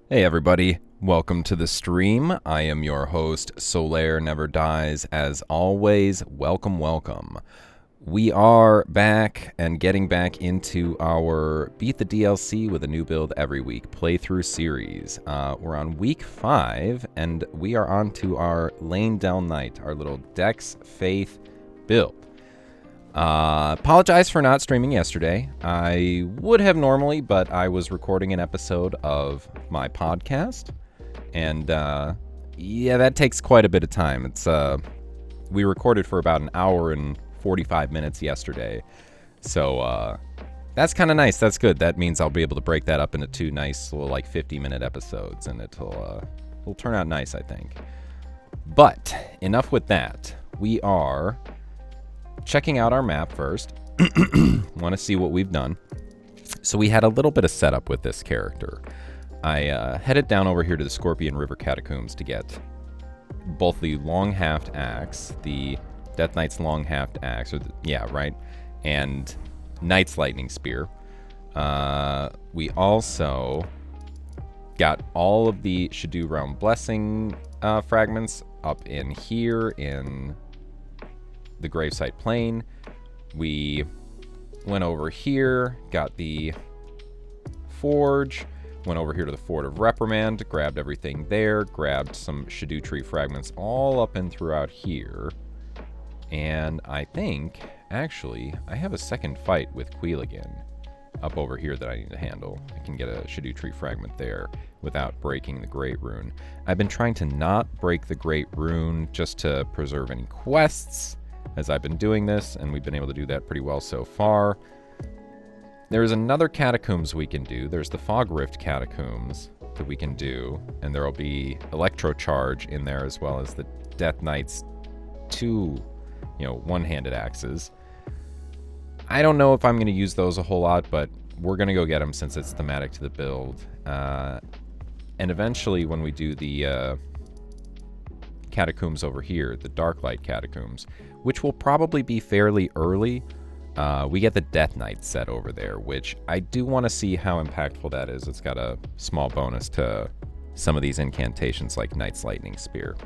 Hey everybody, welcome to the stream. I am your host, Solaire Never Dies. As always, welcome. We are back and getting back into our Beat the DLC with a new build every week playthrough series. We're on week 5, and we are on to our Leyndell Knight, our little Dex Faith build. Apologize for not streaming yesterday. I would have normally, but I was recording an episode of my podcast, and yeah, that takes quite a bit of time. We recorded for about an hour and 45 minutes yesterday, so that's kind of nice. That's good. That means I'll be able to break that up into 2 nice little 50-minute episodes, and it'll turn out nice, I think. But enough with that. We are checking out our map first. Want to see what we've done. So we had a little bit of setup with this character. I headed down over here to the Scorpion River Catacombs to get both the long-haft axe, the Death Knight's long-haft axe, and Knight's lightning spear. We also got all of the Shadow Realm blessing fragments up in here in the Gravesite Plain. We went over here, got the Forge, went over here to the Fort of Reprimand, grabbed everything there, grabbed some Shadow Tree fragments all up and throughout here. And I think, actually, I have a second fight with Queeligan up over here that I need to handle. I can get a Shadow Tree fragment there without breaking the Great Rune. I've been trying to not break the Great Rune just to preserve any quests as I've been doing this, and we've been able to do that pretty well so far. There's another catacombs we can do. There's the Fog Rift catacombs that we can do, and there will be Electrocharge in there as well as the Death Knight's 2, one-handed axes. I don't know if I'm going to use those a whole lot, but we're going to go get them since it's thematic to the build. And eventually when we do the catacombs over here, the Darklight catacombs, which will probably be fairly early, we get the Death Knight set over there, which I do want to see how impactful that is. It's got a small bonus to some of these incantations like Knight's Lightning Spear.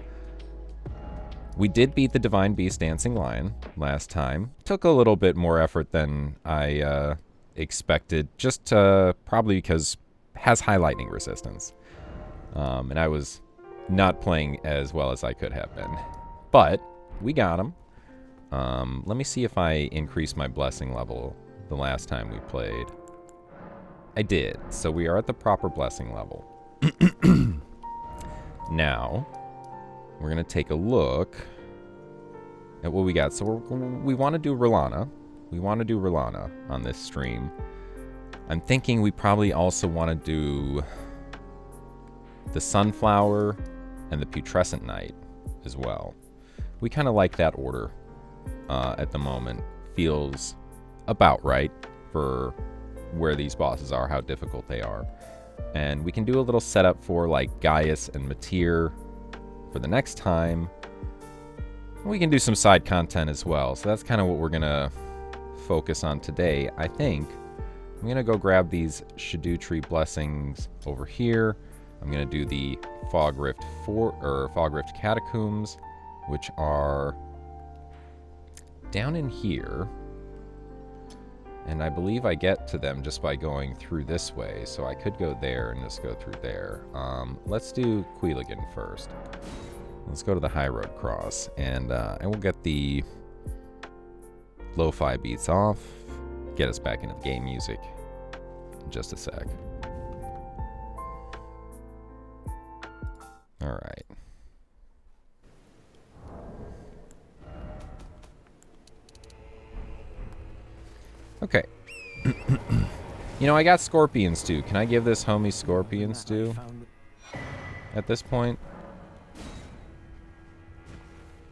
We did beat the Divine Beast Dancing Lion last time. Took a little bit more effort than I expected, just probably because it has high lightning resistance. And I was not playing as well as I could have been. But we got him. Let me see if I increased my blessing level the last time we played. I did. So we are at the proper blessing level. Now, we're going to take a look at what we got. So we want to do Rilana. We want to do Rilana on this stream. I'm thinking we probably also want to do the Sunflower and the Putrescent Knight as well. We kind of like that order at the moment. Feels about right for where these bosses are, how difficult they are. And we can do a little setup for like Gaius and Matir for the next time. We can do some side content as well. So that's kind of what we're going to focus on today. I think I'm going to go grab these Shadow Tree blessings over here. I'm going to do the Fog Rift Catacombs, which are down in here. And I believe I get to them just by going through this way. So I could go there and just go through there. Let's do Queeligan first. Let's go to the High Road Cross. And we'll get the lo-fi beats off. Get us back into the game music in just a sec. All right. Okay. I got Scorpion Stew. Can I give this homie Scorpion Stew at this point?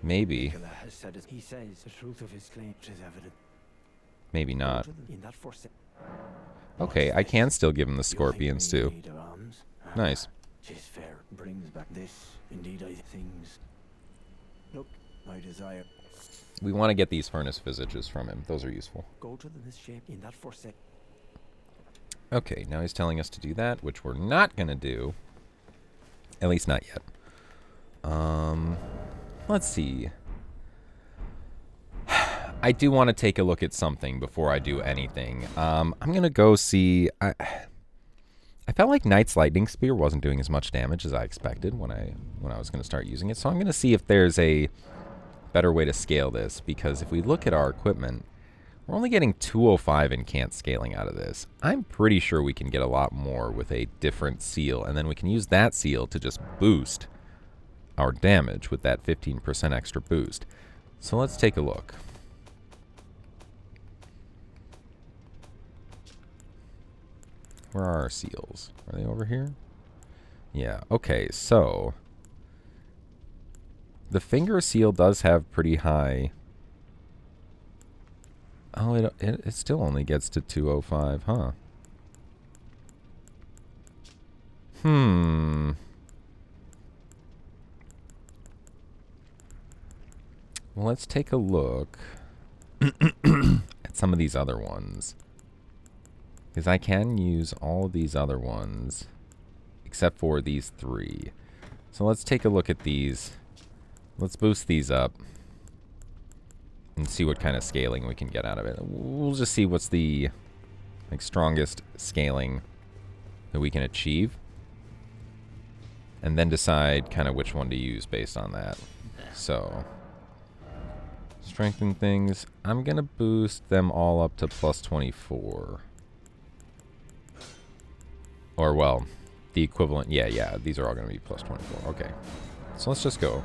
Maybe. Maybe not. Okay, I can still give him the Scorpion Stew. Nice. We want to get these furnace visages from him. Those are useful. Okay, now he's telling us to do that, which we're not going to do. At least not yet. Let's see. I do want to take a look at something before I do anything. I'm going to go see... I felt like Knight's Lightning Spear wasn't doing as much damage as I expected when I was going to start using it. So I'm going to see if there's a better way to scale this. Because if we look at our equipment, we're only getting 205 in cant scaling out of this. I'm pretty sure we can get a lot more with a different seal. And then we can use that seal to just boost our damage with that 15% extra boost. So let's take a look. Where are our seals? Are they over here? Yeah, okay, so the finger seal does have pretty high... Oh, it still only gets to 205, huh? Well, let's take a look at some of these other ones. Because I can use all of these other ones, except for these 3. So let's take a look at these. Let's boost these up and see what kind of scaling we can get out of it. We'll just see what's the strongest scaling that we can achieve, and then decide kind of which one to use based on that. So, strengthen things. I'm going to boost them all up to plus 24. Or, well, the equivalent. Yeah, these are all going to be plus 24. Okay. So let's just go.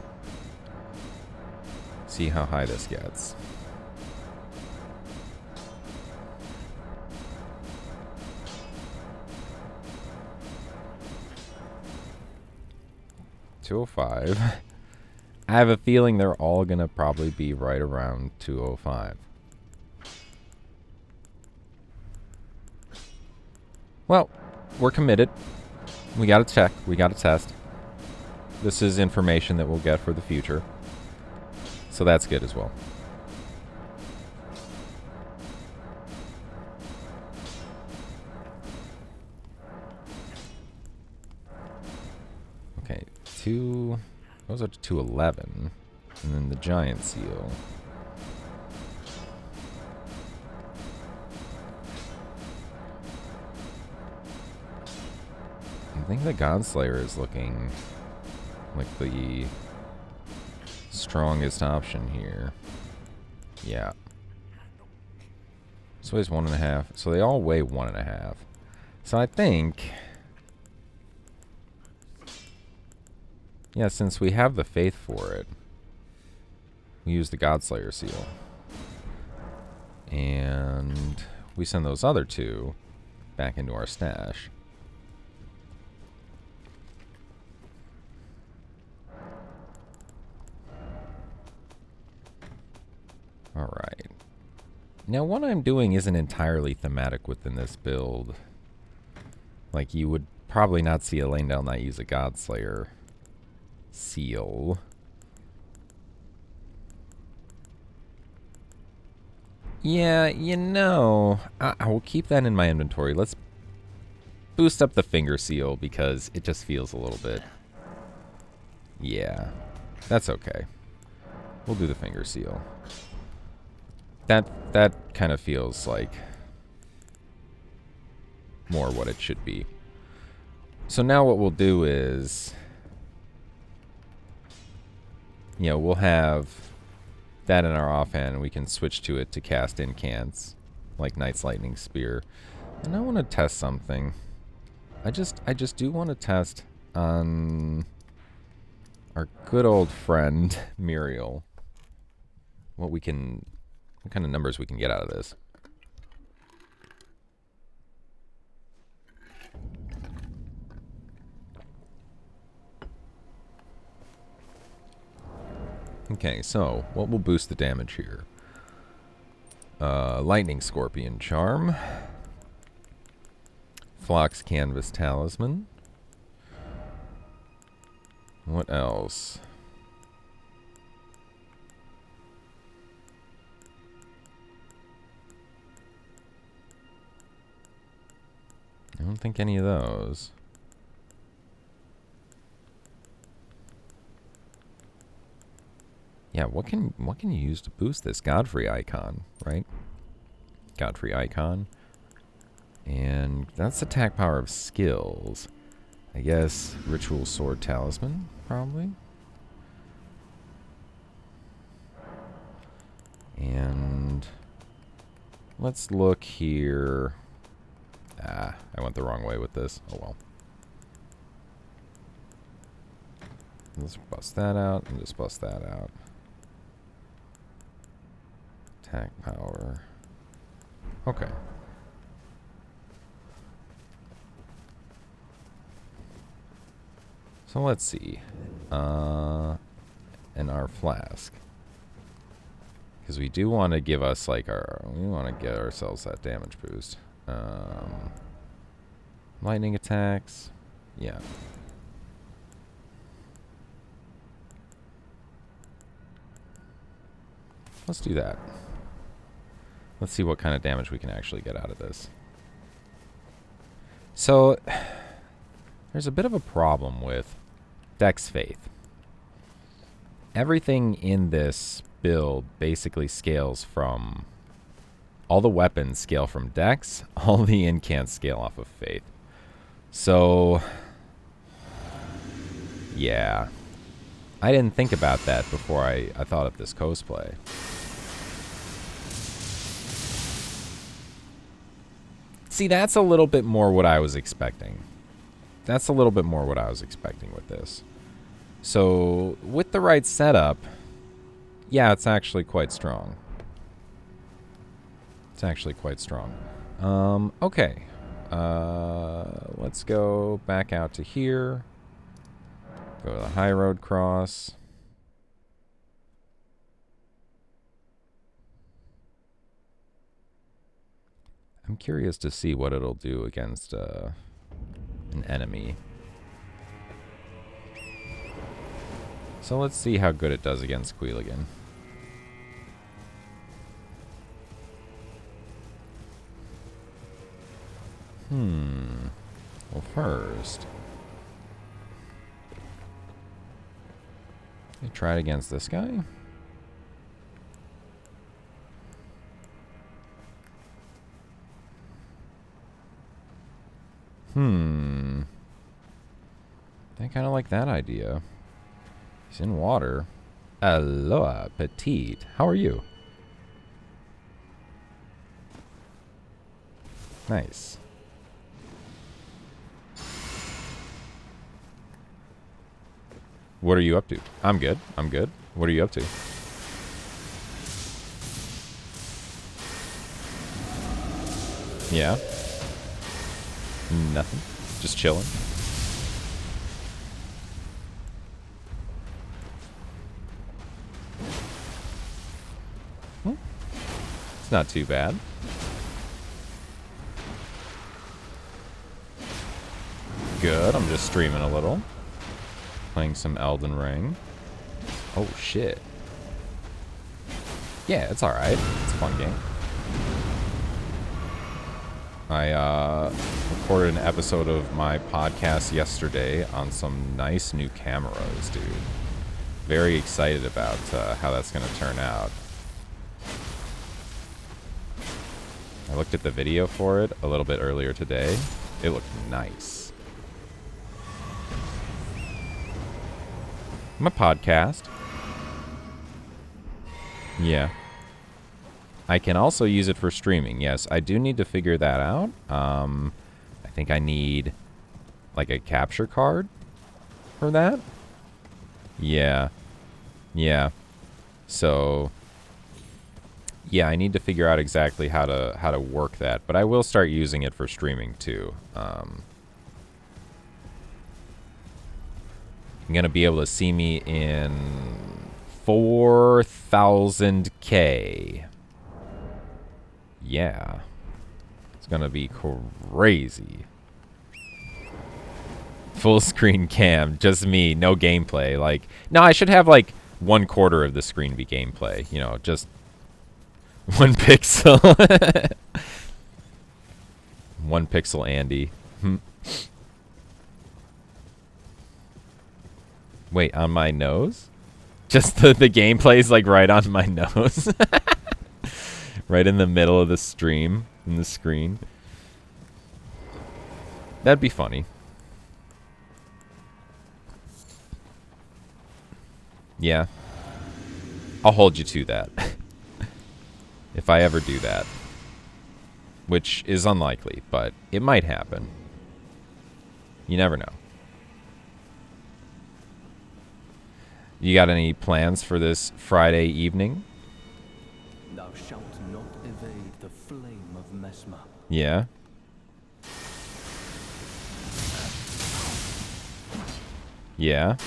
See how high this gets. $205. I have a feeling they're all going to probably be right around 205. Well, we're committed. We got to check. We got to test. This is information that we'll get for the future. So that's good as well. Okay, goes up to 211. And then the giant seal. I think the Godslayer is looking like the strongest option here. Yeah. This weighs 1.5. So they all weigh 1.5. So I think... Yeah, since we have the faith for it, we use the Godslayer seal. And we send those other 2 back into our stash. Alright. Now what I'm doing isn't entirely thematic within this build. Like, you would probably not see a Leyndell not use a Godslayer seal. Yeah, you know, I will keep that in my inventory. Let's boost up the finger seal because it just feels a little bit... Yeah, that's okay. We'll do the finger seal. That kind of feels like more what it should be. So now what we'll do is, you know, we'll have that in our offhand, and we can switch to it to cast incants, like Knight's Lightning Spear. And I want to test something. I just do want to test on our good old friend Muriel. What kind of numbers we can get out of this. Okay, so what will boost the damage here? Lightning Scorpion Charm. Phlox Canvas Talisman. What else? I don't think any of those. Yeah, what can you use to boost this? Godfrey icon, right? Godfrey icon. And that's attack power of skills. I guess Ritual Sword Talisman, probably. And let's look here. Ah, I went the wrong way with this. Oh well. Let's bust that out and just bust that out. Attack power. Okay. So let's see. And our flask. Because we do want to give us like we want to get ourselves that damage boost. Lightning attacks. Yeah. Let's do that. Let's see what kind of damage we can actually get out of this. So, there's a bit of a problem with Dex Faith. Everything in this build basically scales from... All the weapons scale from Dex. All the incants scale off of Faith. So... Yeah. I didn't think about that before I thought of this cosplay. See, that's a little bit more what I was expecting. That's a little bit more what I was expecting with this. So, with the right setup, yeah, it's actually quite strong. It's actually quite strong. Okay. Let's go back out to here. Go to the high road cross. I'm curious to see what it'll do against an enemy. So let's see how good it does against Quilligan. Well, first... let me try it against this guy. I kind of like that idea. He's in water. Aloha, petite. How are you? Nice. What are you up to? I'm good. I'm good. What are you up to? Yeah. Nothing. Just chilling. It's not too bad. Good. I'm just streaming a little. Playing some Elden Ring. Oh, shit. Yeah, it's alright. It's a fun game. I recorded an episode of my podcast yesterday on some nice new cameras, dude. Very excited about how that's going to turn out. I looked at the video for it a little bit earlier today. It looked nice. My podcast. Yeah. I can also use it for streaming. Yes, I do need to figure that out. I think I need like a capture card for that. Yeah. Yeah. So yeah, I need to figure out exactly how to work that, but I will start using it for streaming too. You're going to be able to see me in 4,000K. Yeah. It's going to be crazy. Full screen cam, just me, no gameplay. Like, no, I should have like 1/4 of the screen be gameplay. You know, just 1 pixel. 1 pixel Andy. Wait, on my nose? Just the gameplay's like right on my nose. Right in the middle of the stream, in the screen. That'd be funny. Yeah. I'll hold you to that. If I ever do that. Which is unlikely, but it might happen. You never know. You got any plans for this Friday evening? Thou shalt not evade the flame of Mesmer. Yeah. Yeah.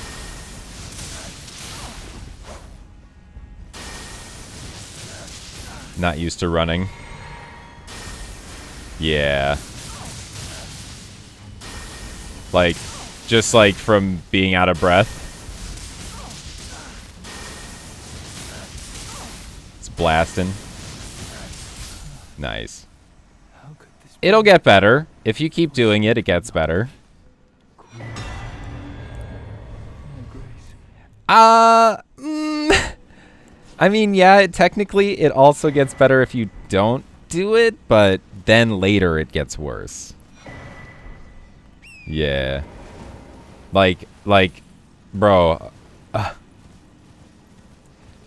Not used to running. Yeah. Like, just like from being out of breath. It's blasting. Nice. It'll get better. If you keep doing it, it gets better. I mean, yeah, technically it also gets better if you don't do it, but then later it gets worse. Yeah. Like, bro.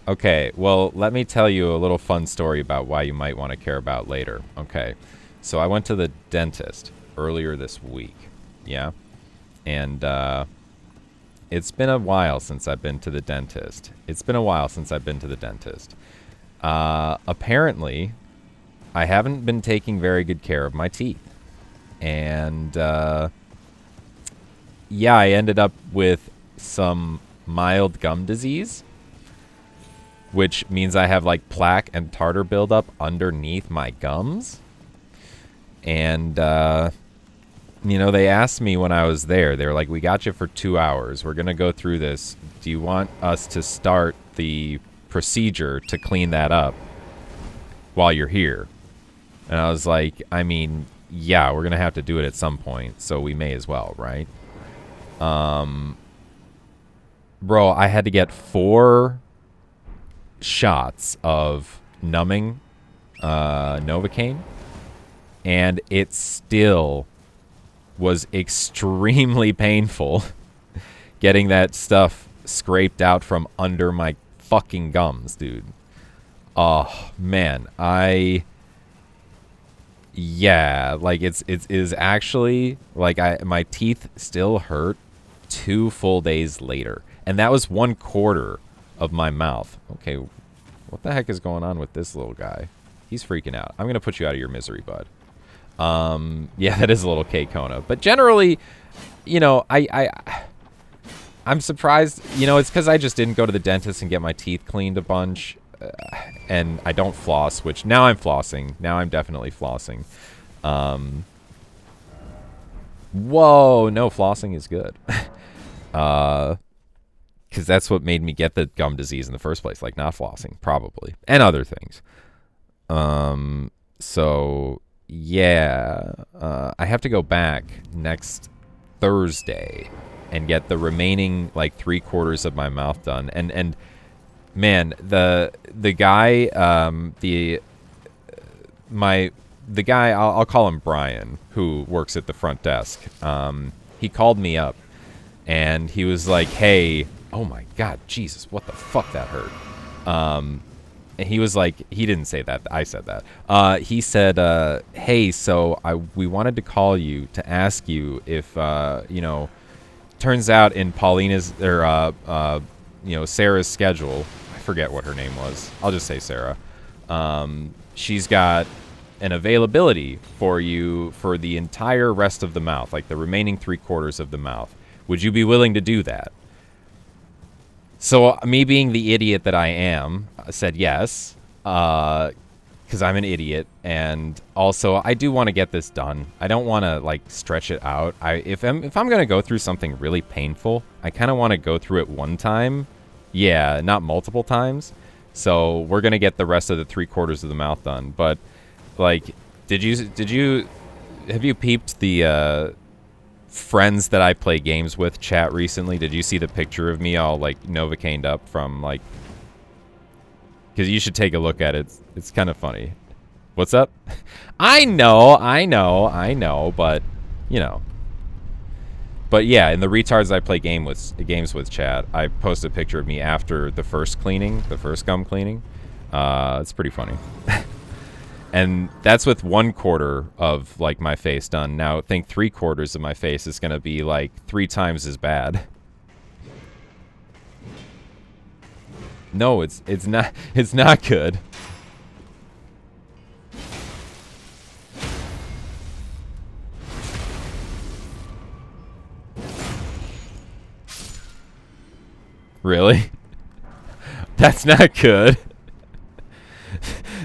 Okay, well, let me tell you a little fun story about why you might want to care about later. Okay, so I went to the dentist earlier this week. Yeah? And, it's been a while since I've been to the dentist. Apparently, I haven't been taking very good care of my teeth. And, yeah, I ended up with some mild gum disease, which means I have, like, plaque and tartar buildup underneath my gums. And, you know, they asked me when I was there, they were like, we got you for 2 hours. We're going to go through this. Do you want us to start the procedure to clean that up while you're here? And I was like, I mean, yeah, we're going to have to do it at some point, so we may as well, right? Bro, I had to get 4 shots of numbing Novocaine, and it still was extremely painful getting that stuff scraped out from under my fucking gums, dude. Oh, man. Yeah, like it is actually like my teeth still hurt 2 full days later. And that was 1/4 of my mouth. Okay, what the heck is going on with this little guy? He's freaking out. I'm going to put you out of your misery, bud. Yeah, that is a little K-Kona. But generally, you know, I'm surprised. You know, it's because I just didn't go to the dentist and get my teeth cleaned a bunch. And I don't floss, which now I'm flossing. Now I'm definitely flossing. Whoa, no, flossing is good. Because that's what made me get the gum disease in the first place. Like, not flossing, probably. And other things. So... yeah, I have to go back next Thursday and get the remaining like 3/4 of my mouth done. And man, the guy, the guy, I'll call him Brian, who works at the front desk. He called me up and he was like, "Hey, oh my God, Jesus, what the fuck, that hurt." And he was like, he didn't say that. I said that. He said, hey, so we wanted to call you to ask you if, you know, turns out in Paulina's, or, you know, Sarah's schedule, I forget what her name was. I'll just say Sarah. She's got an availability for you for the entire rest of the mouth, like the remaining 3/4 of the mouth. Would you be willing to do that? So me being the idiot that I am, said yes, because I'm an idiot, and also I do want to get this done. I don't want to like stretch it out. If I'm gonna go through something really painful, I kind of want to go through it one time, yeah, not multiple times. So we're gonna get the rest of the 3/4 of the mouth done. But like, have you peeped the friends that I play games with chat recently. Did you see the picture of me all like Novocained up from like? Because you should take a look at it. It's kind of funny. What's up? I know, but you know. But yeah, in the retards I play games with chat, I post a picture of me after the first cleaning, the first gum cleaning. It's pretty funny. And that's with 1/4 of like my face done. Now think 3/4 of my face is gonna be like 3 times as bad. No, it's not good. Really? That's not good.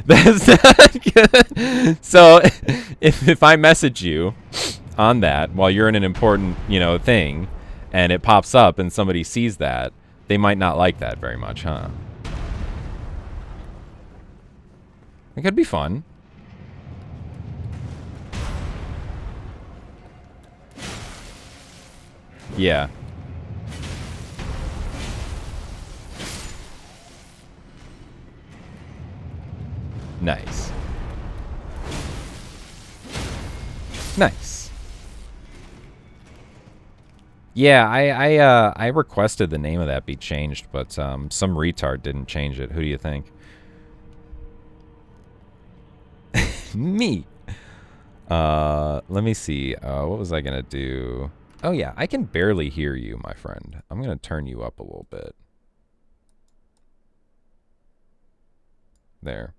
That's not good. So, if I message you on that while you're in an important, you know, thing, and it pops up and somebody sees that, they might not like that very much, huh? It could be fun. Yeah. Nice. Nice. Yeah, I requested the name of that be changed, but some retard didn't change it. Who do you think? Me. Let me see. What was I gonna do? Oh yeah, I can barely hear you, my friend. I'm gonna turn you up a little bit. There.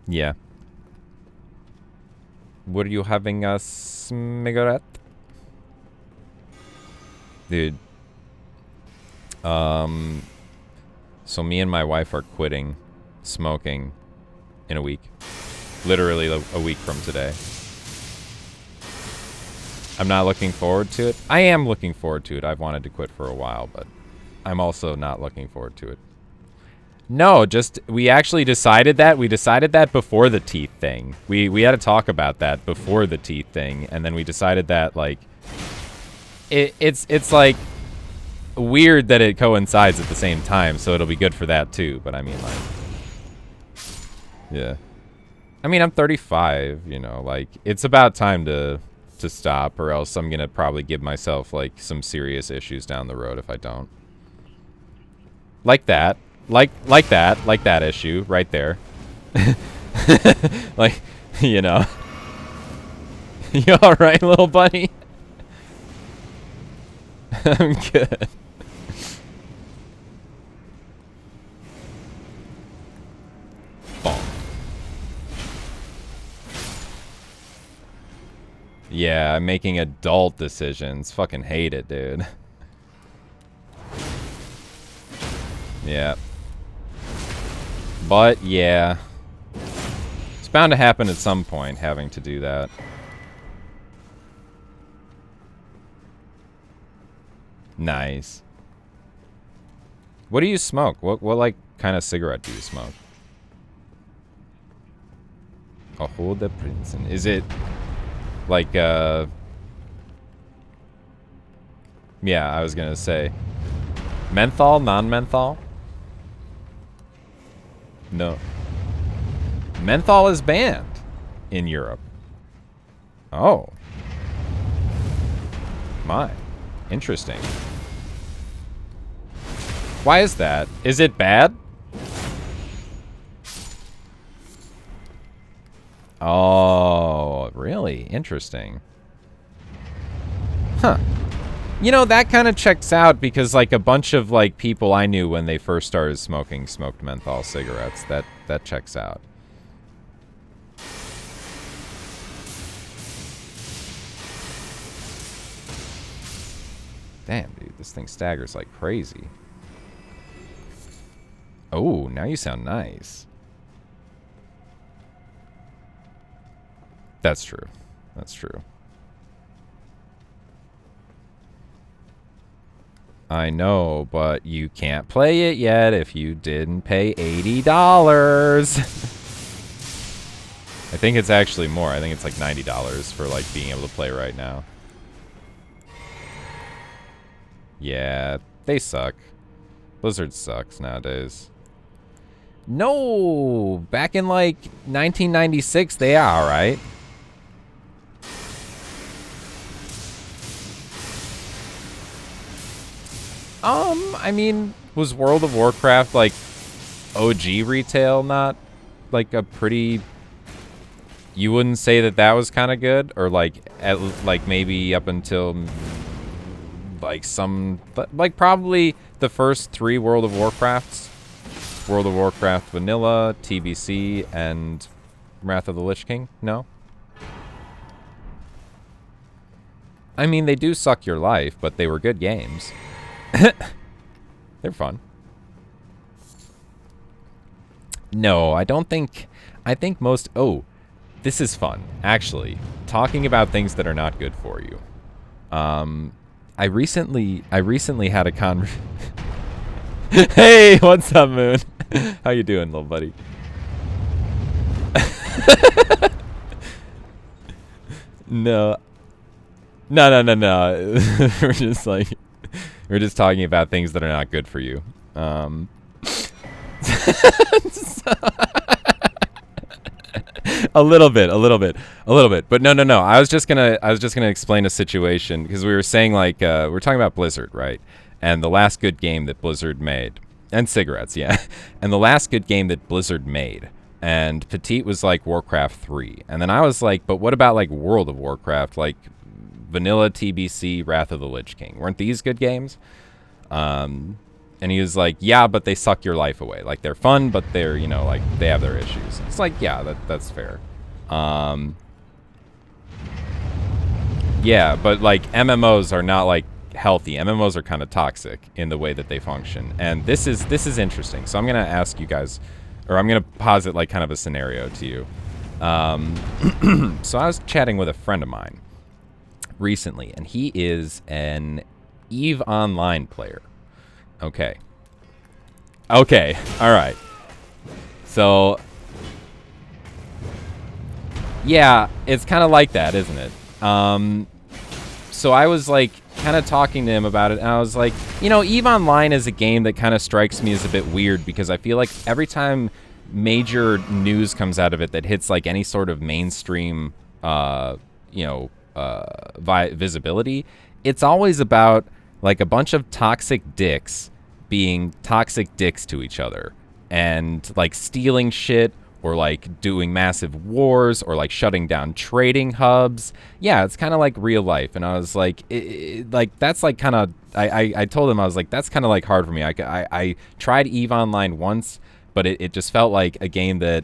Yeah. Were you having a cigarette? Dude. So me and my wife are quitting smoking in a week. Literally a week from today. I'm not looking forward to it. I am looking forward to it. I've wanted to quit for a while, but I'm also not looking forward to it. No, just we actually decided that. We decided that before the teeth thing. We had to talk about that before the teeth thing, and then we decided that like it's like weird that it coincides at the same time, so it'll be good for that too. But I mean, like, yeah. I mean, I'm 35. You know, like it's about time to stop, or else I'm gonna probably give myself like some serious issues down the road if I don't. Like that. Like that issue right there. Like, you know. You all right, little buddy? I'm good. Bonk. Yeah, I'm making adult decisions. Fucking hate it, dude. Yeah. But, yeah. It's bound to happen at some point, having to do that. Nice. What do you smoke? What like, kind of cigarette do you smoke? Oh, the prince. Is it, like, yeah, I was gonna say. Menthol? Non-menthol? No. Menthol is banned in Europe. Oh. My. Interesting. Why is that? Is it bad? Oh, really? Interesting. Huh. You know, that kind of checks out because, like, a bunch of, like, people I knew when they first started smoking smoked menthol cigarettes. That checks out. Damn, dude, this thing staggers like crazy. Oh, now you sound nice. That's true. That's true. I know, but you can't play it yet if you didn't pay $80. I think it's actually more. I think it's like $90 for like being able to play right now. Yeah, they suck. Blizzard sucks nowadays. No, back in like 1996, they are alright. I mean, was World of Warcraft like OG retail not like a pretty? You wouldn't say that that was kind of good, or like like maybe up until like like probably the first 3 World of Warcrafts. World of Warcraft Vanilla, TBC, and Wrath of the Lich King? No? I mean, they do suck your life, but they were good games. They're fun. No, I don't think... I think most... Oh, this is fun, actually. Talking about things that are not good for you. I recently had a conversation... Hey, what's up, Moon? How you doing, little buddy? No. We're just like, we're just talking about things that are not good for you. A little bit. But no. I was just gonna explain a situation because we were saying like we're talking about Blizzard, right? And the last good game that Blizzard made, and cigarettes, yeah. And the last good game that Blizzard made, and Petite was like Warcraft 3, and then I was like, but what about like World of Warcraft, like Vanilla, TBC, Wrath of the Lich King? Weren't these good games? And he was like, yeah, but they suck your life away. Like they're fun, but they're, you know, like they have their issues. It's like, yeah, that's fair. Yeah, but like MMOs are not like healthy. MMOs are kind of toxic in the way that they function, and this is interesting. So I'm gonna ask you guys, or I'm gonna posit like kind of a scenario to you. So I was chatting with a friend of mine recently, and he is an EVE Online player. Okay, all right. So yeah, it's kind of like that, isn't it? So I was like kind of talking to him about it, and I was like, you know, EVE Online is a game that kind of strikes me as a bit weird because I feel like every time major news comes out of it that hits like any sort of mainstream, visibility, it's always about like a bunch of toxic dicks being toxic dicks to each other and like stealing shit, or like doing massive wars, or like shutting down trading hubs. Yeah, it's kind of like real life. And I was like, like that's like kind of, I told him, I was like, that's kind of like hard for me. I tried EVE Online once, but it just felt like a game that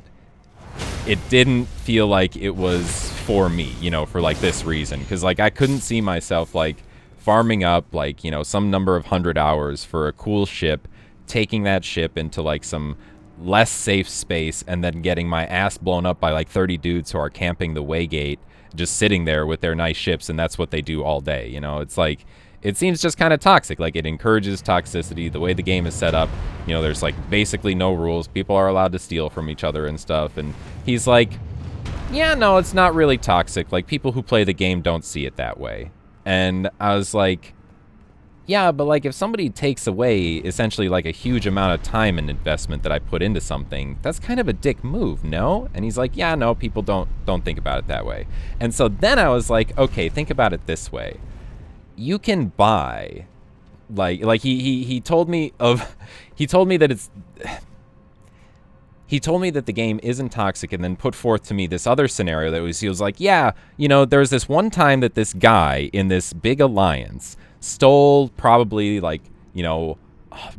it didn't feel like it was for me, you know, for like this reason. Because like I couldn't see myself like farming up like, you know, some number of 100 hours for a cool ship, taking that ship into like some less safe space, and then getting my ass blown up by like 30 dudes who are camping the Waygate, just sitting there with their nice ships, and that's what they do all day. You know, it's like, it seems just kind of toxic. Like it encourages toxicity. The way the game is set up, you know, there's like basically no rules. People are allowed to steal from each other and stuff. And he's like, yeah, no, it's not really toxic. Like people who play the game don't see it that way. And I was like, yeah, but like if somebody takes away essentially like a huge amount of time and investment that I put into something, that's kind of a dick move, no? And he's like, yeah, no, people don't think about it that way. And so then I was like, okay, think about it this way. You can buy, like he told me that the game isn't toxic, and then put forth to me this other scenario that he was like, yeah, you know, there was this one time that this guy in this big alliance stole probably like, you know,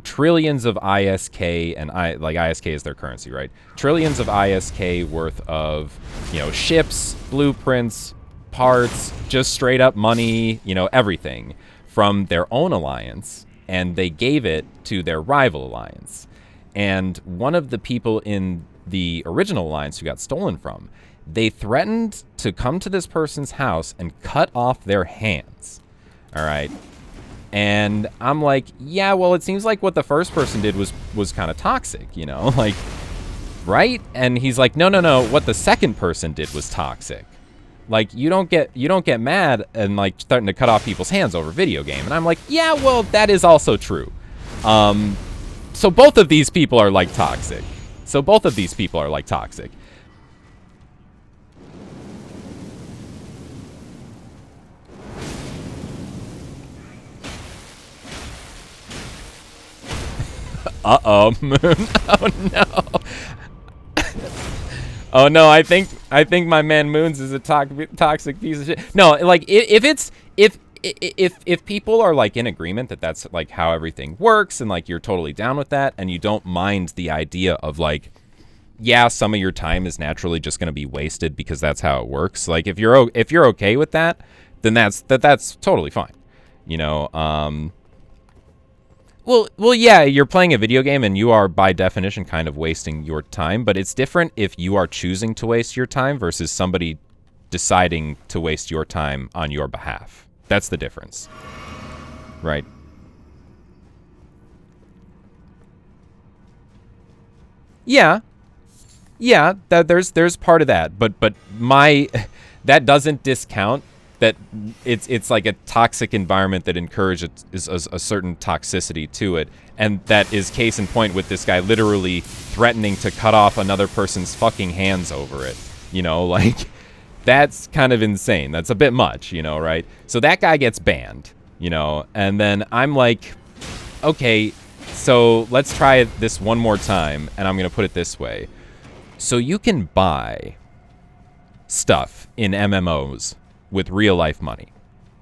trillions of ISK, and ISK is their currency, right? Trillions of ISK worth of, you know, ships, blueprints, parts, just straight up money, you know, everything from their own alliance, and they gave it to their rival alliance. And one of the people in the original alliance who got stolen from, they threatened to come to this person's house and cut off their hands. All right. And I'm like, yeah, well, it seems like what the first person did was kind of toxic, you know? Like, right? And he's like, no, no, no, what the second person did was toxic. Like, you don't get mad and like starting to cut off people's hands over video game. And I'm like, yeah, well, that is also true. So both of these people are like toxic. Uh-oh, Moon. Oh no. Oh no, I think my man Moons is a toxic piece of shit. No, like if people are like in agreement that that's like how everything works and like you're totally down with that and you don't mind the idea of like, yeah, some of your time is naturally just going to be wasted because that's how it works. Like if you're okay with that, then that's totally fine. You know, well, yeah, you're playing a video game and you are by definition kind of wasting your time, but it's different if you are choosing to waste your time versus somebody deciding to waste your time on your behalf. That's the difference. Right? Yeah. Yeah, there's part of that, but that doesn't discount that it's like a toxic environment that encourages a certain toxicity to it, and that is case in point with this guy literally threatening to cut off another person's fucking hands over it. You know, like, that's kind of insane. That's a bit much, you know, right? So that guy gets banned, you know, and then I'm like, okay, so let's try this one more time, and I'm gonna put it this way. So you can buy stuff in MMOs with real life money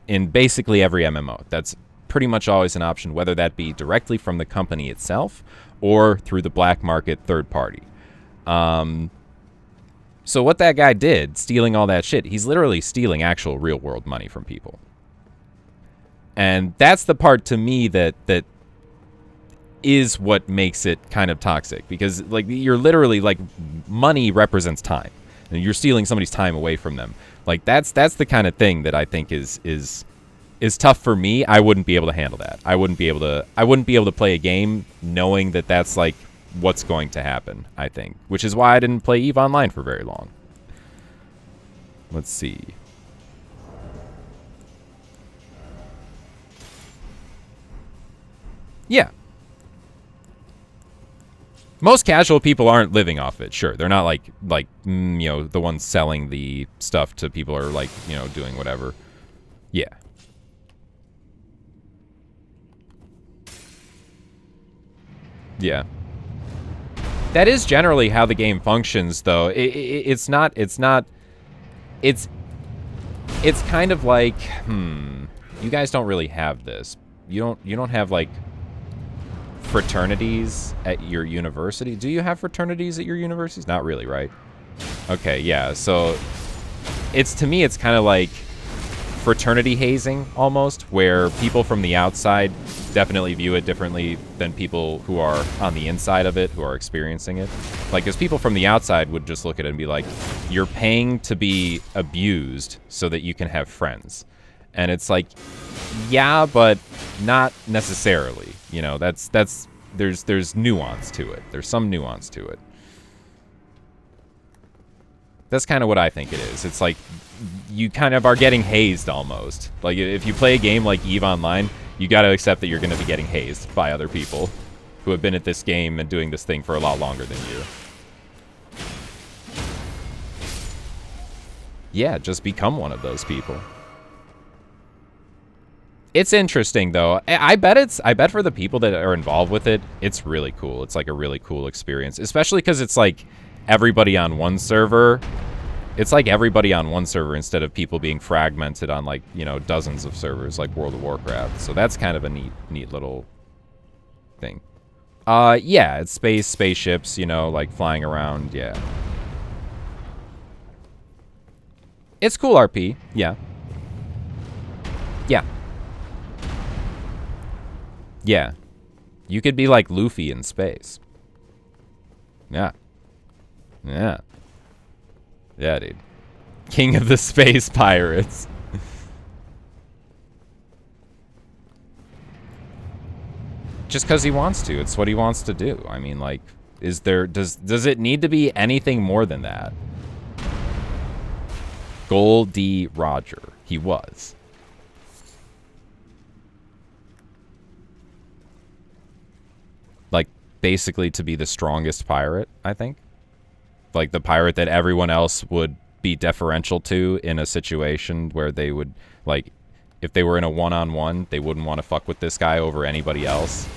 in basically every MMO. That's pretty much always an option, whether that be directly from the company itself or through the black market third party. So what that guy did, stealing all that shit, he's literally stealing actual real world money from people. And that's the part to me that is what makes it kind of toxic, because like you're literally like, money represents time and you're stealing somebody's time away from them. Like that's the kind of thing that I think is tough for me. I wouldn't be able to handle that. I wouldn't be able to play a game knowing that that's like what's going to happen, I think, which is why I didn't play EVE Online for very long. Let's see. Yeah. Most casual people aren't living off it. Sure, they're not like you know, the ones selling the stuff to people or like, you know, doing whatever. Yeah. Yeah. That is generally how the game functions, though. It's kind of like, you guys don't really have this. You don't have like fraternities at your university. Do you have fraternities at your universities? Not really, right? Okay, yeah. So to me it's kind of like fraternity hazing almost, where people from the outside definitely view it differently than people who are on the inside of it, who are experiencing it. Like, because people from the outside would just look at it and be like, you're paying to be abused so that you can have friends. And it's like, yeah, but not necessarily. You know, there's nuance to it. There's some nuance to it. That's kind of what I think it is. It's like you kind of are getting hazed almost. Like if you play a game like EVE Online, you got to accept that you're going to be getting hazed by other people who have been at this game and doing this thing for a lot longer than you. Yeah, just become one of those people. It's interesting though. I bet for the people that are involved with it, it's really cool. It's like a really cool experience, especially because it's like everybody on one server. It's like everybody on one server instead of people being fragmented on like, you know, dozens of servers like World of Warcraft. So that's kind of a neat little thing. Yeah, it's spaceships, you know, like flying around. Yeah. It's cool RP. Yeah. Yeah. Yeah. You could be like Luffy in space. Yeah. Yeah. Yeah, dude. King of the space pirates. Just because he wants to. It's what he wants to do. I mean, like, Does it need to be anything more than that? Goldie Roger. He was. Like, basically to be the strongest pirate, I think. Like, the pirate that everyone else would be deferential to in a situation where they would, like, if they were in a one-on-one, they wouldn't want to fuck with this guy over anybody else.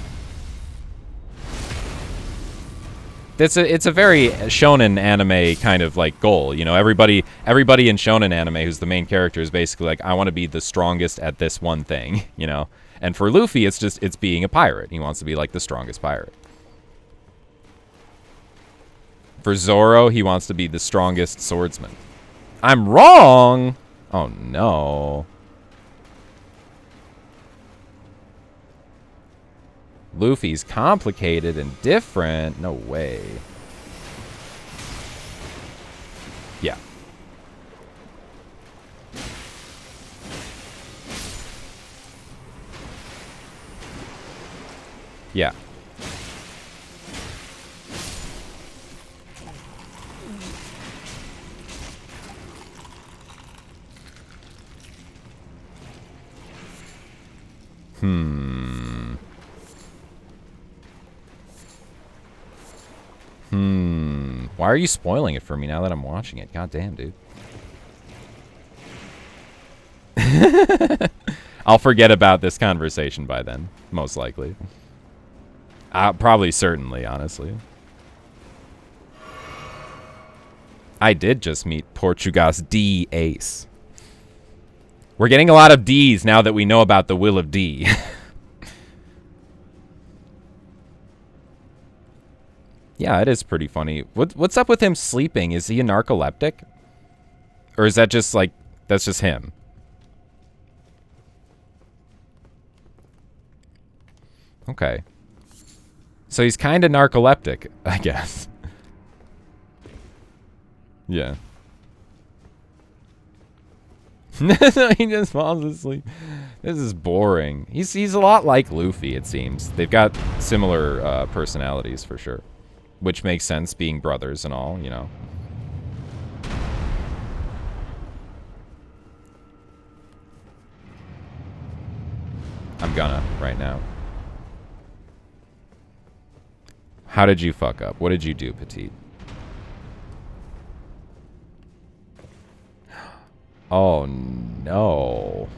It's a very shonen anime kind of like goal, you know. Everybody in shonen anime who's the main character is basically like, I want to be the strongest at this one thing, you know. And for Luffy, it's being a pirate. He wants to be like the strongest pirate. For Zoro, he wants to be the strongest swordsman. I'm wrong. Oh no. Luffy's complicated and different. No way. Yeah. Yeah. Why are you spoiling it for me now that I'm watching it? God damn, dude. I'll forget about this conversation by then, most likely. Probably, certainly, honestly. I did just meet Portugas D Ace. We're getting a lot of D's now that we know about the Will of D. Yeah, it is pretty funny. What's up with him sleeping? Is he a narcoleptic? Or is that just like, that's just him? Okay. So he's kind of narcoleptic, I guess. Yeah. He just falls asleep. This is boring. He's a lot like Luffy, it seems. They've got similar personalities for sure. Which makes sense, being brothers and all, you know. I'm gonna, right now. How did you fuck up? What did you do, Petite? Oh, no.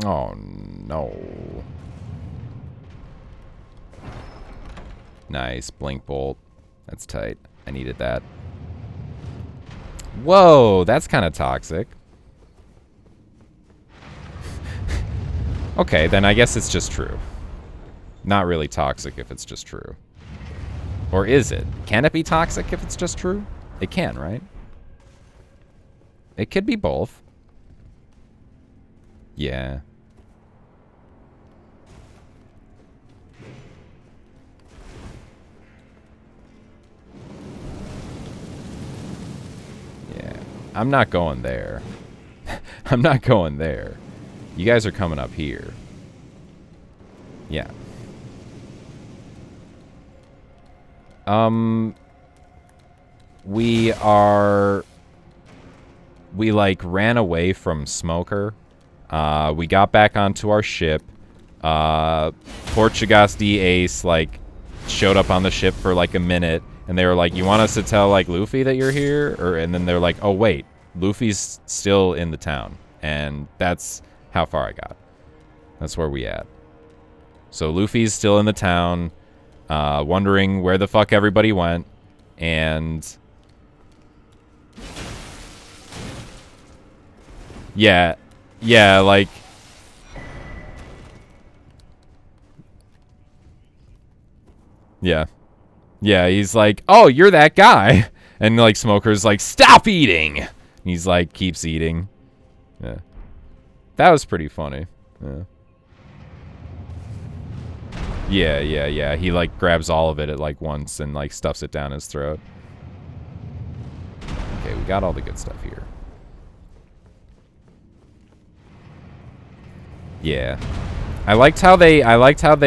Oh, no. Nice. Blink bolt. That's tight. I needed that. Whoa, that's kind of toxic. Okay, then I guess it's just true. Not really toxic if it's just true. Or is it? Can it be toxic if it's just true? It can, right? It could be both. Yeah. I'm not going there. I'm not going there. You guys are coming up here. Yeah. We like ran away from Smoker. We got back onto our ship. Portugas D Ace like showed up on the ship for like a minute. And they were like, you want us to tell, like, Luffy that you're here? And then they're like, oh, wait. Luffy's still in the town. And that's how far I got. That's where we at. So Luffy's still in the town, wondering where the fuck everybody went. And... yeah, like... yeah. Yeah, he's like, oh, you're that guy. And, like, Smoker's like, stop eating. And he's like, keeps eating. Yeah. That was pretty funny. Yeah. Yeah. He, like, grabs all of it at, like, once and, like, stuffs it down his throat. Okay, we got all the good stuff here. Yeah. I liked how they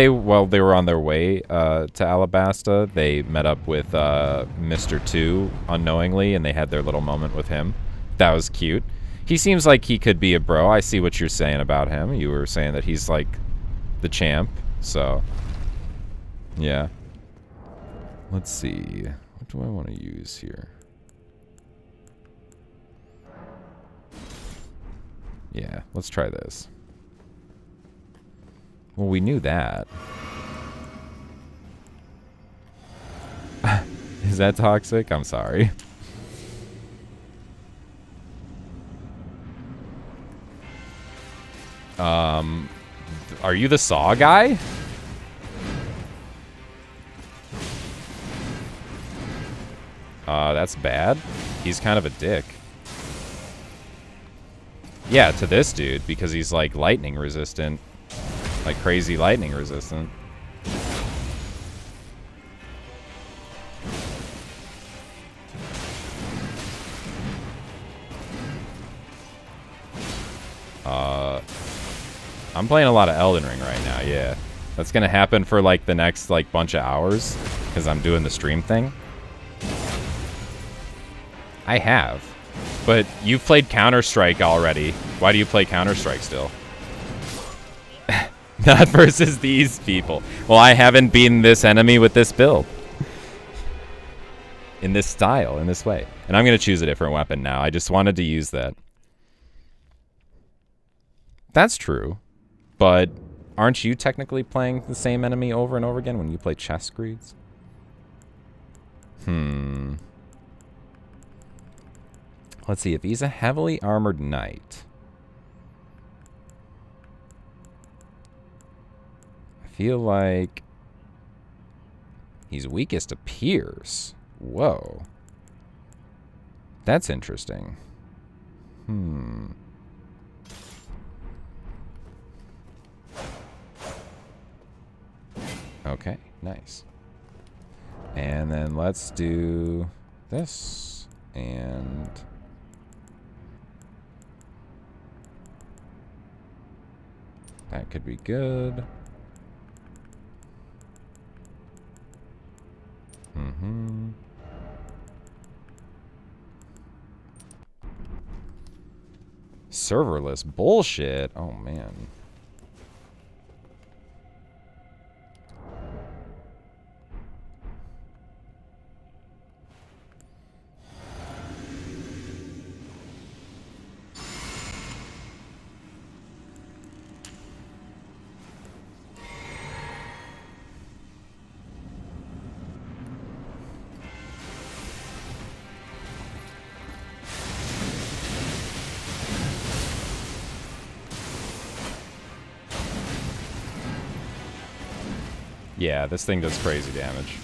while they were on their way to Alabasta, they met up with Mr. 2 unknowingly, and they had their little moment with him. That was cute. He seems like he could be a bro. I see what you're saying about him. You were saying that he's like the champ, so yeah. Let's see. What do I want to use here? Yeah, let's try this. Well, we knew that. Is that toxic? I'm sorry. Are you the saw guy? That's bad. He's kind of a dick. Yeah, to this dude, because he's like lightning resistant. Like crazy lightning resistant. I'm playing a lot of Elden Ring right now, yeah. That's gonna happen for like the next like bunch of hours, because I'm doing the stream thing. I have. But you've played Counter-Strike already. Why do you play Counter-Strike still? Not versus these people. Well, I haven't beaten this enemy with this build. In this style, in this way. And I'm going to choose a different weapon now. I just wanted to use that. That's true. But aren't you technically playing the same enemy over and over again when you play chess screeds? Let's see. If he's a heavily armored knight... I feel like he's weakest to Pierce. Whoa. That's interesting. Okay, nice. And then let's do this. And... that could be good. Serverless bullshit. Oh, man. Yeah, this thing does crazy damage.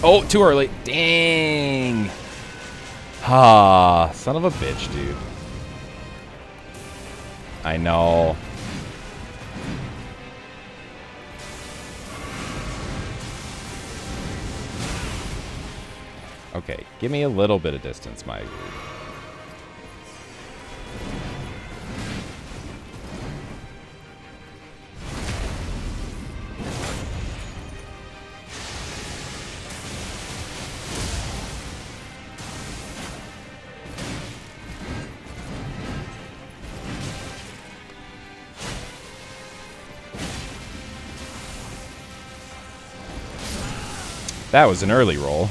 Oh, too early. Dang. Ah, son of a bitch, dude. I know. Okay, give me a little bit of distance, my dude. That was an early roll.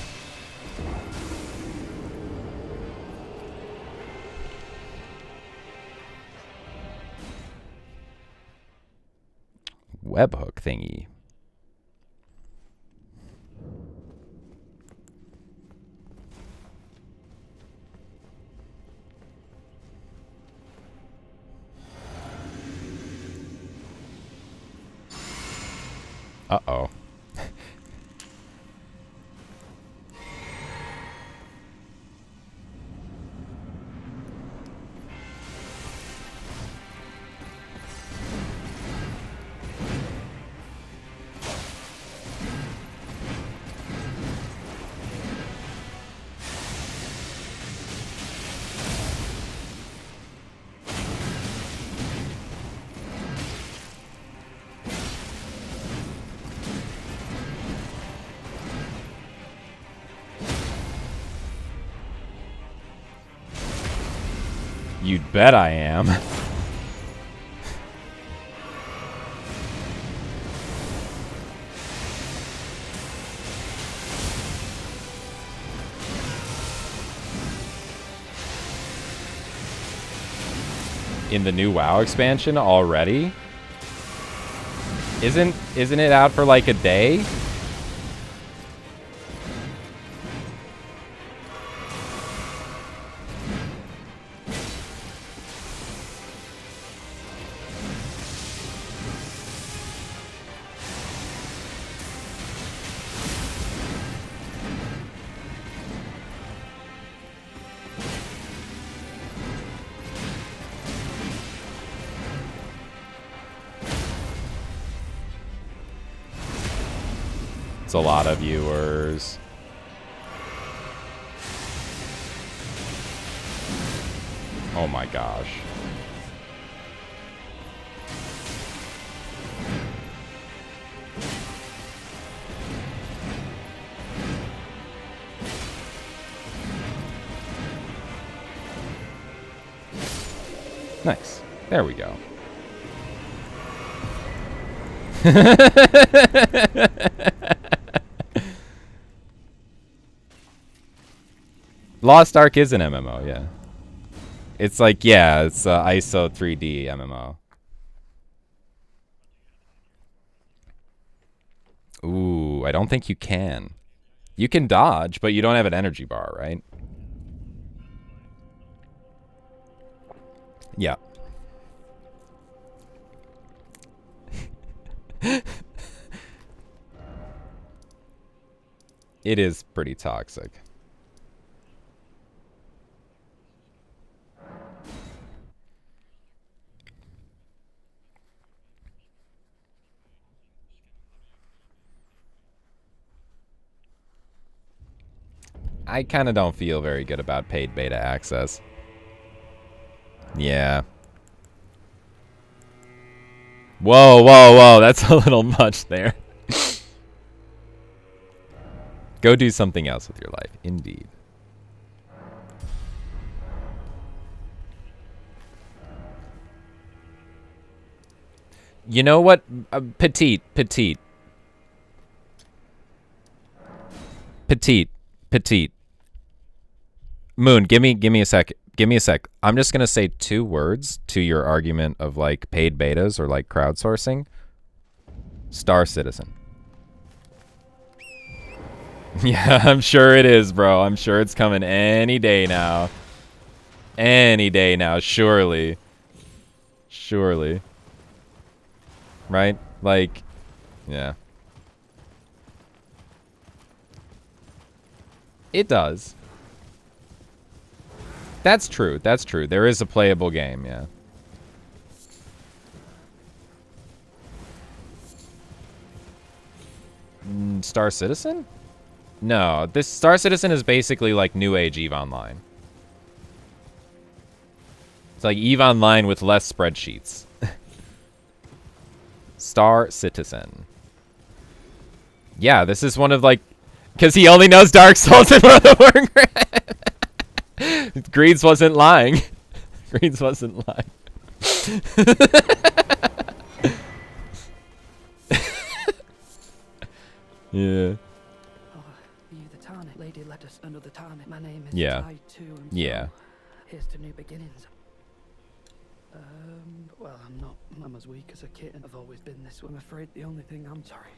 Webhook thingy. Uh-oh. You'd bet I am. In the new WoW expansion already? Isn't it out for like a day? It's a lot of viewers. Oh my gosh. Nice. There we go. Lost Ark is an MMO, yeah. It's like, yeah, it's ISO 3D MMO. Ooh, I don't think you can. You can dodge, but you don't have an energy bar, right? Yeah. It is pretty toxic. I kind of don't feel very good about paid beta access. Yeah. Whoa, whoa, whoa. That's a little much there. Go do something else with your life. Indeed. You know what? Petite. Moon, give me a sec. Give me a sec. I'm just gonna say 2 words to your argument of like paid betas or like crowdsourcing. Star Citizen. Yeah, I'm sure it is, bro. I'm sure it's coming any day now. Any day now, surely. Surely. Right? Like, yeah. It does. That's true. That's true. There is a playable game, yeah. Star Citizen? No, this Star Citizen is basically like New Age EVE Online. It's like EVE Online with less spreadsheets. Star Citizen. Yeah, this is one of like... Because he only knows Dark Souls and World of Warcraft. Greeds wasn't lying. Greeds wasn't lying. Yeah. You the Tarnet lady led us under the Tarnet. My name is Yeah. tied to and Yeah. here's to new beginnings. Well, I'm as weak as a kitten. I've always been this way. I'm afraid the only thing I'm sorry.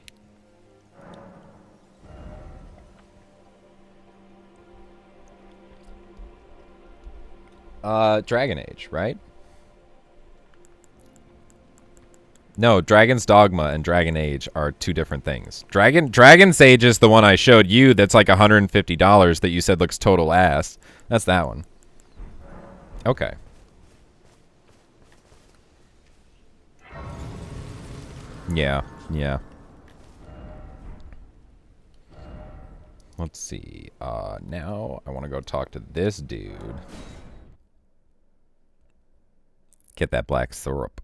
Dragon Age, right? No, Dragon's Dogma and Dragon Age are 2 different things. Dragon's Age is the one I showed you that's like $150 that you said looks total ass. That's that one. Okay. Yeah, yeah. Let's see. Now I want to go talk to this dude. Get that black syrup.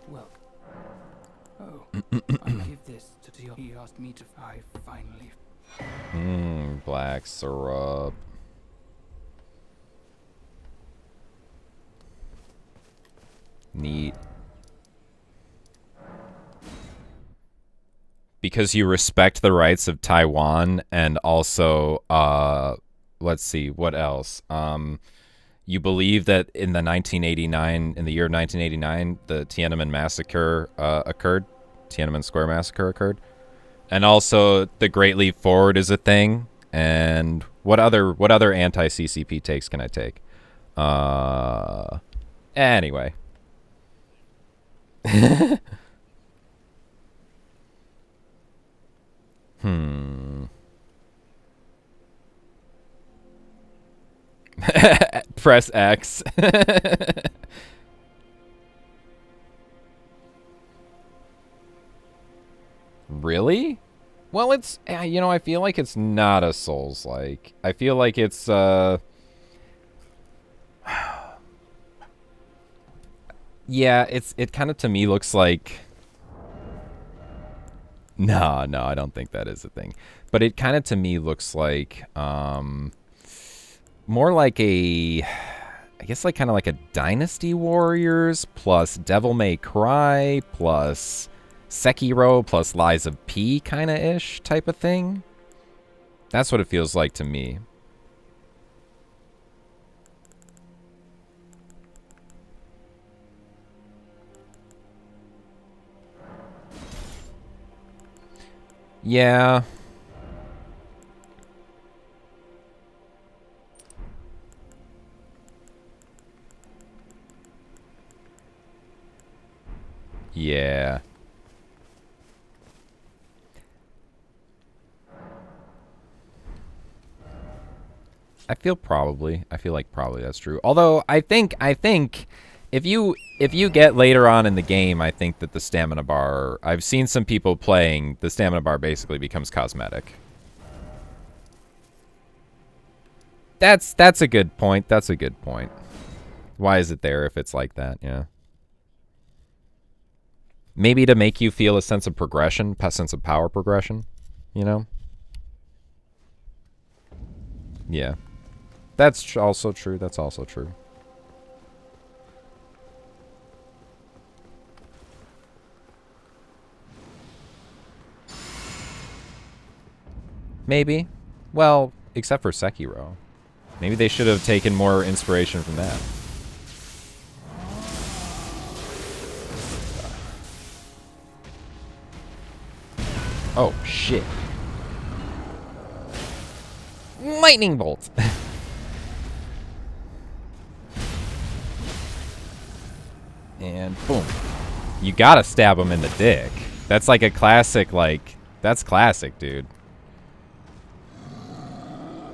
Well, give this to Dio. He asked me to. I finally. Black syrup. Neat. Because you respect the rights of Taiwan, and also, let's see, what else? You believe that in the 1989, in the year of 1989, the Tiananmen Massacre occurred. Tiananmen Square Massacre occurred. And also, the Great Leap Forward is a thing. And what other anti-CCP takes can I take? Anyway. Press X. Really? Well, it's, I feel like it's not a Souls-like. I feel like it's, yeah, it kind of to me looks like, no, I don't think that is a thing. But it kind of to me looks like, more like I guess like kind of like a Dynasty Warriors plus Devil May Cry plus Sekiro plus Lies of P kind of ish type of thing. That's what it feels like to me. Yeah. Yeah. I feel like probably that's true. Although I think if you get later on in the game, I think that the stamina bar, I've seen some people playing, the stamina bar basically becomes cosmetic. That's a good point. That's a good point. Why is it there if it's like that? Yeah. Maybe to make you feel a sense of progression, a sense of power progression, you know? Yeah. That's also true. That's also true. Maybe. Well, except for Sekiro. Maybe they should have taken more inspiration from that. Oh, shit. Lightning bolt. And boom. You gotta stab him in the dick. That's like a classic, like, that's classic, dude.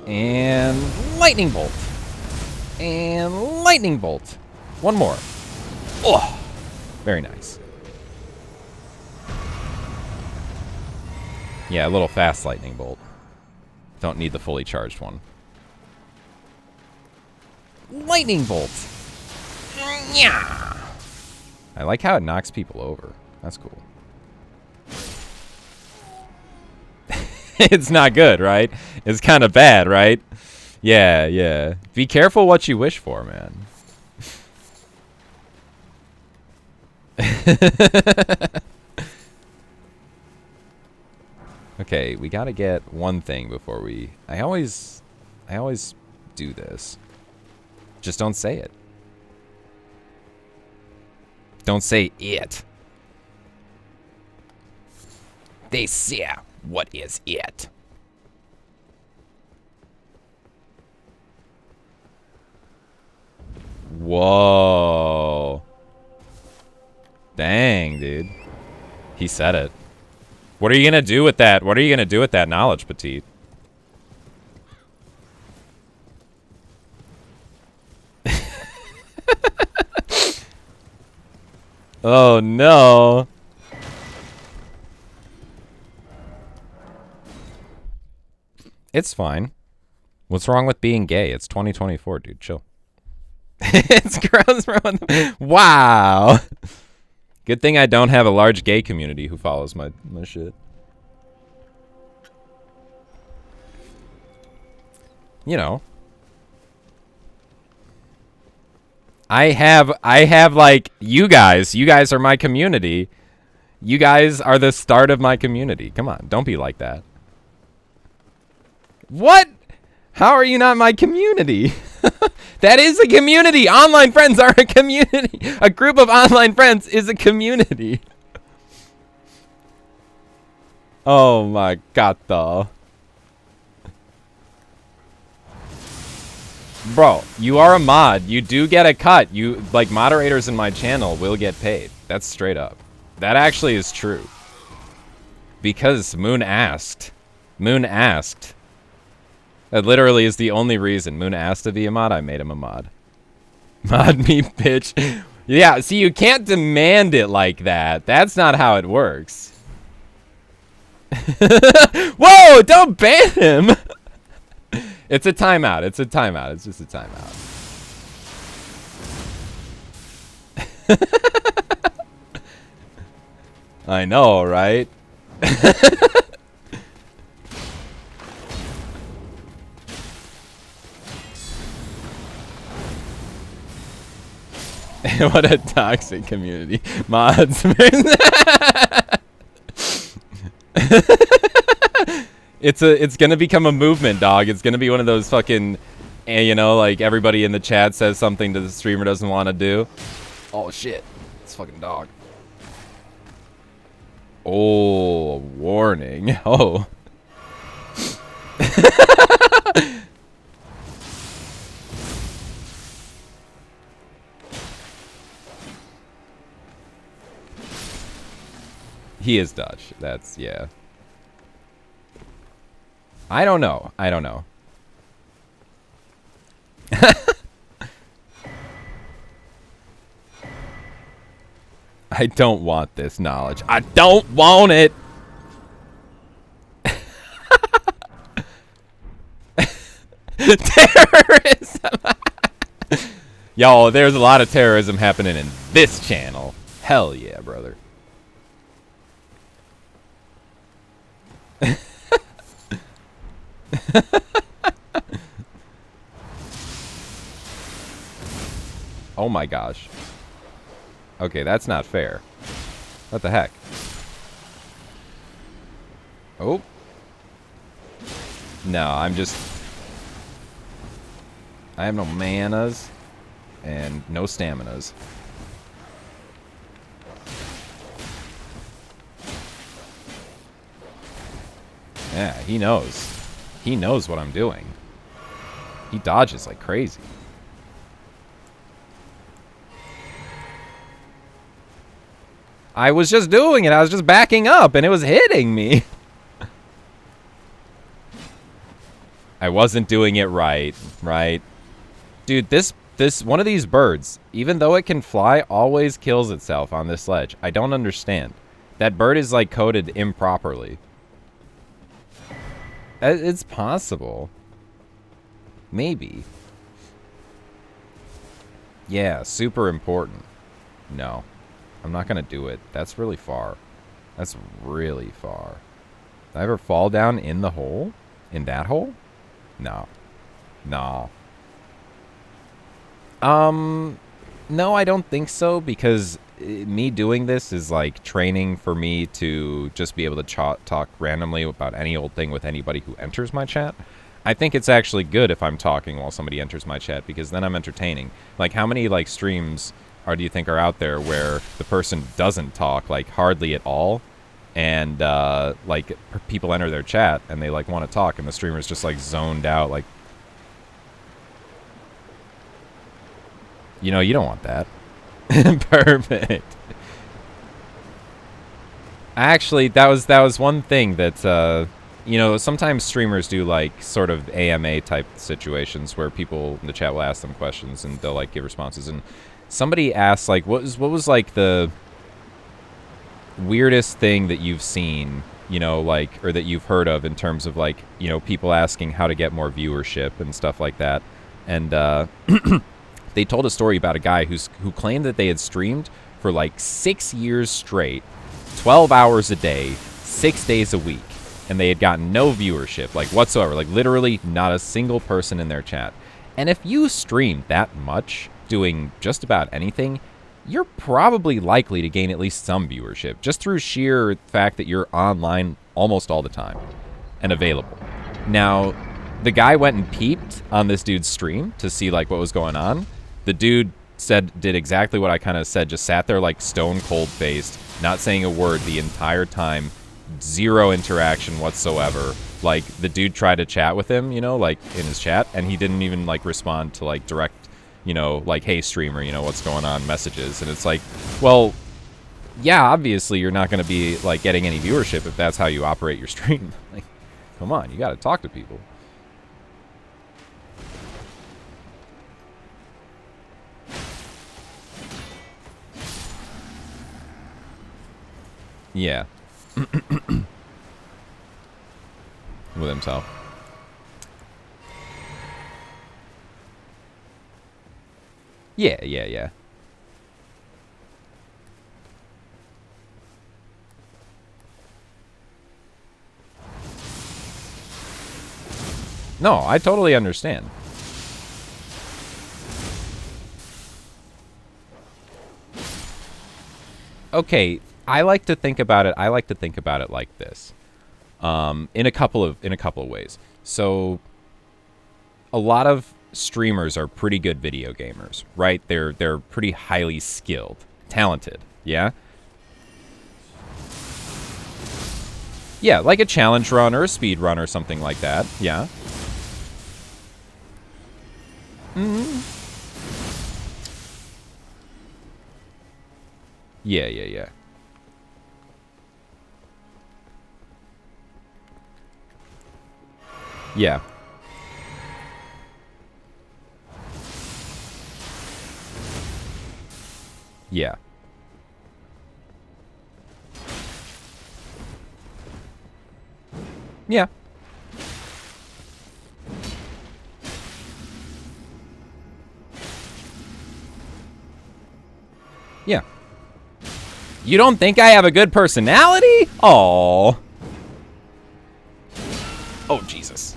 And lightning bolt. And lightning bolt. One more. Oh, very nice. Yeah, a little fast lightning bolt. Don't need the fully charged one. Lightning bolt. Yeah. I like how it knocks people over. That's cool. It's not good, right? It's kind of bad, right? Yeah, yeah. Be careful what you wish for, man. Okay, we gotta get one thing before we... I always do this. Just don't say it. Don't say it. They say, what is it? Whoa. Dang, dude. He said it. What are you gonna do with that? What are you gonna do with that knowledge, Petite? Oh, no. It's fine. What's wrong with being gay? It's 2024, dude. Chill. It's gross, bro. Wow. Good thing I don't have a large gay community who follows my shit. You know. I have like you guys are my community. You guys are the start of my community. Come on, don't be like that. What? How are you not my community? That is a community. Online friends are a community. A group of online friends is a community. Oh my god, though. Bro, you are a mod. You do get a cut. You, like, moderators in my channel will get paid. That's straight up. That actually is true. Because Moon asked. Moon asked. That literally is the only reason. Moon asked to be a mod. I made him a mod. Mod me, bitch. Yeah, see, you can't demand it like that. That's not how it works. Whoa, don't ban him. It's a timeout. It's a timeout. It's just a timeout. I know, right? What a toxic community. Mods. It's gonna become a movement, dog. It's gonna be one of those fucking, you know, like everybody in the chat says something to the streamer doesn't want to do. Oh shit, it's fucking dog. Oh, warning. Oh. He is Dutch. That's, yeah. I don't know. I don't know. I don't want this knowledge. I don't want it. Terrorism. Yo, there's a lot of terrorism happening in this channel. Hell yeah, brother. Oh my gosh. Okay, that's not fair. What the heck? Oh. No, I'm just... I have no manas and no staminas. Yeah, he knows. He knows what I'm doing. He dodges like crazy. I was just doing it. I was just backing up and it was hitting me. I wasn't doing it right, right? Dude, this one of these birds, even though it can fly, always kills itself on this ledge. I don't understand. That bird is like coded improperly. It's possible. Maybe. Yeah, super important. No. I'm not gonna do it. That's really far. That's really far. Did I ever fall down in the hole? In that hole? No. No. No, I don't think so, because me doing this is like training for me to just be able to talk randomly about any old thing with anybody who enters my chat. I think it's actually good if I'm talking while somebody enters my chat, because then I'm entertaining. Like, how many like streams do you think are out there where the person doesn't talk, like hardly at all, and like people enter their chat and they like want to talk and the streamer's just like zoned out, like, you know, you don't want that. Perfect. Actually, that was one thing that you know, sometimes streamers do like sort of AMA type situations where people in the chat will ask them questions and they'll like give responses. And somebody asked, like, what was like the weirdest thing that you've seen, you know, like, or that you've heard of in terms of like, you know, people asking how to get more viewership and stuff like that. And they told a story about a guy who claimed that they had streamed for like 6 years straight, 12 hours a day, 6 days a week, and they had gotten no viewership, like whatsoever, like literally not a single person in their chat. And if you stream that much, doing just about anything, you're probably likely to gain at least some viewership, just through sheer fact that you're online almost all the time and available. Now, the guy went and peeped on this dude's stream to see like what was going on. The dude did exactly what I kind of said, just sat there like stone cold faced, not saying a word the entire time, zero interaction whatsoever. Like, the dude tried to chat with him, you know, like in his chat, and he didn't even like respond to like direct, you know, like, hey streamer, you know, what's going on messages. And it's like, well, yeah, obviously you're not going to be like getting any viewership if that's how you operate your stream. Like, come on, you got to talk to people. Yeah. With himself. Yeah. No, I totally understand. Okay, I like to think about it like this. In a couple of ways. So a lot of streamers are pretty good video gamers, right? They're pretty highly skilled, talented, yeah? Yeah, like a challenge run or a speed run or something like that, yeah. Yeah. Yeah. Yeah. Yeah. Yeah. You don't think I have a good personality? Oh. Oh, Jesus.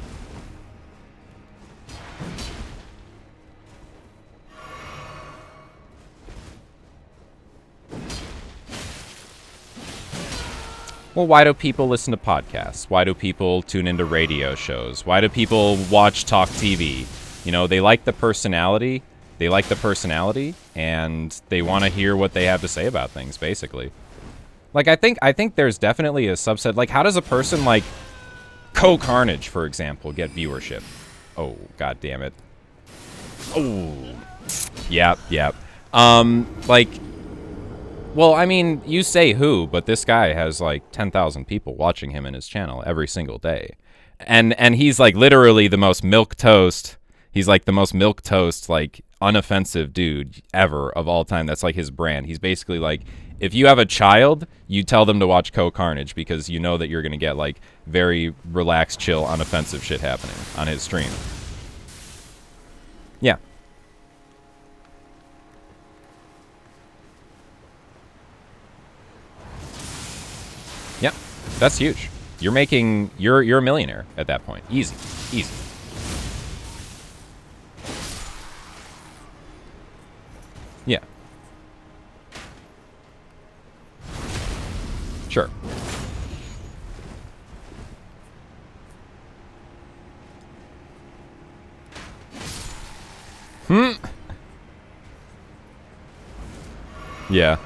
Well, why do people listen to podcasts? Why do people tune into radio shows? Why do people watch Talk TV? You know, they like the personality. They like the personality, and they want to hear what they have to say about things, basically. Like, I think there's definitely a subset. Like, how does a person like Carnage, for example, get viewership? Oh, god damn it. Oh. Yep. Like, well, I mean, you say who, but this guy has like 10,000 people watching him in his channel every single day. And he's like literally the most milquetoast. He's like the most milquetoast, like unoffensive dude ever of all time. That's like his brand. He's basically like, if you have a child, you tell them to watch Carnage because you know that you're going to get like very relaxed, chill, unoffensive shit happening on his stream. Yeah. Yep. That's huge. You're a millionaire at that point. Easy. Yeah. Sure. Yeah.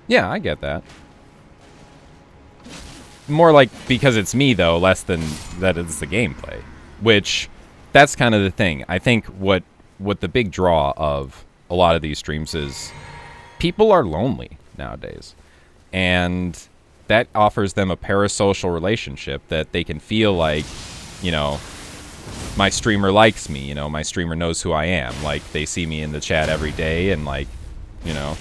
Yeah, I get that. More like because it's me, though, less than that it's the gameplay. Which, that's kind of the thing. I think what the big draw of a lot of these streams is people are lonely nowadays. And that offers them a parasocial relationship that they can feel like, you know, my streamer likes me, you know, my streamer knows who I am. Like, they see me in the chat every day and, like, you know.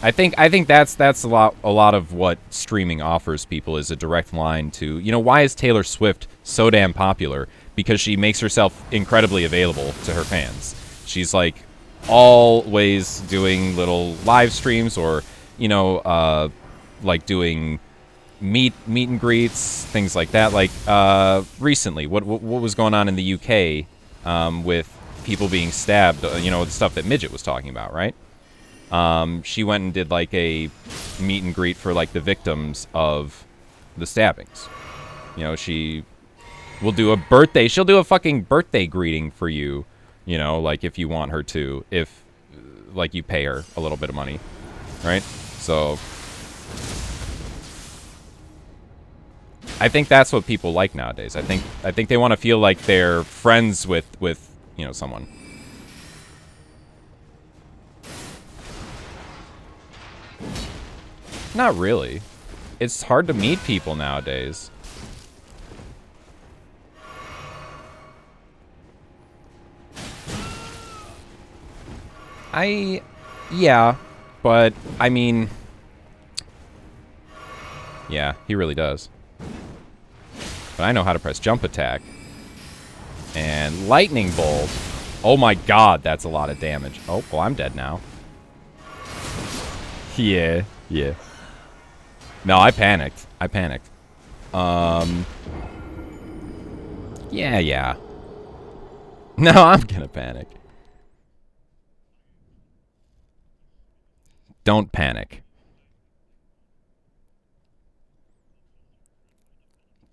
I think that's a lot of what streaming offers people is a direct line to, you know, why is Taylor Swift so damn popular? Because she makes herself incredibly available to her fans. She's like always doing little live streams or, you know, like doing meet and greets, things like that. Like recently, what was going on in the UK with people being stabbed, you know, the stuff that Midget was talking about, right? She went and did like a meet and greet for like the victims of the stabbings. You know, she will do a birthday. She'll do a fucking birthday greeting for you, you know, like if you want her to, if like you pay her a little bit of money, right? So I think that's what people like nowadays. I think they want to feel like they're friends with, you know, someone. Not really. It's hard to meet people nowadays. Yeah, but, I mean... Yeah, he really does. But I know how to press jump attack. And lightning bolt. Oh my god, that's a lot of damage. Oh, well, I'm dead now. Yeah. No, I panicked. Yeah. No, I'm gonna panic. Don't panic.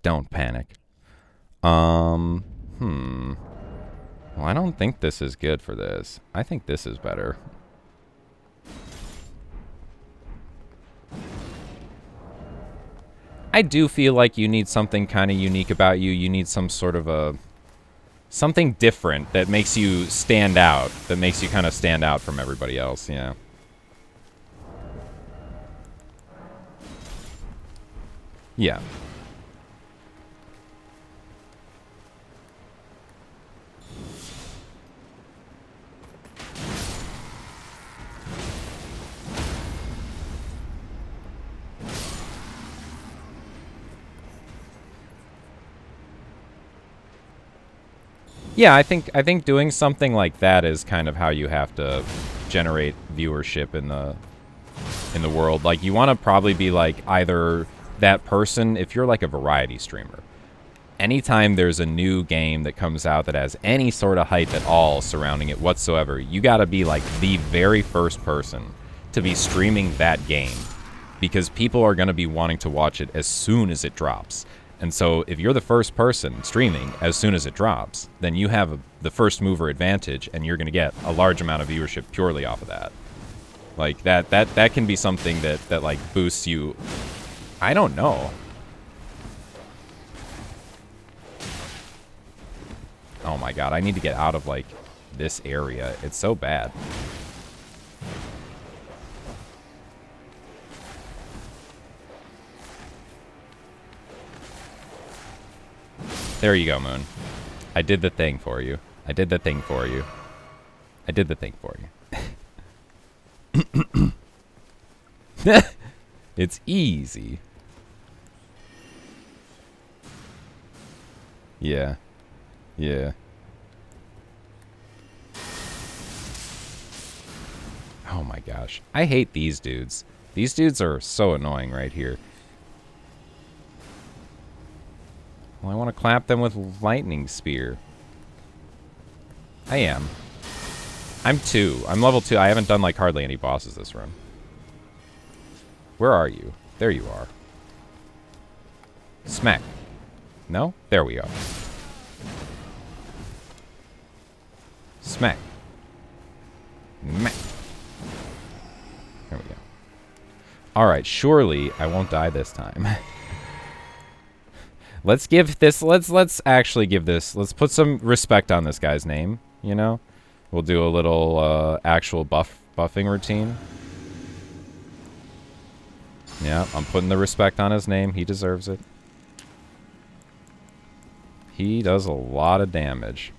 Don't panic. Well, I don't think this is good for this. I think this is better. I do feel like you need something kind of unique about you. You need some sort of something different that makes you stand out. That makes you kind of stand out from everybody else, yeah. Yeah. Yeah, I think doing something like that is kind of how you have to generate viewership in the world. Like, you want to probably be like either that person, if you're like a variety streamer. Anytime there's a new game that comes out that has any sort of hype at all surrounding it whatsoever, you got to be like the very first person to be streaming that game, because people are going to be wanting to watch it as soon as it drops. And so if you're the first person streaming as soon as it drops, then you have the first mover advantage, and you're going to get a large amount of viewership purely off of that. Like, that can be something that like boosts you. I don't know. Oh my god, I need to get out of like this area. It's so bad. There you go, Moon. I did the thing for you. It's easy. Yeah. Oh my gosh. I hate these dudes. These dudes are so annoying right here. Well, I want to clap them with lightning spear. I am. I'm 2. I'm level 2. I haven't done like hardly any bosses this run. Where are you? There you are. Smack. No? There we go. Smack. Mack. There we go. Alright, surely I won't die this time. Let's give this, let's actually give this, let's put some respect on this guy's name, you know? We'll do a little actual buffing routine. Yeah, I'm putting the respect on his name. He deserves it. He does a lot of damage.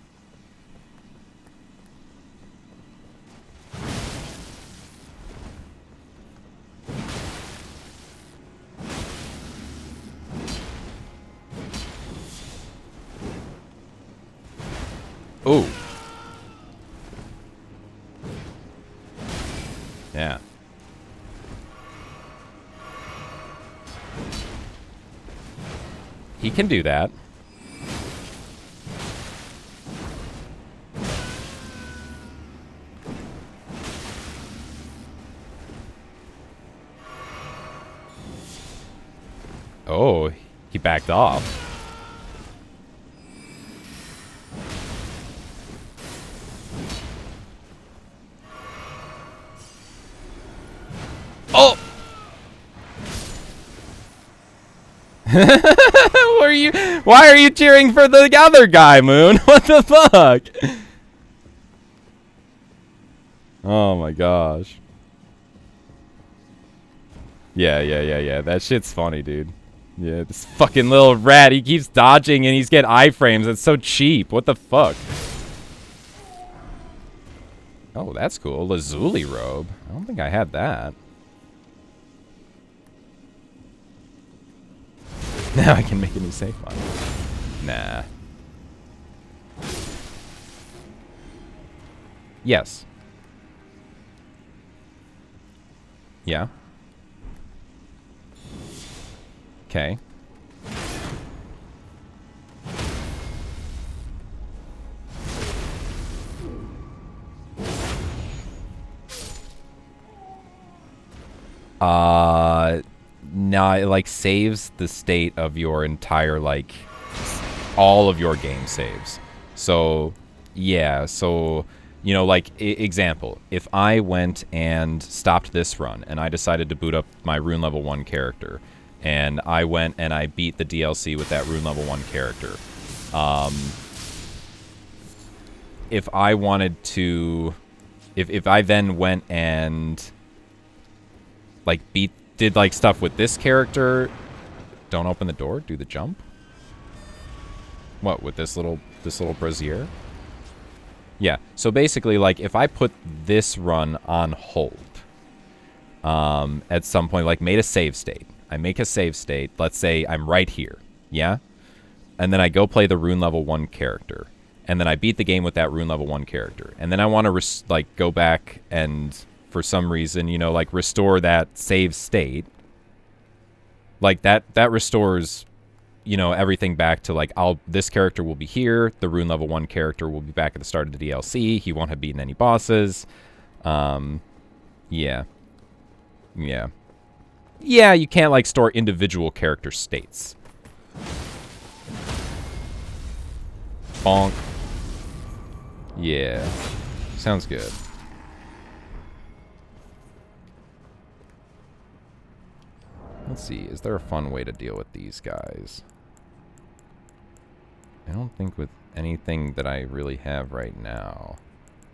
Ooh. Yeah. He can do that. Oh, he backed off. Oh! Why are you cheering for the other guy, Moon? What the fuck? Oh my gosh. Yeah. That shit's funny, dude. Yeah, this fucking little rat, he keeps dodging and he's getting iframes. That's so cheap. What the fuck? Oh, that's cool. Lazuli robe. I don't think I had that. Now I can make a new save file. Nah. Yes. Yeah. Okay. No, it like saves the state of your entire, like, all of your game saves. So, yeah, so, you know, like, example, if I went and stopped this run and I decided to boot up my Rune Level 1 character, and I went and I beat the DLC with that Rune Level 1 character, if I wanted to, if I then went and, like, did like stuff with this character, don't open the door, do the jump. What, with this little brazier? Yeah, so basically, like, if I put this run on hold, at some point, like, made a save state. I make a save state, let's say I'm right here, yeah? And then I go play the Rune Level 1 character. And then I beat the game with that Rune Level 1 character. And then I want to, like, go back and, for some reason, you know, like, restore that save state. Like, that restores, you know, everything back to, like, this character will be here, the Rune Level 1 character will be back at the start of the DLC, he won't have beaten any bosses. Yeah. Yeah, you can't, like, store individual character states. Bonk. Yeah. Sounds good. Let's see, is there a fun way to deal with these guys? I don't think with anything that I really have right now.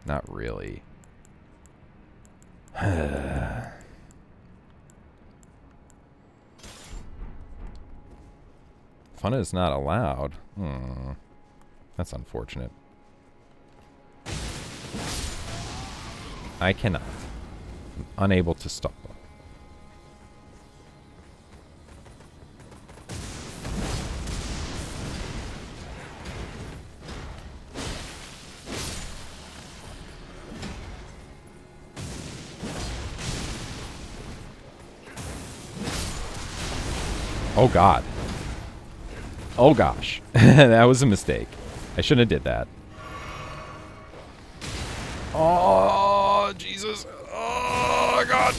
Not really. Fun is not allowed. That's unfortunate. I cannot. I'm unable to stop them. Oh god. Oh gosh. That was a mistake. I shouldn't have did that. Oh, Jesus. Oh, God.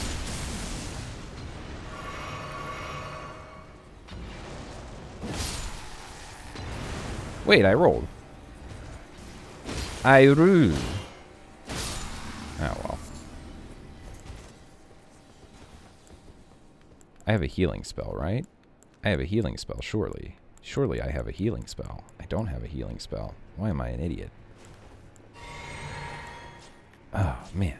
Wait, I rolled. I rolled. Oh, well. I have a healing spell, right? I have a healing spell, surely. Surely I have a healing spell. I don't have a healing spell. Why am I an idiot? Oh, man.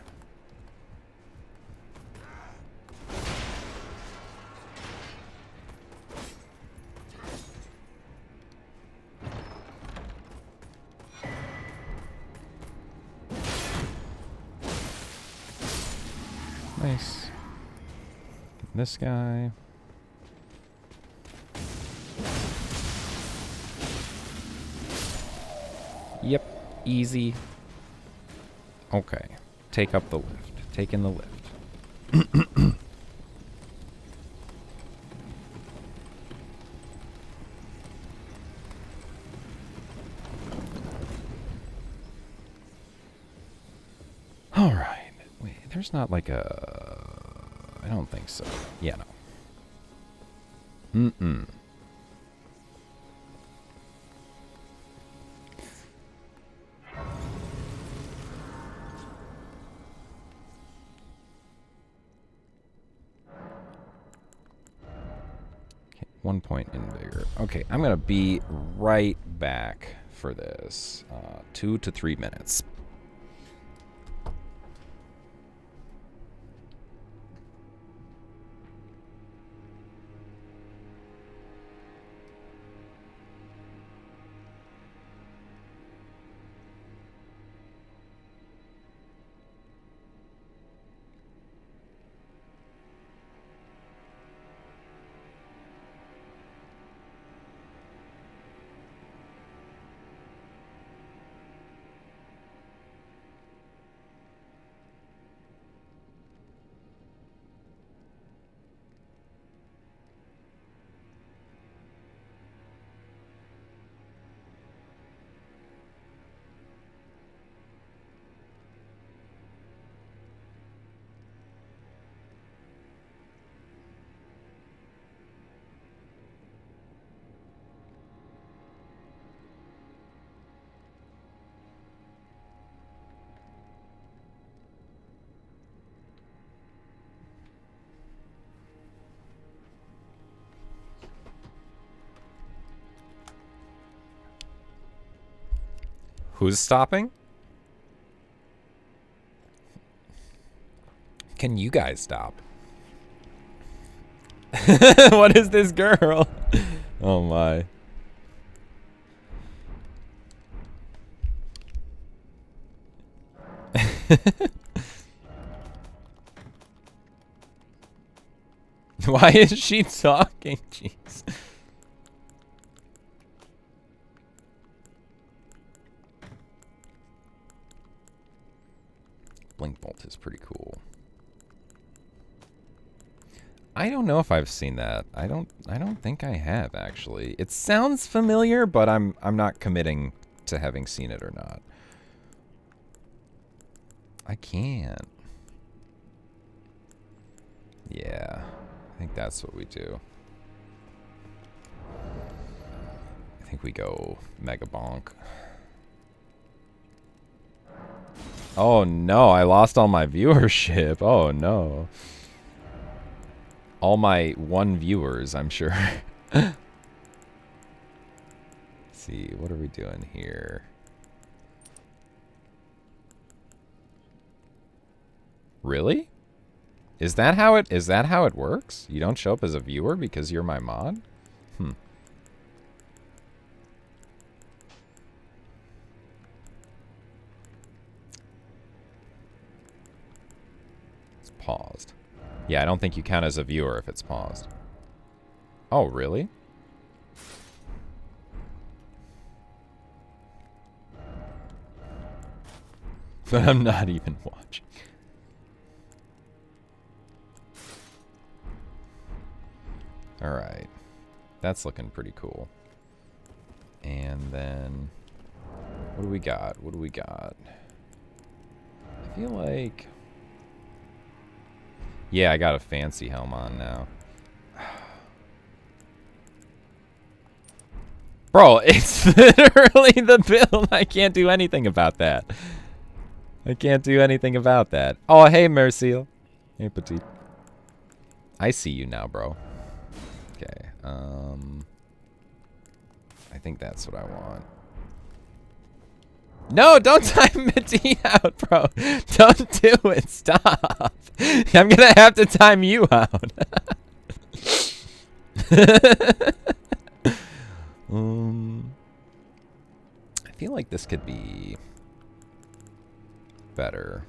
Nice. This guy. Yep. Easy. Okay. Take up the lift. Take in the lift. All right. Wait, there's not like a... I don't think so. Yeah, no. Mm-mm. Okay, 1 point in vigor. Okay, I'm gonna be right back for this. 2 to 3 minutes. Who's stopping? Can you guys stop? What is this girl? Oh my. Why is she talking? Jeez. Blink Bolt is pretty cool. I don't know if I've seen that. I don't think I have actually. It sounds familiar, but I'm not committing to having seen it or not. I can't. Yeah. I think that's what we do. I think we go Mega Bonk. Oh no, I lost all my viewership. Oh no. All my 1 viewers, I'm sure. Let's see, what are we doing here? Really? Is that how it works? You don't show up as a viewer because you're my mod? Hmm. It's paused. Yeah, I don't think you count as a viewer if it's paused. Oh, really? But I'm not even watching. Alright. That's looking pretty cool. And then... what do we got? What do we got? I feel like... yeah, I got a fancy helm on now. Bro, it's literally the build. I can't do anything about that. I can't do anything about that. Oh, hey, Merciel. Hey, Petite. I see you now, bro. Okay, I think that's what I want. No, don't time Petite out, bro. Don't do it. Stop. I'm gonna have to time you out. I feel like this could be better.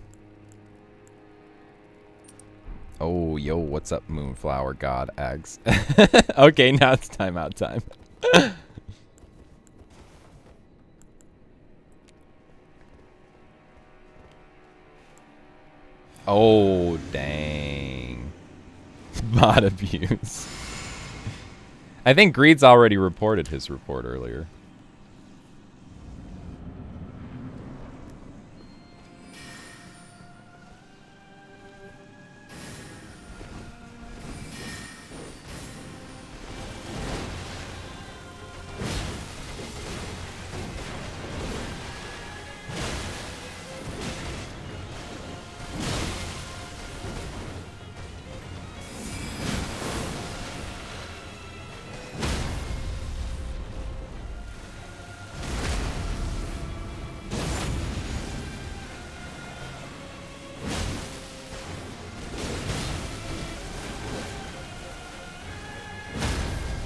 Oh, yo, what's up, Moonflower God Eggs? Okay, now it's timeout time. Oh, dang. Bot abuse. I think Greed's already reported his report earlier.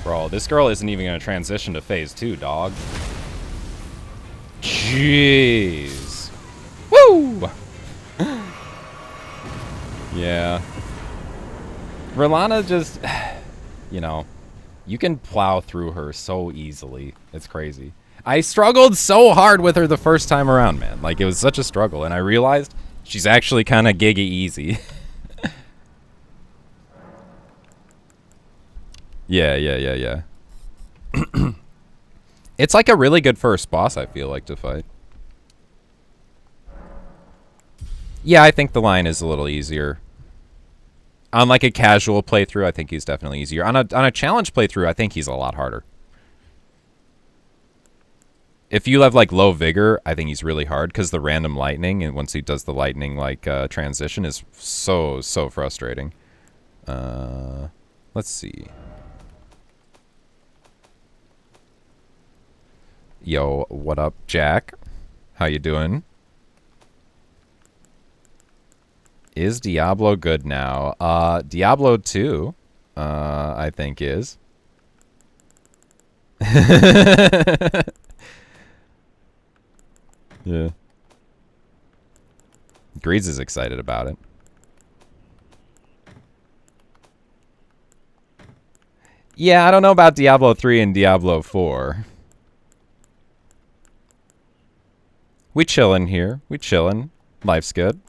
Bro, this girl isn't even going to transition to phase 2, dog. Jeez. Woo! Yeah. Relana just, you know, you can plow through her so easily. It's crazy. I struggled so hard with her the first time around, man. Like, it was such a struggle, and I realized she's actually kind of giga easy. Yeah. It's like a really good first boss, I feel like, to fight. Yeah, I think the line is a little easier. On like a casual playthrough, I think he's definitely easier. On a challenge playthrough, I think he's a lot harder. If you have like low vigor, I think he's really hard because the random lightning, and once he does the lightning like transition, is so frustrating. Let's see. Yo, what up, Jack? How you doing? Is Diablo good now? Diablo 2, I think is. Yeah. Greeds is excited about it. Yeah, I don't know about Diablo 3 and Diablo 4. We chillin' here. We chillin'. Life's good.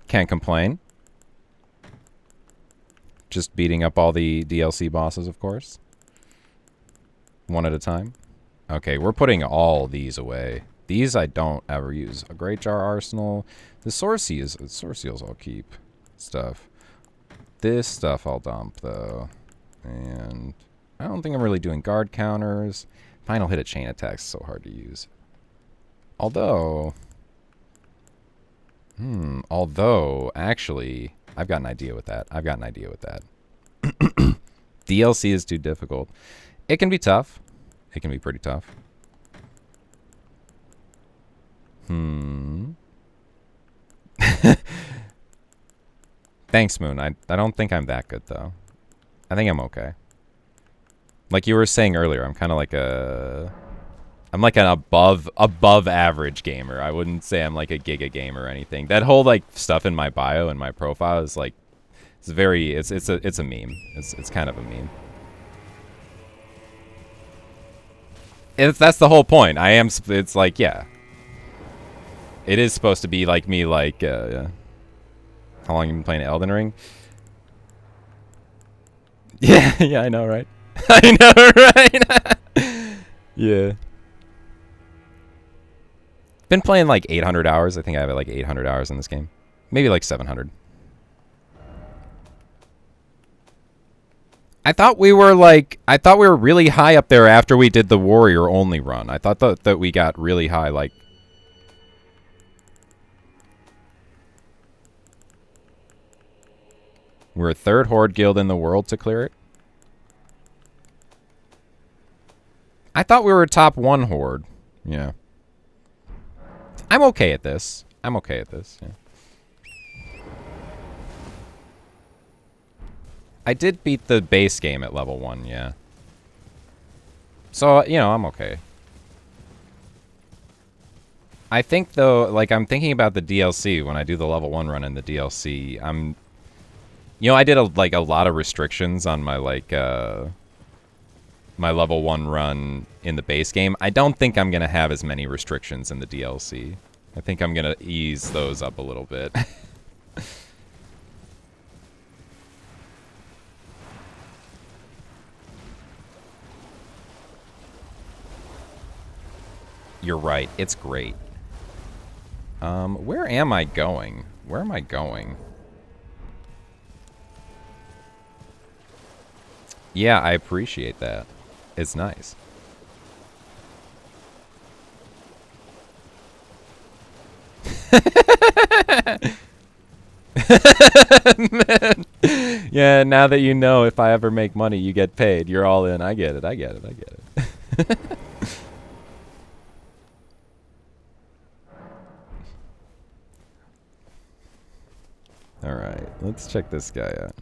Can't complain. Just beating up all the DLC bosses, of course. One at a time. Okay, we're putting all these away. These I don't ever use. A Great Jar Arsenal. The Sorceals I'll keep. Stuff. This stuff I'll dump, though. And I don't think I'm really doing guard counters. Final hit a chain attack is so hard to use. Although, actually, I've got an idea with that. DLC is too difficult. It can be tough. It can be pretty tough. Thanks, Moon. I don't think I'm that good, though. I think I'm okay. Like you were saying earlier, I'm kind of like I'm like an above average gamer. I wouldn't say I'm like a giga gamer or anything. That whole like stuff in my bio and my profile is like, it's a meme. It's kind of a meme. That's the whole point. It's like, yeah. It is supposed to be like me, like, yeah. How long have you been playing Elden Ring? Yeah, I know, right? I know, right? Yeah. Been playing like 800 hours. I think I have like 800 hours in this game. Maybe like 700. I thought we were really high up there after we did the warrior only run. I thought that we got really high, like. We're a third horde guild in the world to clear it. I thought we were top 1 horde. Yeah. I'm okay at this. Yeah. I did beat the base game at level 1, yeah. So, you know, I'm okay. I think, though, like, I'm thinking about the DLC when I do the level 1 run in the DLC. You know, I did, a lot of restrictions on my, like, my level 1 run in the base game. I don't think I'm going to have as many restrictions in the DLC. I think I'm going to ease those up a little bit. You're right. It's great. Where am I going? Where am I going? Yeah, I appreciate that. It's nice. Man. Yeah, now that you know if I ever make money, you get paid. You're all in. I get it. I get it. I get it. All right, let's check this guy out.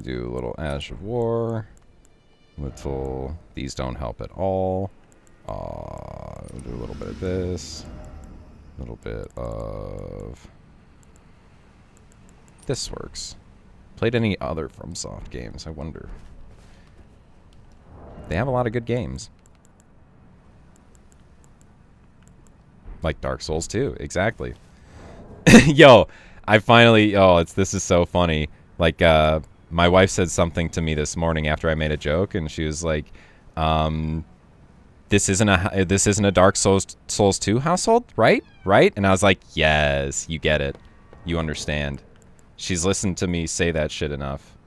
Do a little Ash of War. Little. These don't help at all. We'll do a little bit of this. A little bit of. This works. Played any other FromSoft games? I wonder. They have a lot of good games. Like Dark Souls 2, exactly. Yo, I finally, this is so funny. Like, my wife said something to me this morning after I made a joke, and she was like, this isn't a Dark Souls 2 household, right? Right? And I was like, yes, you get it. You understand. She's listened to me say that shit enough.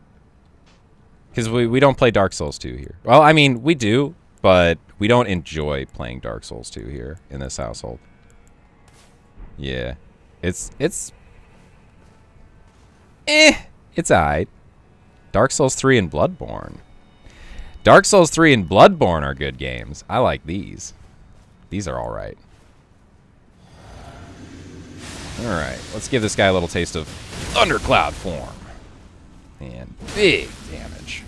Because we don't play Dark Souls 2 here. Well, I mean, we do, but we don't enjoy playing Dark Souls 2 here in this household. Yeah. It's alright. Dark Souls 3 and Bloodborne. Dark Souls 3 and Bloodborne are good games. I like these. These are alright. Alright, let's give this guy a little taste of Thundercloud form. And big damage.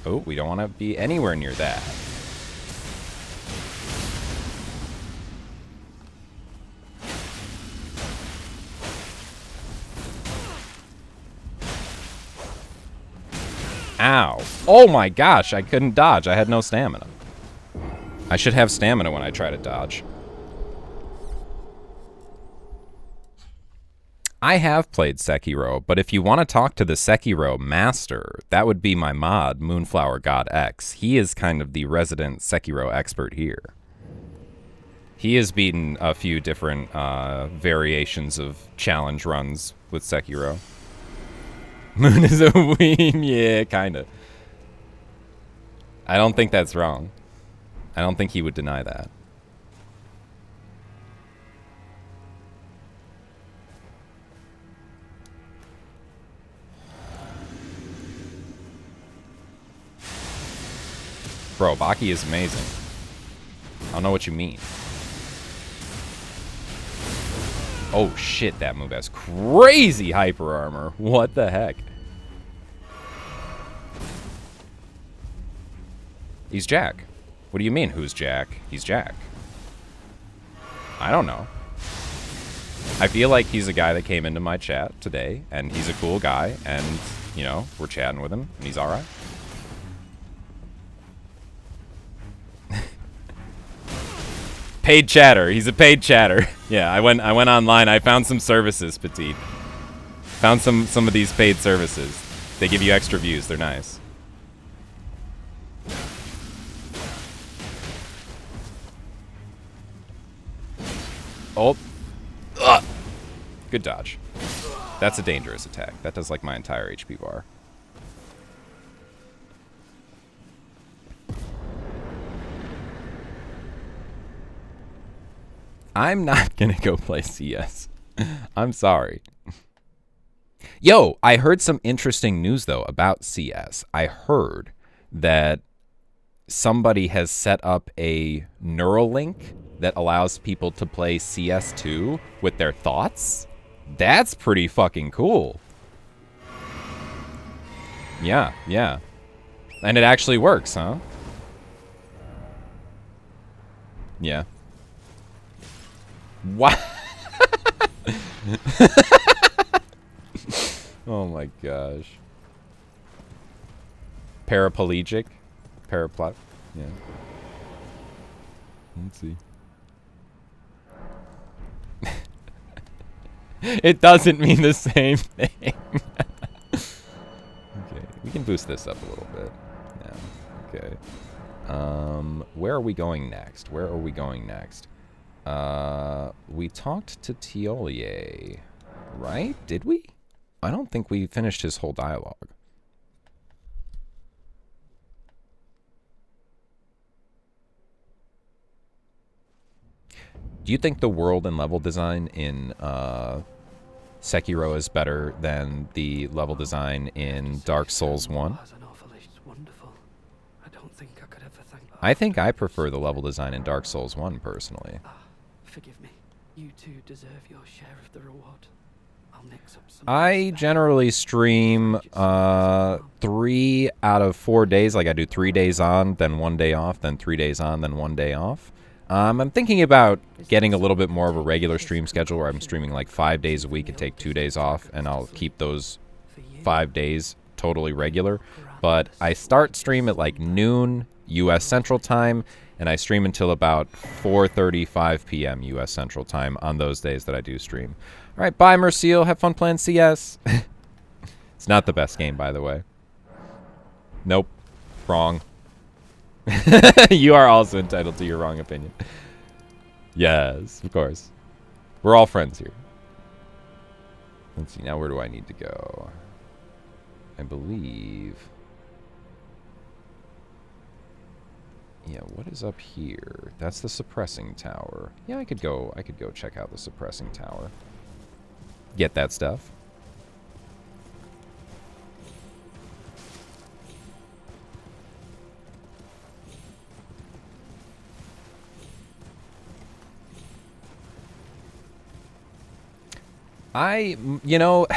Oh, we don't want to be anywhere near that. Ow. Oh my gosh, I couldn't dodge. I had no stamina. I should have stamina when I try to dodge. I have played Sekiro, but if you want to talk to the Sekiro master, that would be my mod, Moonflower God X. He is kind of the resident Sekiro expert here. He has beaten a few different variations of challenge runs with Sekiro. Moon is a weem, yeah, kinda. I don't think that's wrong. I don't think he would deny that. Bro, Baki is amazing. I don't know what you mean. Oh shit, that move has crazy hyper armor. What the heck? He's Jack. What do you mean, who's Jack? He's Jack. I don't know. I feel like he's a guy that came into my chat today, and he's a cool guy, and, you know, we're chatting with him, and he's alright. Paid chatter. He's a paid chatter. Yeah, I went online. I found some services, Petite. Found some of these paid services. They give you extra views. They're nice. Oh. Ugh. Good dodge. That's a dangerous attack. That does like my entire HP bar. I'm not gonna go play CS. I'm sorry. Yo, I heard some interesting news, though, about CS. I heard that somebody has set up a neural link that allows people to play CS2 with their thoughts. That's pretty fucking cool. Yeah, yeah. And it actually works, huh? Yeah. What? Oh my gosh. Paraplegic? Paraplot? Yeah. Let's see. It doesn't mean the same thing. Okay. We can boost this up a little bit. Yeah, okay. Where are we going next? Where are we going next? We talked to Tiolier, right? Did we? I don't think we finished his whole dialogue. Do you think the world and level design in Sekiro is better than the level design in Dark Souls 1? I think I prefer the level design in Dark Souls 1 personally. Forgive me. You two deserve your share of the reward. I'll mix up some. I generally stream 3 out of 4 days. Like I do 3 days on, then 1 day off, then 3 days on, then 1 day off. I'm thinking about getting a little bit more of a regular stream schedule where I'm streaming like 5 days a week and take 2 days off, and I'll keep those 5 days totally regular. But I start stream at like noon U.S. Central Time, and I stream until about 4:35 p.m. U.S. Central Time on those days that I do stream. All right, bye, Merciel. Have fun playing CS. It's not the best game, by the way. Nope. Wrong. You are also entitled to your wrong opinion. Yes, of course. We're all friends here. Let's see, now where do I need to go? I believe... Yeah, what is up here? That's the suppressing tower. Yeah, I could go check out the suppressing tower. Get that stuff. You know,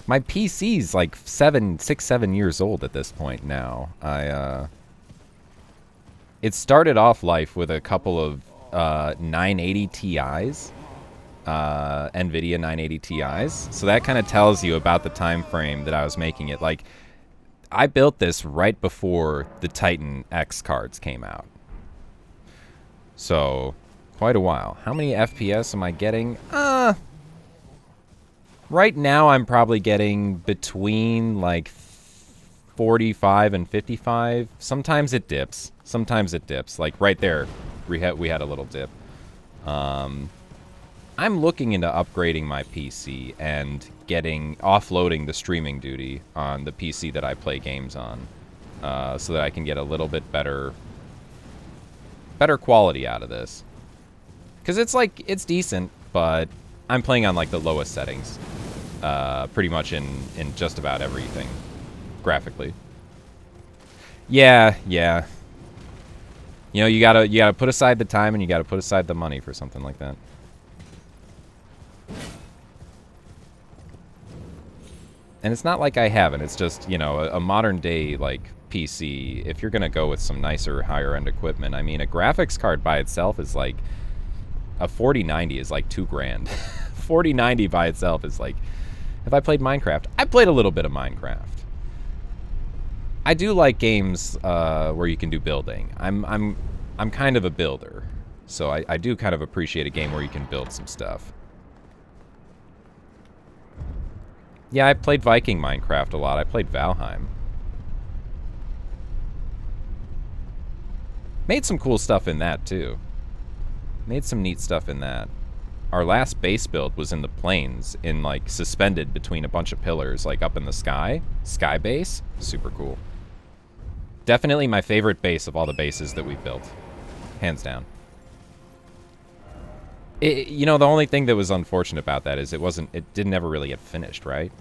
my PC's like 6, 7 years old at this point now. It started off life with a couple of 980 Ti's, NVIDIA 980 Ti's. So that kind of tells you about the time frame that I was making it. Like, I built this right before the Titan X cards came out. So, quite a while. How many FPS am I getting? Right now I'm probably getting between like 45 and 55. Sometimes it dips. Sometimes it dips. Like right there, we had a little dip. I'm looking into upgrading my PC and offloading the streaming duty on the PC that I play games on, so that I can get a little bit better quality out of this. Because it's decent, but I'm playing on like the lowest settings, pretty much in just about everything, graphically. Yeah. You know, you gotta put aside the time and you gotta put aside the money for something like that. And it's not like I haven't. It's just, you know, a modern day like PC. If you're gonna go with some nicer, higher end equipment, I mean, a graphics card by itself is like a 4090 is like $2,000. 4090 by itself is like. Have I played Minecraft? I played a little bit of Minecraft. I do like games where you can do building. I'm kind of a builder, so I do kind of appreciate a game where you can build some stuff. Yeah, I played Viking Minecraft a lot. I played Valheim. Made some cool stuff in that too. Made some neat stuff in that. Our last base build was in the plains, like suspended between a bunch of pillars, like up in the sky. Sky base, super cool. Definitely my favorite base of all the bases that we've built, hands down. You know, the only thing that was unfortunate about that is it didn't ever really get finished, right?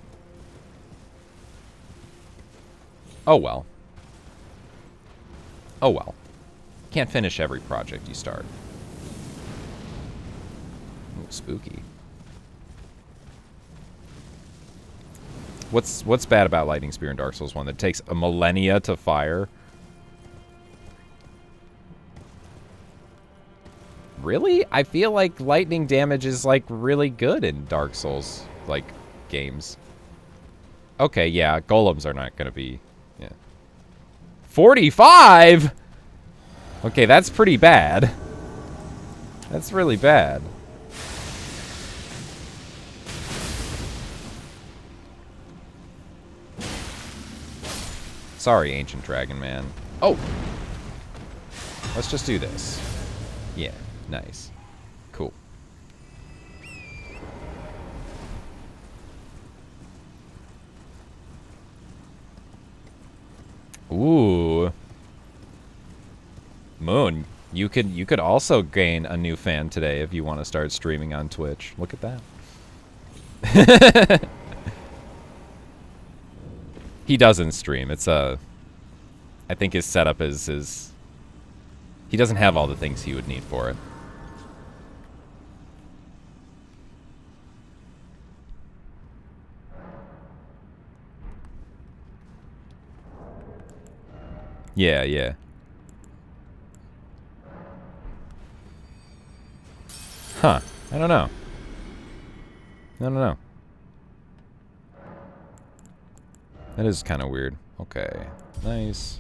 Oh well. Oh well. Can't finish every project you start. Ooh, spooky. What's bad about Lightning Spear in Dark Souls 1? That takes a millennia to fire? Really? I feel like lightning damage is like really good in Dark Souls like games. Okay, yeah, golems are not gonna be, yeah. 45? Okay, that's pretty bad. That's really bad. Sorry, Ancient Dragon Man. Oh! Let's just do this. Yeah, nice. Cool. Ooh. Moon, you could also gain a new fan today if you want to start streaming on Twitch. Look at that. He doesn't stream. It's I think his setup is he doesn't have all the things he would need for it. Yeah, yeah. Huh. I don't know. I don't know. That is kind of weird. Okay. Nice.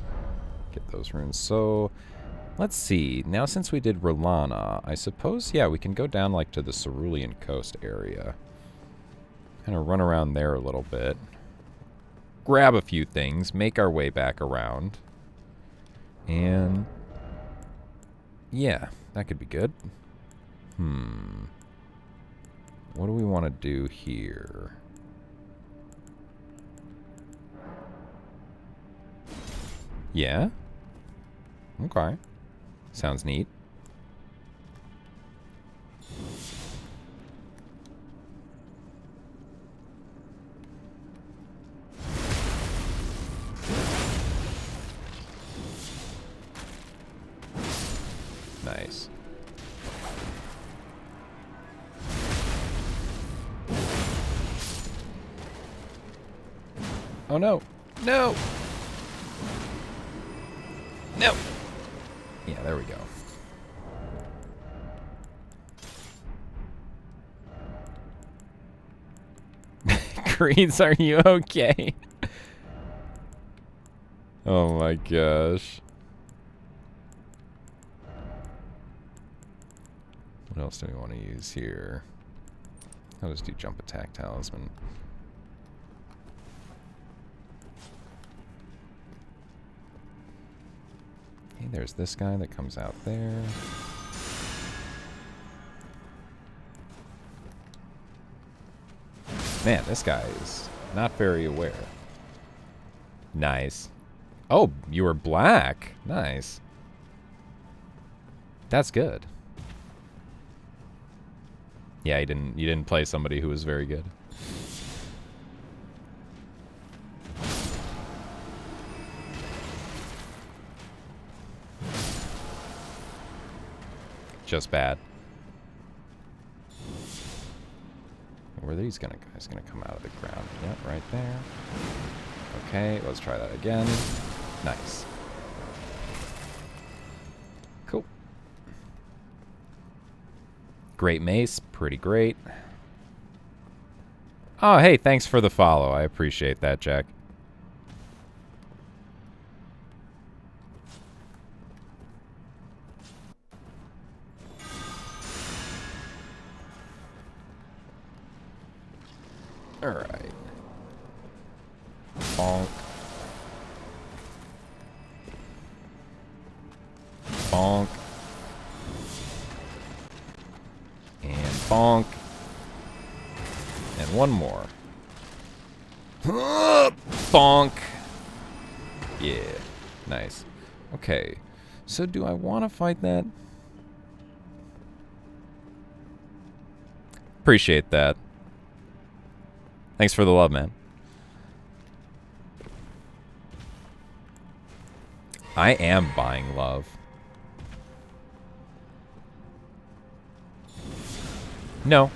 Get those runes. So, let's see. Now since we did Rolana, I suppose, yeah, we can go down like to the Cerulean Coast area. Kind of run around there a little bit. Grab a few things. Make our way back around. And yeah, that could be good. What do we want to do here? Yeah? Okay. Sounds neat. Nice. Oh no! No! No! Yeah, there we go. Greens, are you okay? Oh my gosh. What else do we want to use here? I'll just do jump attack talisman. Okay, there's this guy that comes out there. Man, this guy is not very aware. Nice. Oh, you were black. Nice. That's good. Yeah, you didn't play somebody who was very good. Just bad. Where are these guys gonna come out of the ground? Yep, right there. Okay, let's try that again. Nice. Cool. Great mace, pretty great. Oh, hey, thanks for the follow. I appreciate that, Jack. All right. Bonk. Bonk. And bonk. And one more. Bonk. Yeah. Nice. Okay. So do I want to fight that? Appreciate that. Thanks for the love, man. I am buying love. No.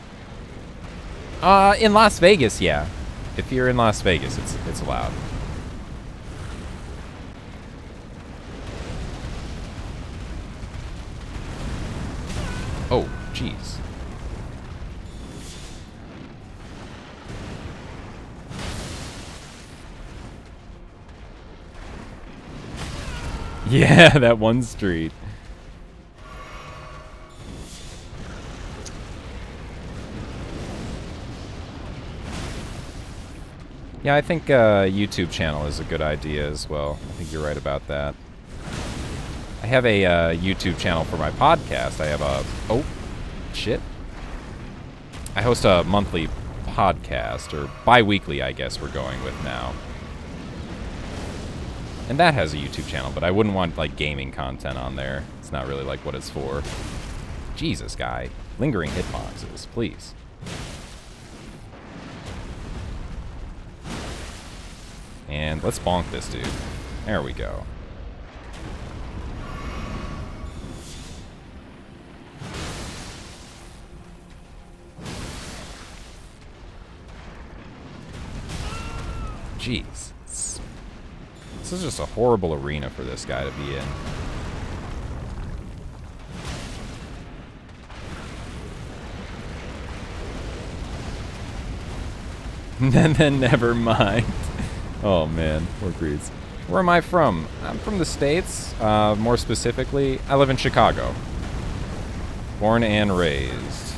In Las Vegas, yeah. If you're in Las Vegas, it's allowed. Oh, jeez. Yeah, that one street. Yeah, I think YouTube channel is a good idea as well. I think you're right about that. I have a YouTube channel for my podcast. I have a... Oh, shit. I host a monthly podcast, or bi-weekly, I guess we're going with now. And that has a YouTube channel, but I wouldn't want, like, gaming content on there. It's not really, like, what it's for. Jesus, guy. Lingering hitboxes, please. And let's bonk this dude. There we go. Jeez. This is just a horrible arena for this guy to be in. And then never mind. Oh man, poor Greeds. Where am I from? I'm from the States. More specifically, I live in Chicago. Born and raised.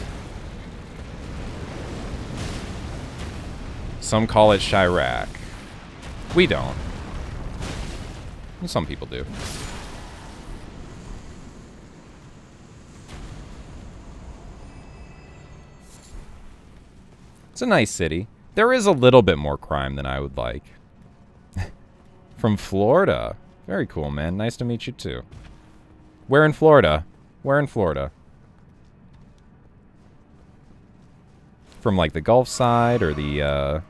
Some call it Chirac. We don't. Some people do. It's a nice city. There is a little bit more crime than I would like. From Florida. Very cool, man. Nice to meet you, too. Where in Florida? Where in Florida? From, like, the Gulf side or the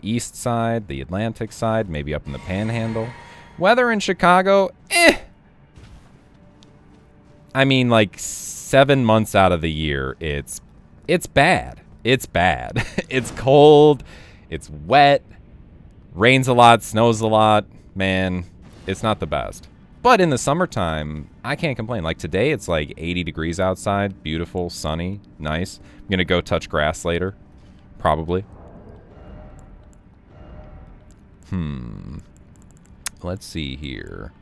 east side, the Atlantic side, maybe up in the Panhandle. Weather in Chicago, eh. I mean, like, 7 months out of the year, it's bad. It's bad. It's cold. It's wet. Rains a lot. Snows a lot. Man, it's not the best. But in the summertime, I can't complain. Like today, it's like 80 degrees outside. Beautiful, sunny, nice. I'm going to go touch grass later. Probably. Let's see here.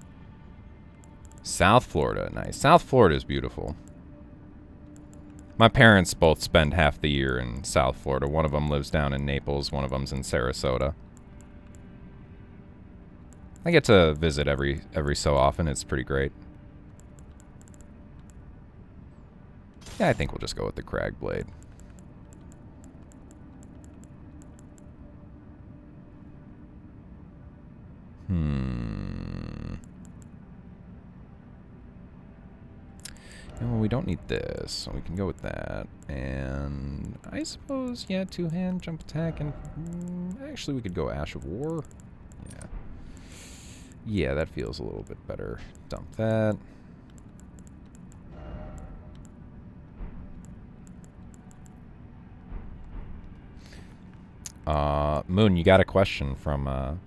South Florida, nice. South Florida is beautiful. My parents both spend half the year in South Florida. One of them lives down in Naples. One of them's in Sarasota. I get to visit every so often. It's pretty great. Yeah, I think we'll just go with the Crag Blade. No, we don't need this, so we can go with that. And I suppose, yeah, two-hand, jump attack, and actually we could go Ash of War. Yeah. Yeah, that feels a little bit better. Dump that. Moon, you got a question from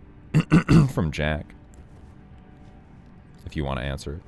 from Jack. If you want to answer it.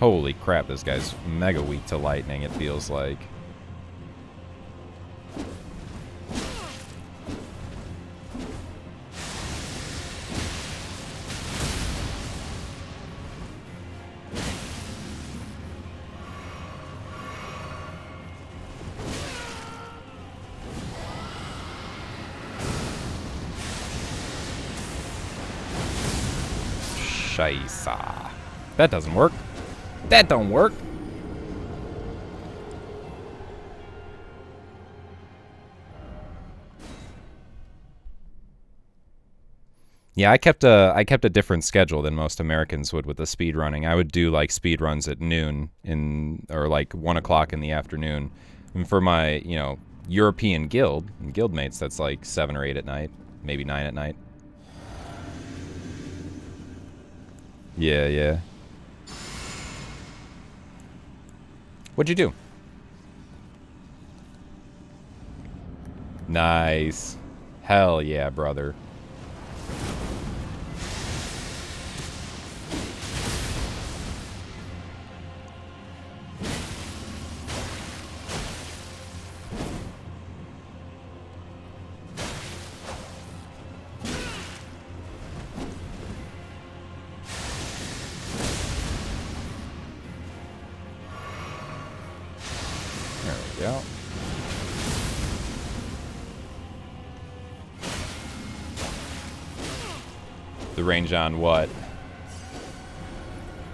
Holy crap, this guy's mega weak to lightning, it feels like. Scheisse. That doesn't work. That don't work. Yeah, I kept a different schedule than most Americans would with the speed running. I would do like speed runs at noon or like 1 o'clock in the afternoon. And for my, European guild and guildmates, that's like 7 or 8 at night, maybe 9 at night. Yeah, yeah. What'd you do? Nice. Hell yeah, brother. The range on what?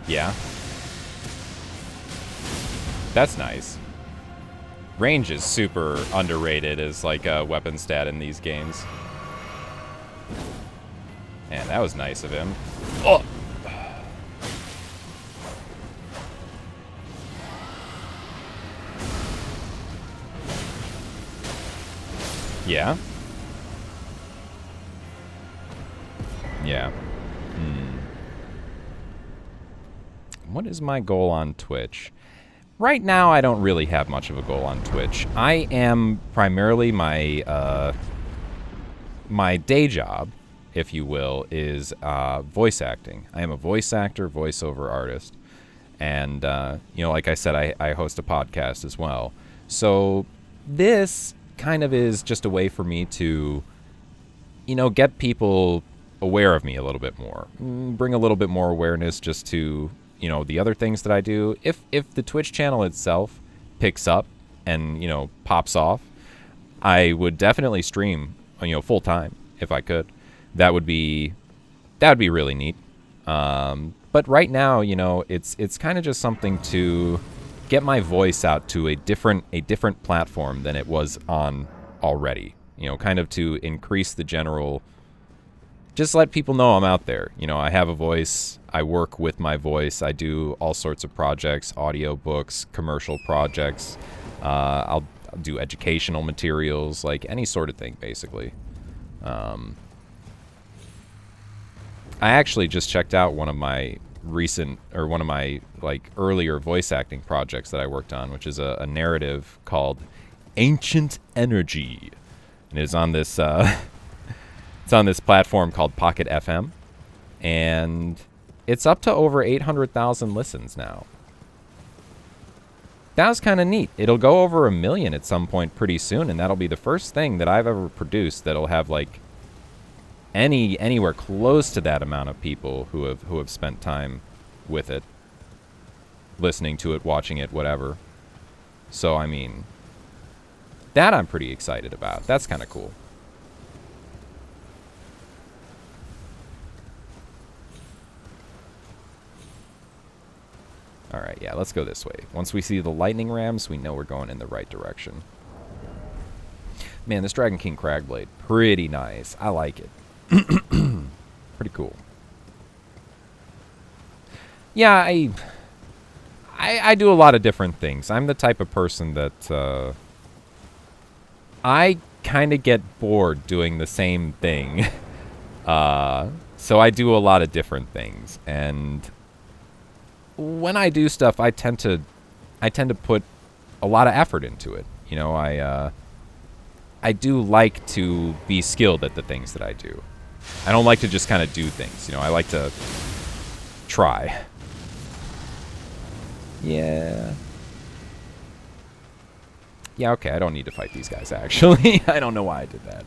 Yeah. That's nice. Range is super underrated as like a weapon stat in these games. Man, that was nice of him. Oh! Yeah? Yeah. What is my goal on Twitch? Right now, I don't really have much of a goal on Twitch. I am primarily my my day job, if you will, is voice acting. I am a voice actor, voiceover artist. And, you know, like I said, I host a podcast as well. So this kind of is just a way for me to, you know, get people aware of me a little bit more. Bring a little bit more awareness just to, you know, the other things that I do. If the Twitch channel itself picks up and, you know, pops off, I would definitely stream, you know, full time if I could. That would be really neat. But right now, you know, it's kind of just something to get my voice out to a different platform than it was on already. You know, kind of to increase the general, just let people know I'm out there. You know, I have a voice. I work with my voice. I do all sorts of projects, audio books, commercial projects. I'll do educational materials, like any sort of thing, basically. I actually just checked out one of my like earlier voice acting projects that I worked on, which is a narrative called Ancient Energy, and it is on this it's on this platform called Pocket FM, and it's up to over 800,000 listens now. That was kind of neat. It'll go over 1 million at some point pretty soon, and that'll be the first thing that I've ever produced that'll have like anywhere close to that amount of people who have spent time with it, listening to it, watching it, whatever. So I mean, that I'm pretty excited about. That's kind of cool. All right, yeah, let's go this way. Once we see the lightning rams, we know we're going in the right direction. Man, this Dragon King Cragblade, pretty nice. I like it. Pretty cool. Yeah, I do a lot of different things. I'm the type of person that I kind of get bored doing the same thing. So I do a lot of different things, and when I do stuff, I tend to put a lot of effort into it. You know, I do like to be skilled at the things that I do. I don't like to just kind of do things. You know, I like to try. Yeah. Yeah, okay, I don't need to fight these guys, actually. I don't know why I did that.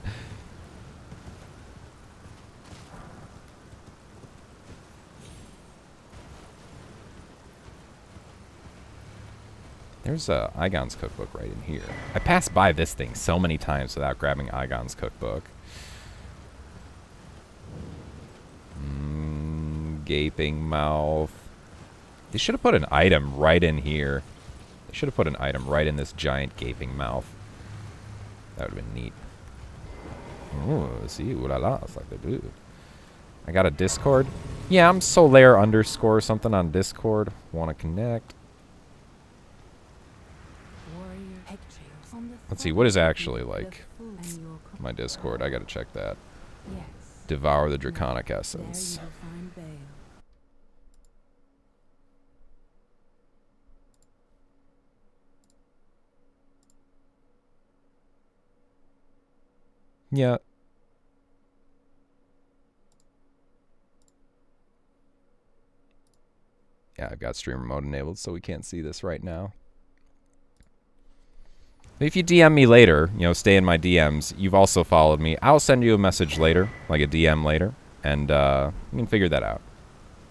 There's Igon's cookbook right in here. I passed by this thing so many times without grabbing Igon's cookbook. Gaping mouth. They should have put an item right in here. They should have put an item right in this giant gaping mouth. That would have been neat. Ooh, see, ooh la la, it's like they do. I got a Discord. Yeah, I'm Solaire _ something on Discord. Want to connect? Let's see, what is actually like my Discord? I gotta check that. Devour the Draconic Essence. Yeah. Yeah, I've got streamer mode enabled, so we can't see this right now. If you DM me later, you know, stay in my DMs, you've also followed me. I'll send you a message later, like a DM later, and you can figure that out.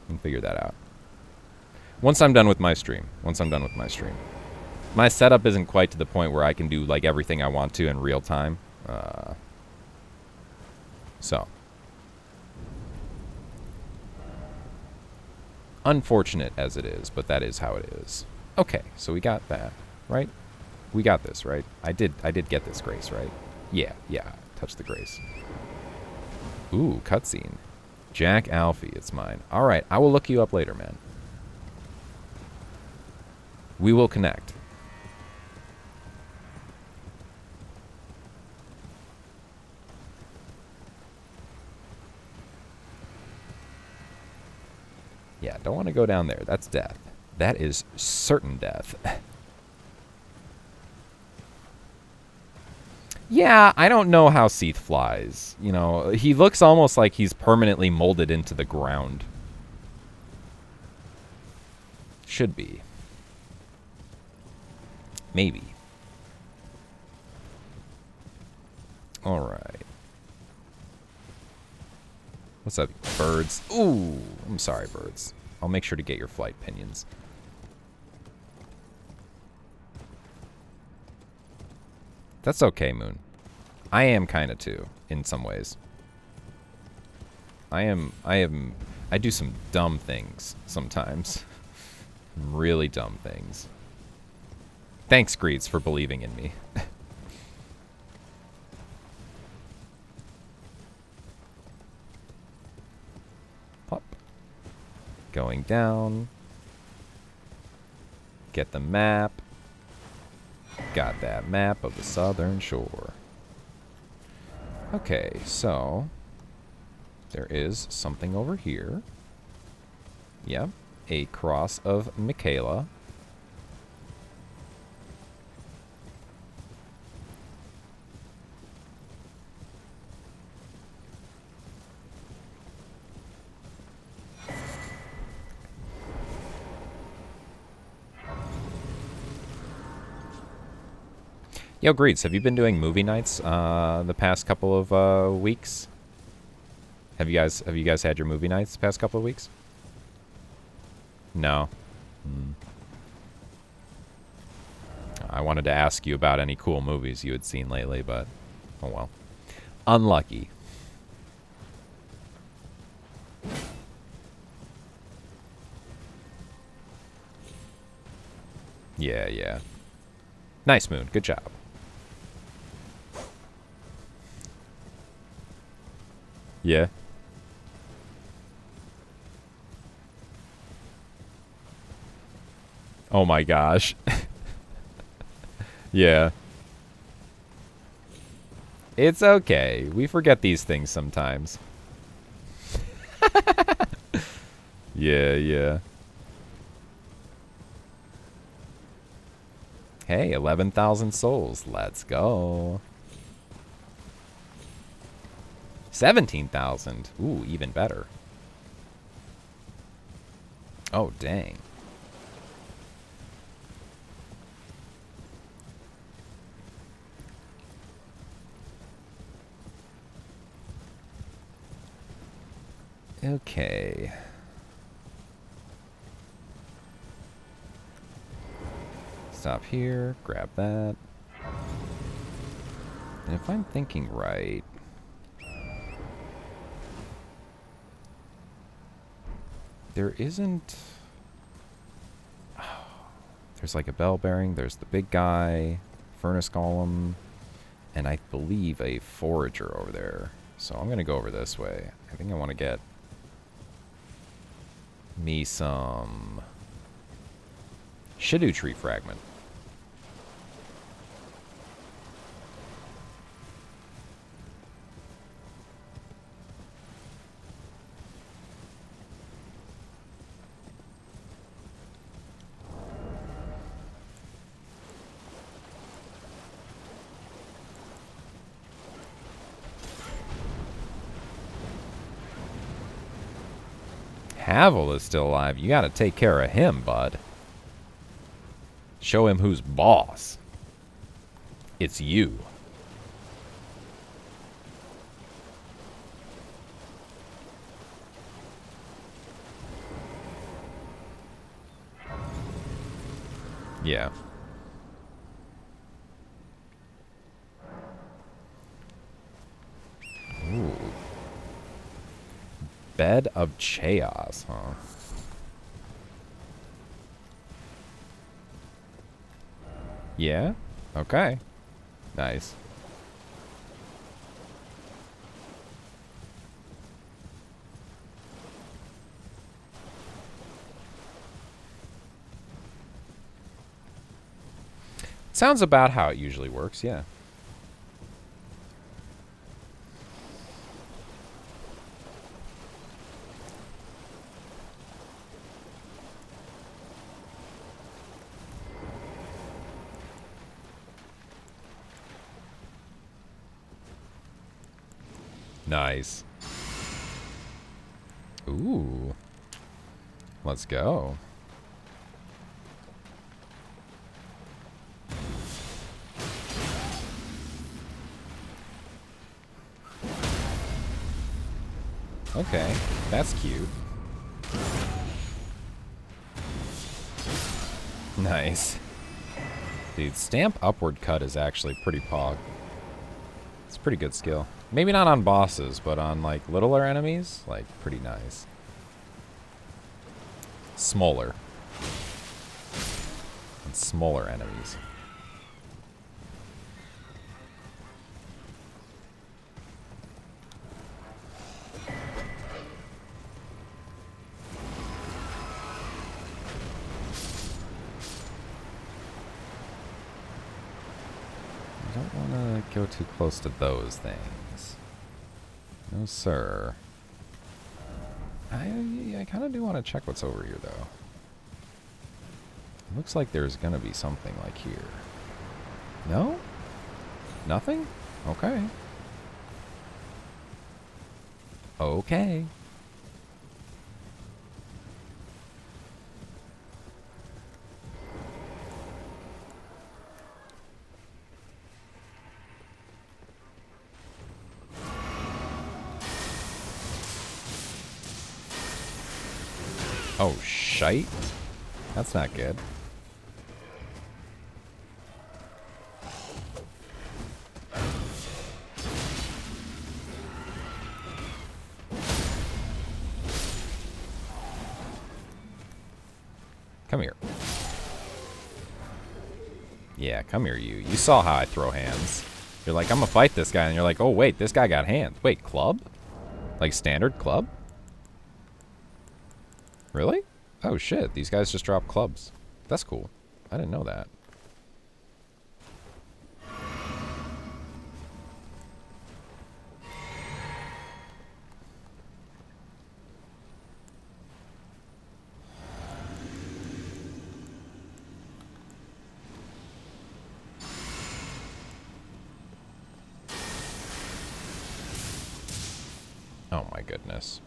You can figure that out. Once I'm done with my stream. My setup isn't quite to the point where I can do, like, everything I want to in real time. So. Unfortunate as it is, but that is how it is. Okay, so we got that, right? We got this, right? I did get this grace, right? Yeah, touch the grace. Ooh, cutscene. Jack Alfie, it's mine. All right, I will look you up later, man. We will connect. Yeah, don't want to go down there. That's death. That is certain death. Yeah, I don't know how Seath flies. You know, he looks almost like he's permanently molded into the ground. Should be. Maybe. Alright. What's up, birds? Ooh, I'm sorry, birds. I'll make sure to get your flight pinions. That's okay, Moon. I am kind of too, in some ways. I do some dumb things sometimes. Really dumb things. Thanks, Greeds, for believing in me. Pop. Going down. Get the map. Got that map of the southern shore. Okay, so there is something over here. Yep, a cross of Michaela. Yo, Greets, have you been doing movie nights the past couple of weeks? Have you guys had your movie nights the past couple of weeks? No. I wanted to ask you about any cool movies you had seen lately, but oh well. Unlucky. Yeah. Nice, Moon. Good job. Yeah. Oh my gosh. Yeah. It's okay. We forget these things sometimes. Yeah. Hey, 11,000 souls. Let's go. 17,000. Ooh, even better. Oh, dang. Okay. Stop here, grab that. And if I'm thinking right... There isn't... Oh, there's like a bell bearing, there's the big guy, furnace golem, and I believe a forager over there. So I'm going to go over this way. I think I want to get me some Shidoo tree fragment. Havel is still alive. You gotta take care of him, bud. Show him who's boss. It's you. Yeah. Ooh. Bed of Chaos, huh? Yeah? Okay. Nice. Sounds about how it usually works, yeah. Nice. Ooh. Let's go. Okay, that's cute. Nice. Dude, stamp upward cut is actually pretty pog. It's a pretty good skill. Maybe not on bosses, but on, like, littler enemies, like, pretty nice. Smaller. And smaller enemies. I don't want to go too close to those things. No, sir. I kind of do want to check what's over here, though. Looks like there's going to be something like here. No? Nothing? Okay. Okay. Oh, shite? That's not good. Come here. Yeah, come here, you. You saw how I throw hands. You're like, I'm gonna fight this guy, and you're like, oh, wait, this guy got hands. Wait, club? Like standard club? Really? Oh, shit. These guys just drop clubs. That's cool. I didn't know that. Oh, my goodness.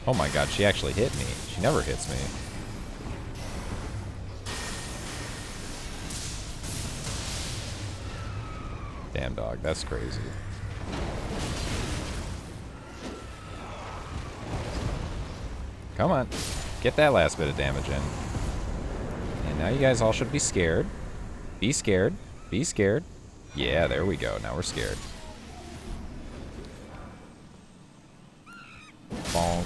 Oh my god, she actually hit me. She never hits me. Damn, dog, that's crazy. Come on. Get that last bit of damage in. And now you guys all should be scared. Be scared. Be scared. Yeah, there we go. Now we're scared. Bonk.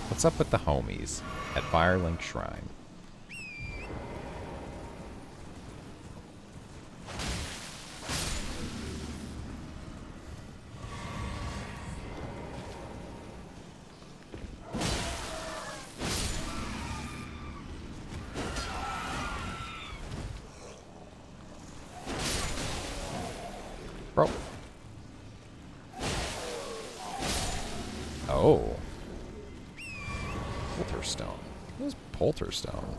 What's up with the homies at Firelink Shrine? Bro. Oh. Polterstone. What is Polterstone?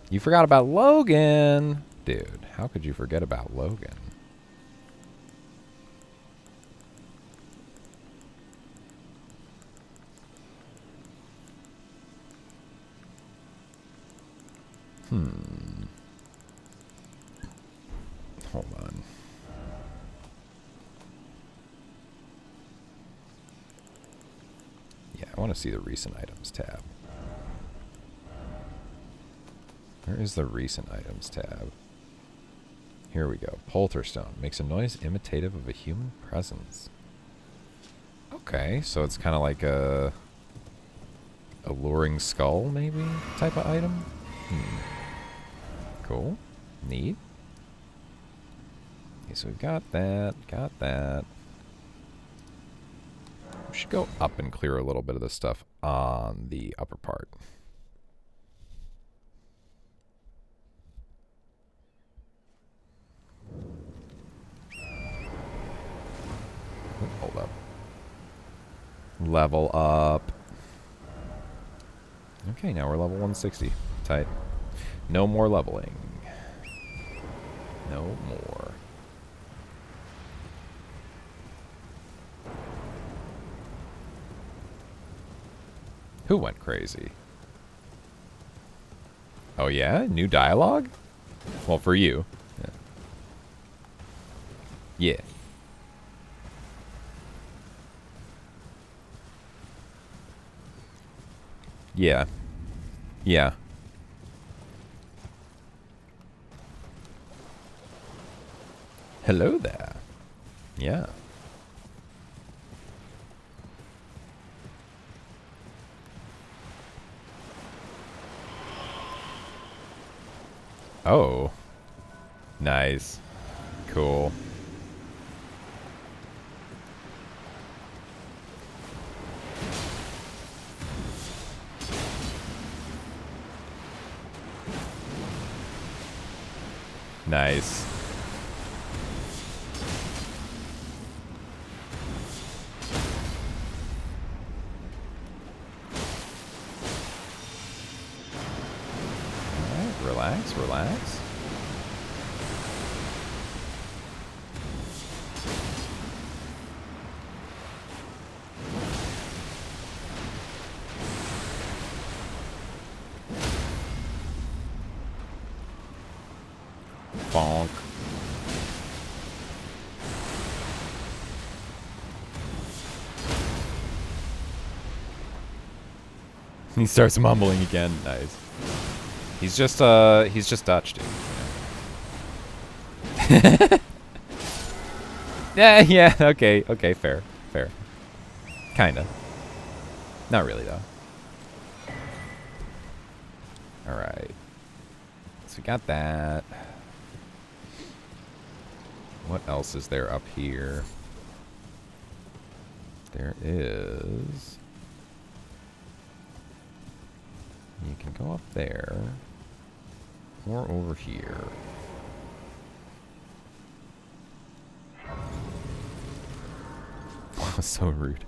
You forgot about Logan! Dude, how could you forget about Logan? Hold on. Yeah, I want to see the recent items tab. Where is the recent items tab? Here we go. Polterstone makes a noise imitative of a human presence. Okay, so it's kind of like a alluring skull, maybe, type of item? Cool. Neat. Okay, so we've got that, We should go up and clear a little bit of the stuff on the upper part. Hold up. Level up. Okay, now we're level 160. Tight. No more leveling. No more. Who went crazy? Oh yeah? New dialogue? Well, for you. Yeah. Yeah. Yeah. Hello there. Yeah. Oh. Nice. Cool. Nice. Alright, relax, relax. Bonk. He starts mumbling again. Nice. He's just Dutch, dude. Yeah. yeah, okay, fair. Kinda. Not really, though. Alright. So we got that. What else is there up here? There is... You can go up there. Or over here. That was so rude.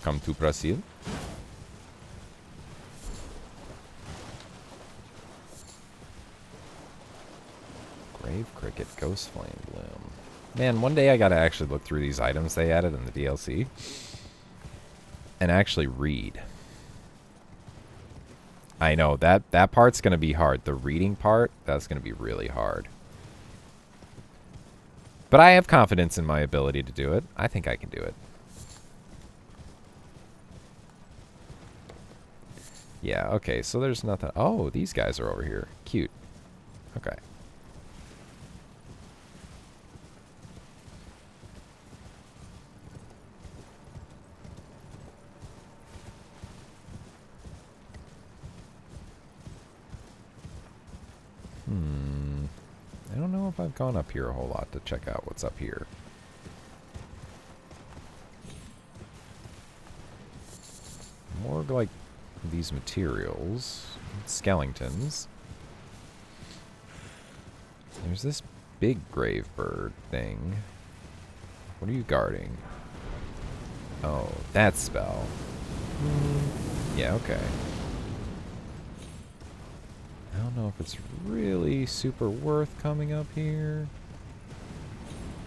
Come to Brazil. Grave Cricket, Ghost Flame Bloom. Man, one day I gotta actually look through these items they added in the DLC. And actually read. I know, that part's gonna be hard. The reading part, that's gonna be really hard. But I have confidence in my ability to do it. I think I can do it. Yeah, okay, so there's nothing. Oh, these guys are over here. Cute. Okay. I don't know if I've gone up here a whole lot to check out what's up here. More like these materials. Skeletons. There's this big grave bird thing. What are you guarding? Oh, that spell. Yeah, okay. I don't know if it's really super worth coming up here.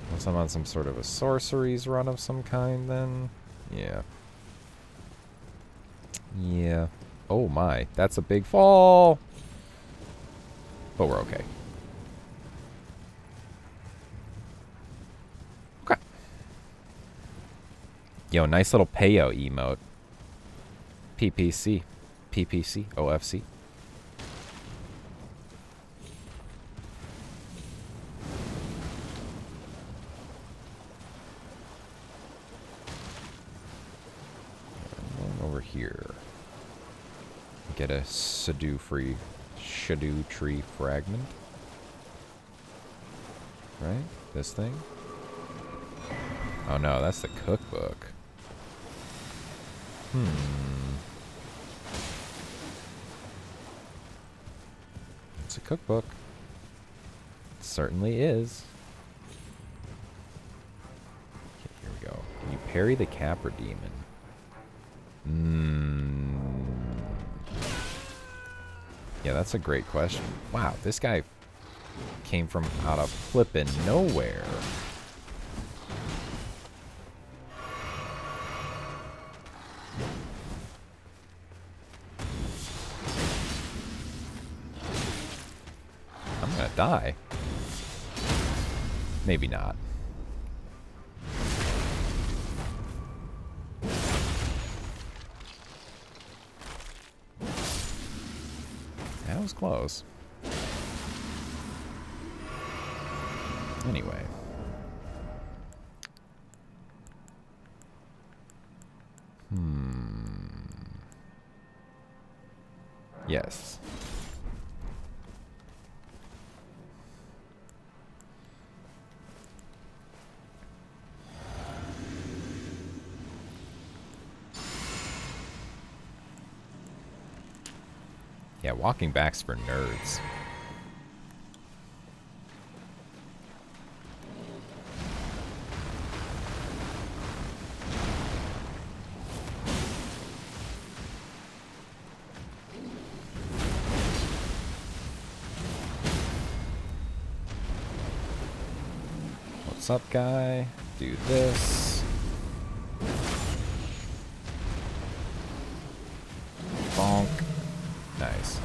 Unless I'm on some sort of a sorceries run of some kind, then. Yeah. Yeah. Oh my, that's a big fall! But we're okay. Yo, nice little payo emote. PPC. PPC. OFC. Over here. Get a Shadoo tree fragment. Right? This thing? Oh no, that's the cookbook. It's a cookbook. It certainly is. Okay, here we go. Can you parry the Capra Demon? Yeah, that's a great question. Wow, this guy came from out of flippin' nowhere. I'm gonna die. Maybe not. That was close. Anyway. Yes. Yeah, walking back's for nerds. What's up, guy? Do this. Bonk. Nice.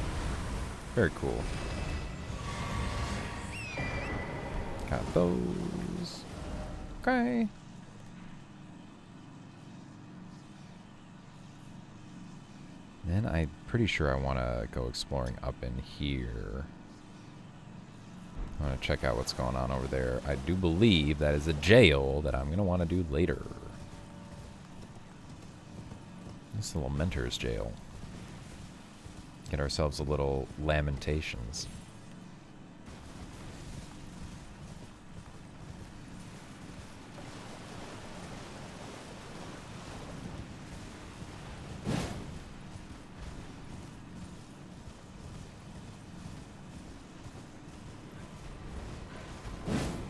Very cool. Got those. Okay. Then I'm pretty sure I want to go exploring up in here. I want to check out what's going on over there. I do believe that is a jail that I'm going to want to do later. This little mentor's jail. Get ourselves a little lamentations.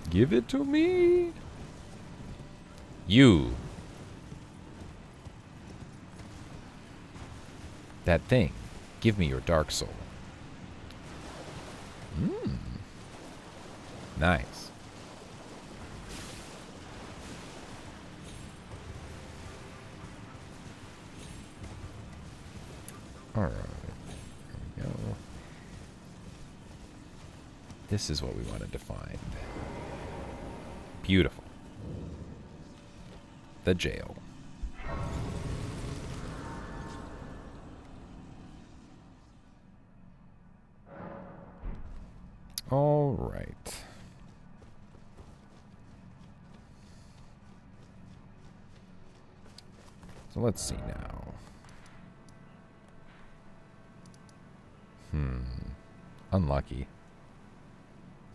Give it to me. You. That thing. Give me your dark soul. Nice. Alright. There we go. This is what we wanted to find. Beautiful. The jail. All right. So let's see now. Unlucky.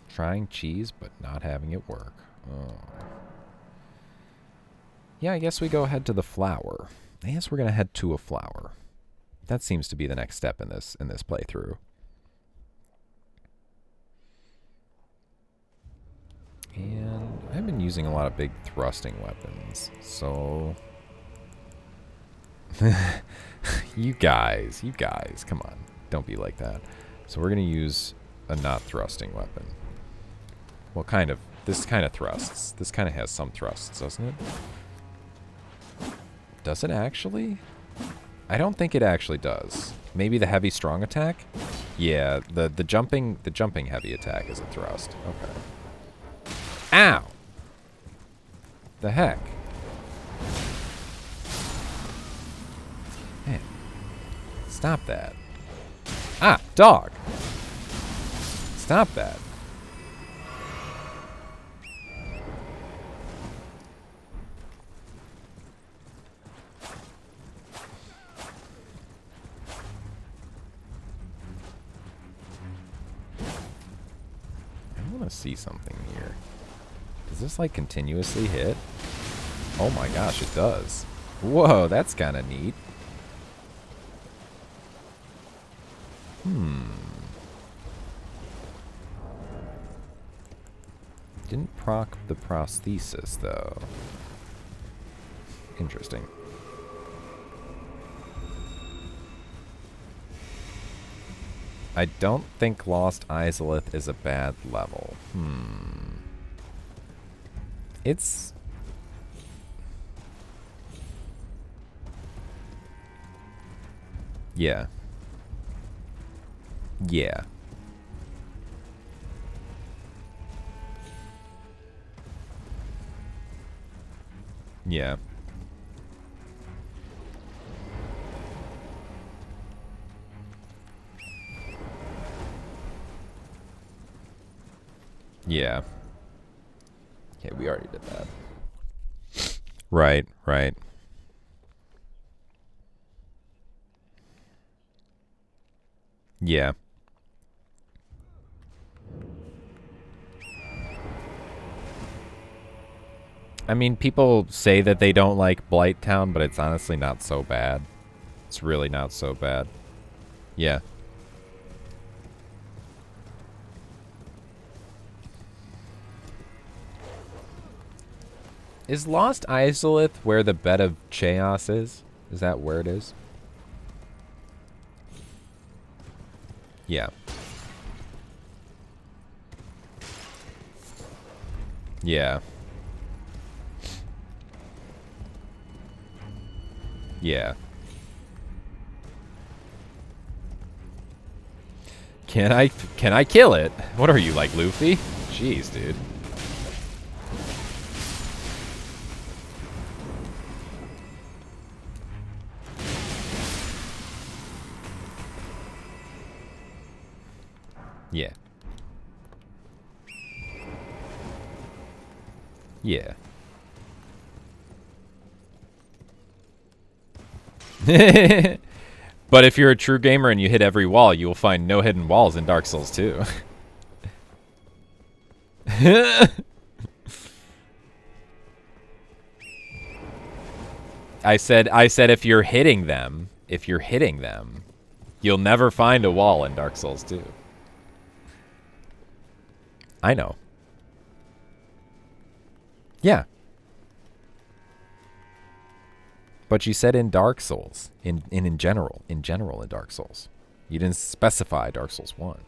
Trying cheese, but not having it work. Oh. Yeah, I guess we go ahead to the flower. I guess we're gonna head to a flower. That seems to be the next step in this playthrough. And I've been using a lot of big thrusting weapons, so you guys, come on, don't be like that. So we're gonna use a not thrusting weapon. Well, kind of. This kind of thrusts. This kind of has some thrusts, doesn't it? Does it actually? I don't think it actually does. Maybe the heavy strong attack? Yeah, the jumping heavy attack is a thrust. Okay. Ow! The heck? Man. Stop that. Ah, dog. Stop that. I want to see something here. Does this like continuously hit? Oh my gosh, it does. Whoa, that's kind of neat. Didn't proc the prosthesis, though. Interesting. I don't think Lost Izalith is a bad level. It's... Yeah. Yeah. Yeah. Yeah. Okay, we already did that. Right, right. Yeah. I mean, people say that they don't like Blighttown, but it's honestly not so bad. It's really not so bad. Yeah. Is Lost Izalith where the bed of Chaos is? Is that where it is? Yeah. Yeah. Yeah. Can I kill it? What are you, like Luffy? Jeez, dude. Yeah. Yeah. But if you're a true gamer and you hit every wall, you will find no hidden walls in Dark Souls 2. I said if you're hitting them, you'll never find a wall in Dark Souls 2. I know. Yeah. But you said in Dark Souls, in general in Dark Souls. You didn't specify Dark Souls 1.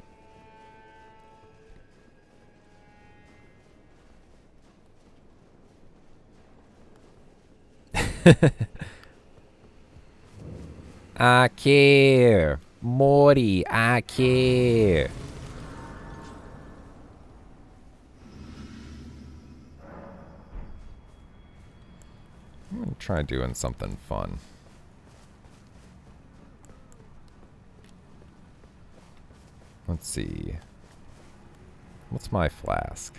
I care. Morty, I care. I'm gonna try doing something fun. Let's see. What's my flask?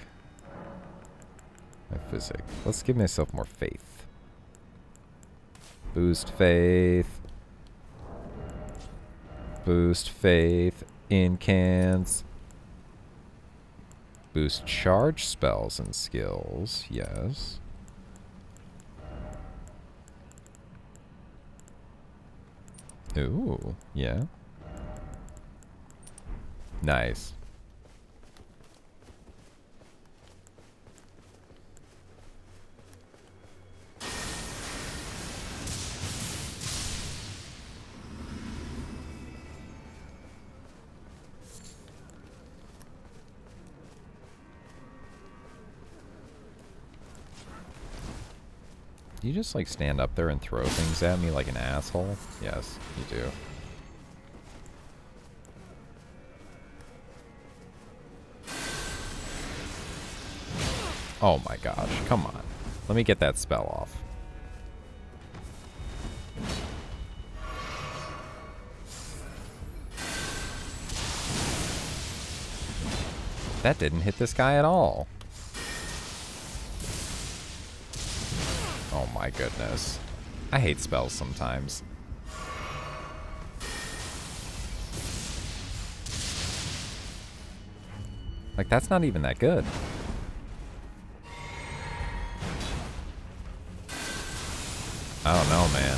My physic. Let's give myself more faith. Boost faith. Boost faith. Incans. Boost charge spells and skills. Yes. Ooh, yeah. Nice. Do you just like stand up there and throw things at me like an asshole? Yes, you do. Oh my gosh, come on. Let me get that spell off. That didn't hit this guy at all. Oh my goodness. I hate spells sometimes. Like, that's not even that good. I don't know, man.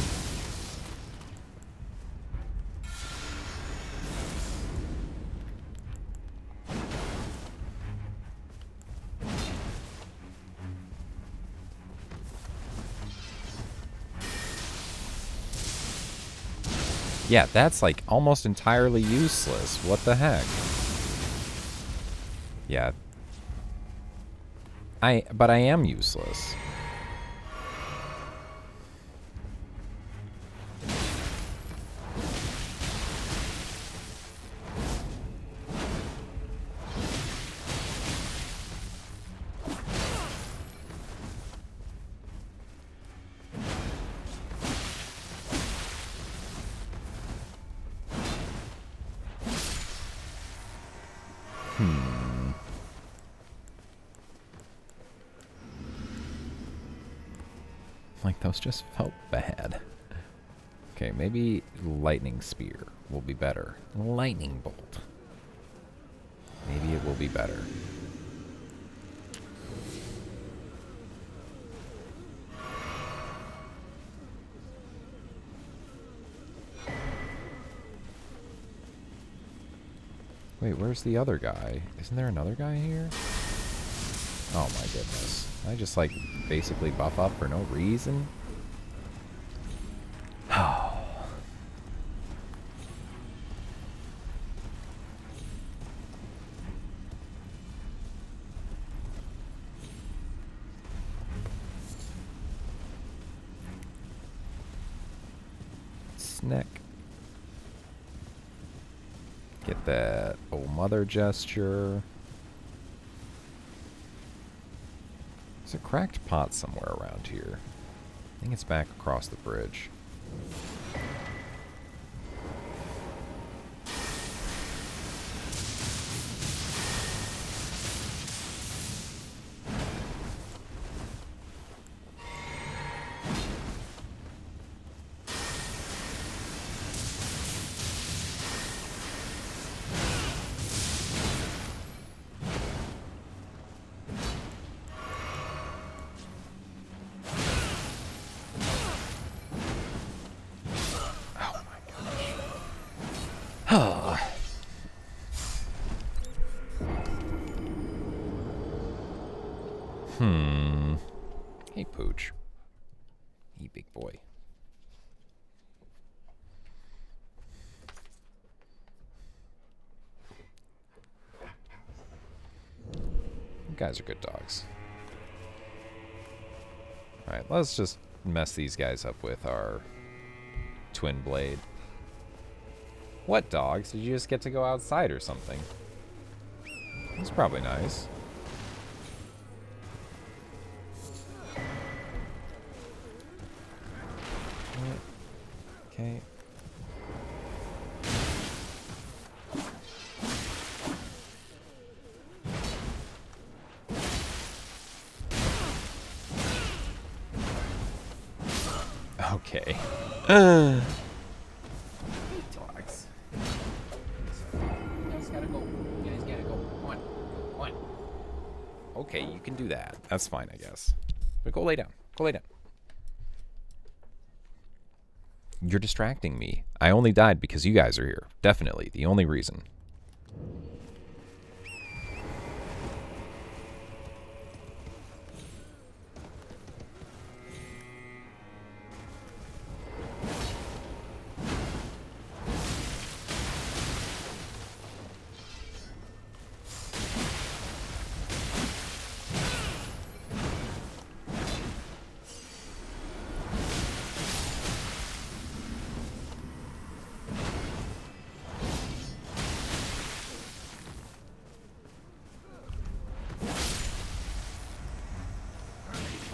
Yeah, that's like almost entirely useless. What the heck? Yeah. But I am useless. Like, those just felt bad. Okay, maybe lightning spear will be better. Lightning bolt. Maybe it will be better. Wait, where's the other guy? Isn't there another guy here? Oh my goodness. I just, like, basically buff up for no reason? Oh. Snack. Get that old mother gesture. There's a cracked pot somewhere around here. I think it's back across the bridge. Hey, Pooch. Hey, big boy. You guys are good dogs. Alright, let's just mess these guys up with our twin blade. What dogs? Did you just get to go outside or something? That's probably nice. Okay. Okay. Dogs. You guys gotta go. You guys gotta go. One. Okay, you can do that. That's fine, I guess. But go lay down. Go lay down. You're distracting me. I only died because you guys are here. Definitely. The only reason.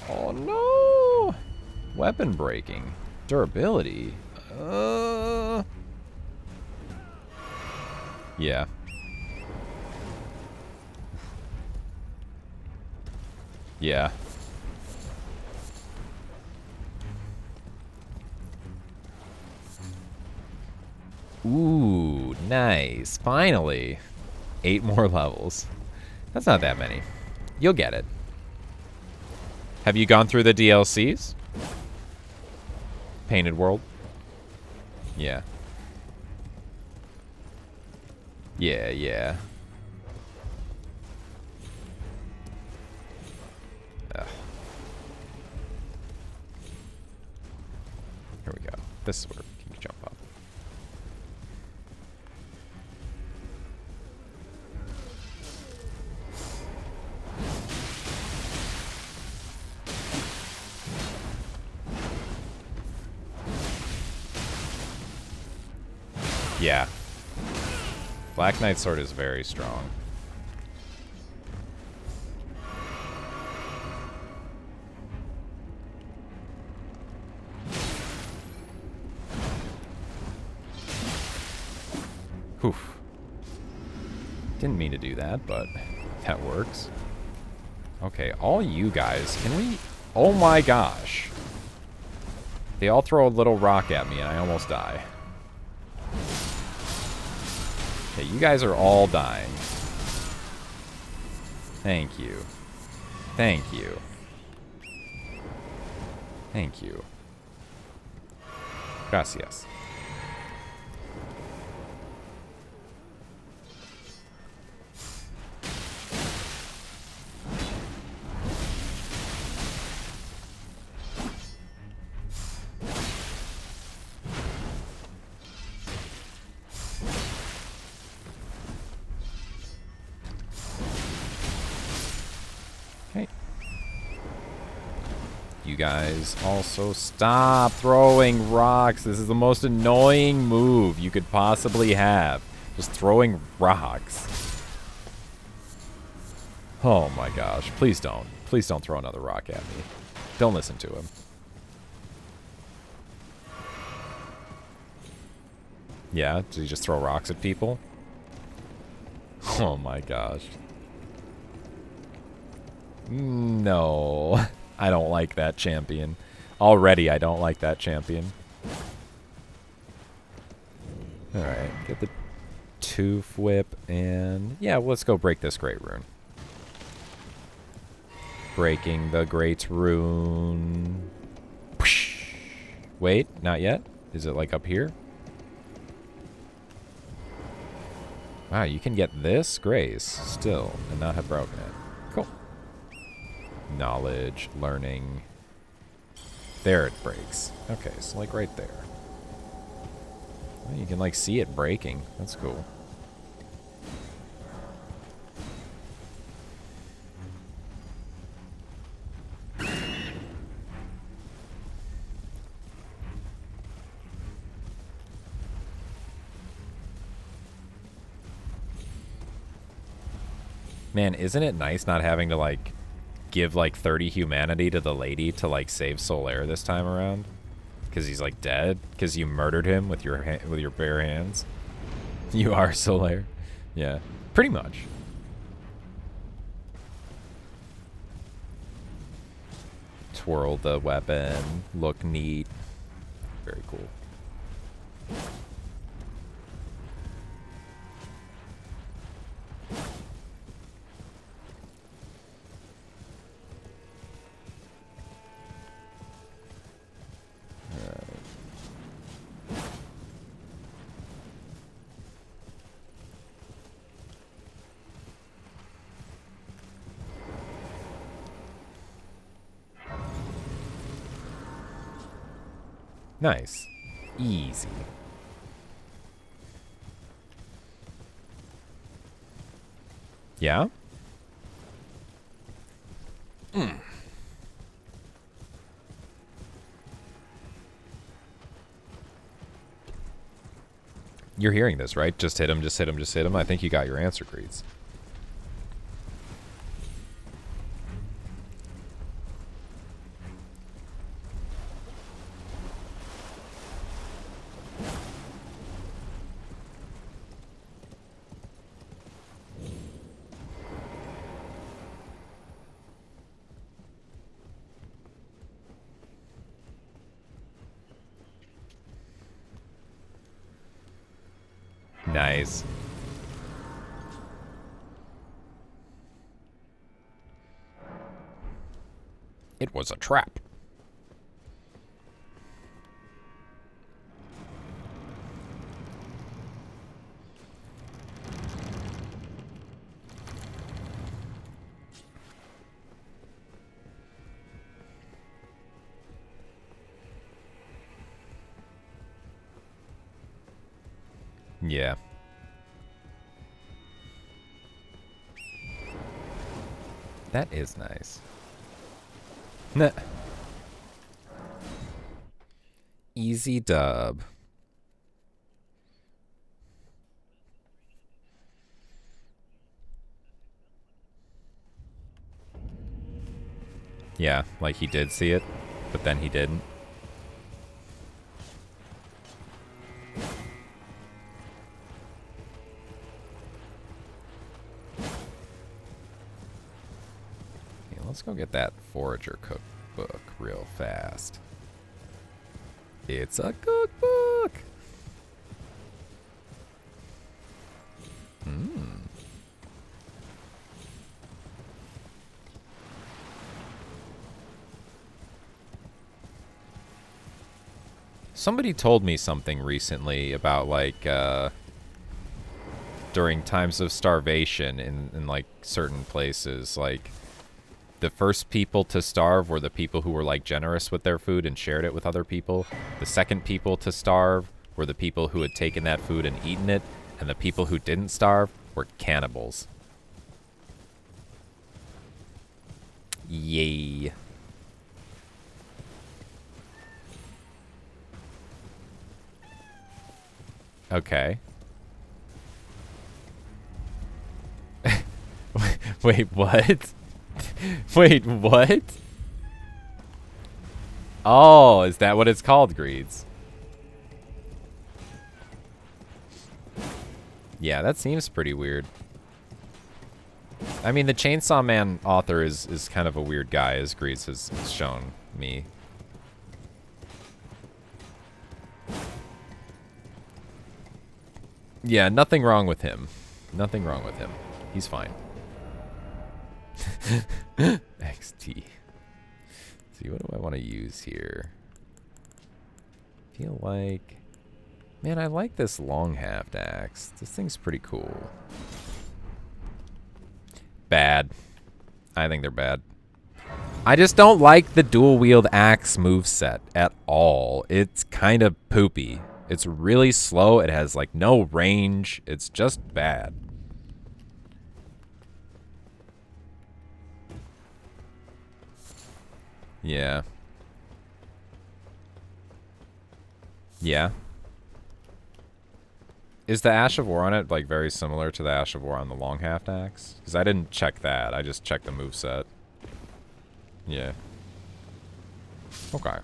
Oh no! Weapon breaking. Durability. Yeah. Yeah. Ooh, nice. Finally. 8 more levels. That's not that many. You'll get it. Have you gone through the DLCs? Painted World? Yeah. Yeah, yeah. Ugh. Here we go. This is where you can jump up. Yeah. Black Knight Sword is very strong. Oof. Didn't mean to do that, but that works. Okay, all you guys, can we... Oh my gosh. They all throw a little rock at me and I almost die. Okay, you guys are all dying. Thank you. Thank you. Thank you. Gracias. You guys also stop throwing rocks. This is the most annoying move you could possibly have. Just throwing rocks. Oh my gosh. Please don't. Please don't throw another rock at me. Don't listen to him. Yeah? Did he just throw rocks at people? Oh my gosh. No. I don't like that champion. Already, I don't like that champion. Alright, get the Tooth Whip, and... yeah, let's go break this Great Rune. Breaking the Great Rune. Wait, not yet? Is it, like, up here? Wow, you can get this Grace still and not have broken it. Cool. Knowledge, learning. There it breaks. Okay, so like right there. Well, you can like see it breaking. That's cool. Man, isn't it nice not having to like give like 30 humanity to the lady to like save Solaire this time around? Because he's like dead? Because you murdered him with your bare hands? You are Solaire? Yeah, pretty much. Twirl the weapon. Look neat. Very cool. Nice. Easy. Yeah? You're hearing this, right? Just hit him, just hit him, just hit him. I think you got your answer, Greets. Nice. It was a trap. Yeah. That is nice. Nah. Easy dub. Yeah, like he did see it, but then he didn't. Okay, let's go get that forager cookbook real fast. It's a cookbook! Somebody told me something recently about, like, during times of starvation in like, certain places, like, the first people to starve were the people who were, like, generous with their food and shared it with other people. The second people to starve were the people who had taken that food and eaten it, and the people who didn't starve were cannibals. Yay. Okay. Wait, what? Wait, what? Oh, is that what it's called, Greeds? Yeah, that seems pretty weird. I mean, the Chainsaw Man author is kind of a weird guy, as Greeds has shown me. Yeah, nothing wrong with him. Nothing wrong with him. He's fine. XT. Let's see, what do I want to use here? Feel like... Man, I like this long-haft axe. This thing's pretty cool. Bad. I think they're bad. I just don't like the dual-wield axe moveset at all. It's kind of poopy. It's really slow. It has, like, no range. It's just bad. Yeah. Yeah. Is the Ash of War on it, like, very similar to the Ash of War on the long-haft axe? Because I didn't check that. I just checked the moveset. Yeah. Okay.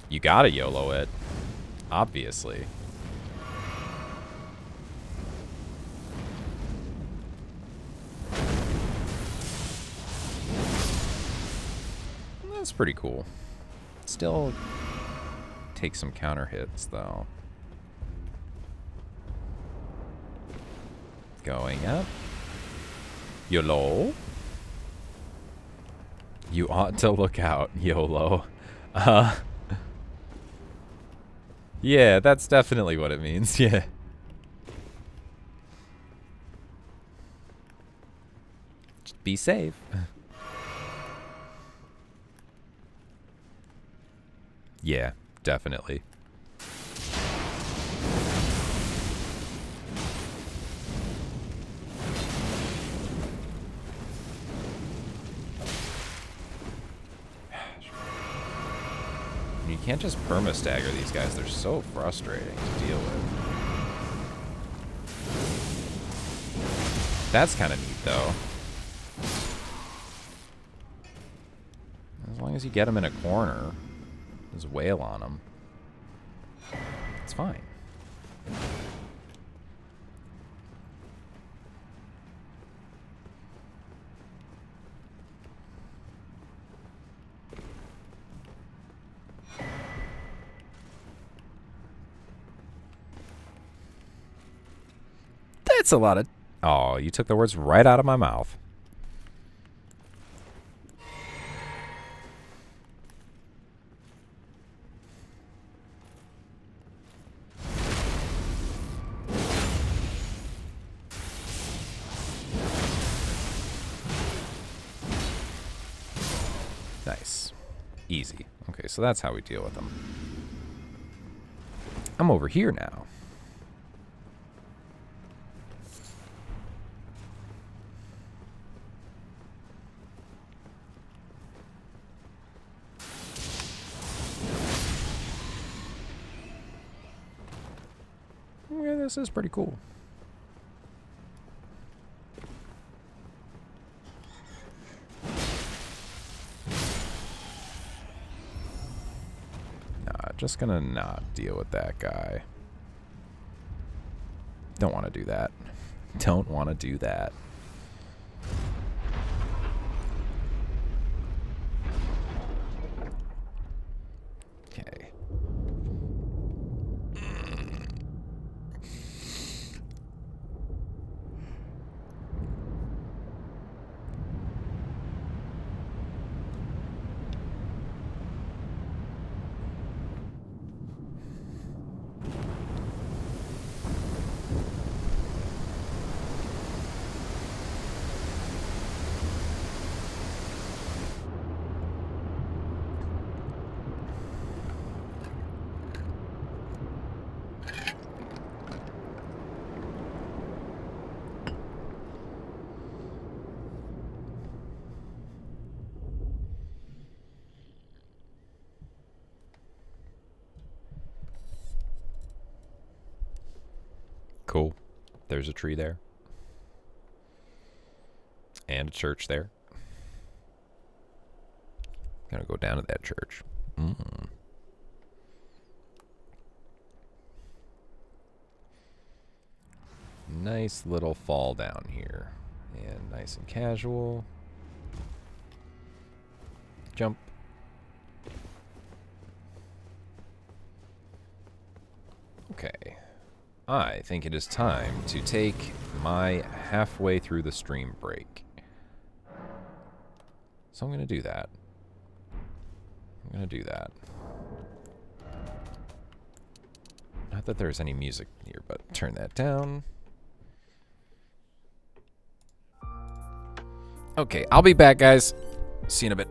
You gotta YOLO it. Obviously. That's pretty cool. Still take some counter hits, though. Going up. YOLO. You ought to look out, YOLO. Yeah, that's definitely what it means, yeah. Just be safe. Yeah, definitely. You can't just perma-stagger these guys. They're so frustrating to deal with. That's kind of neat, though. As long as you get them in a corner. Just wail on them. It's fine. That's a lot of... Oh, you took the words right out of my mouth. Nice. Easy. Okay, so that's how we deal with them. I'm over here now. Yeah, this is pretty cool. Just gonna not deal with that guy. Don't want to do that. Don't want to do that. Okay. Cool. There's a tree there. And a church there. Gonna go down to that church. Nice little fall down here. And nice and casual. Jump. Okay. I think it is time to take my halfway through the stream break. So I'm going to do that. Not that there's any music here, but turn that down. Okay, I'll be back, guys. See you in a bit.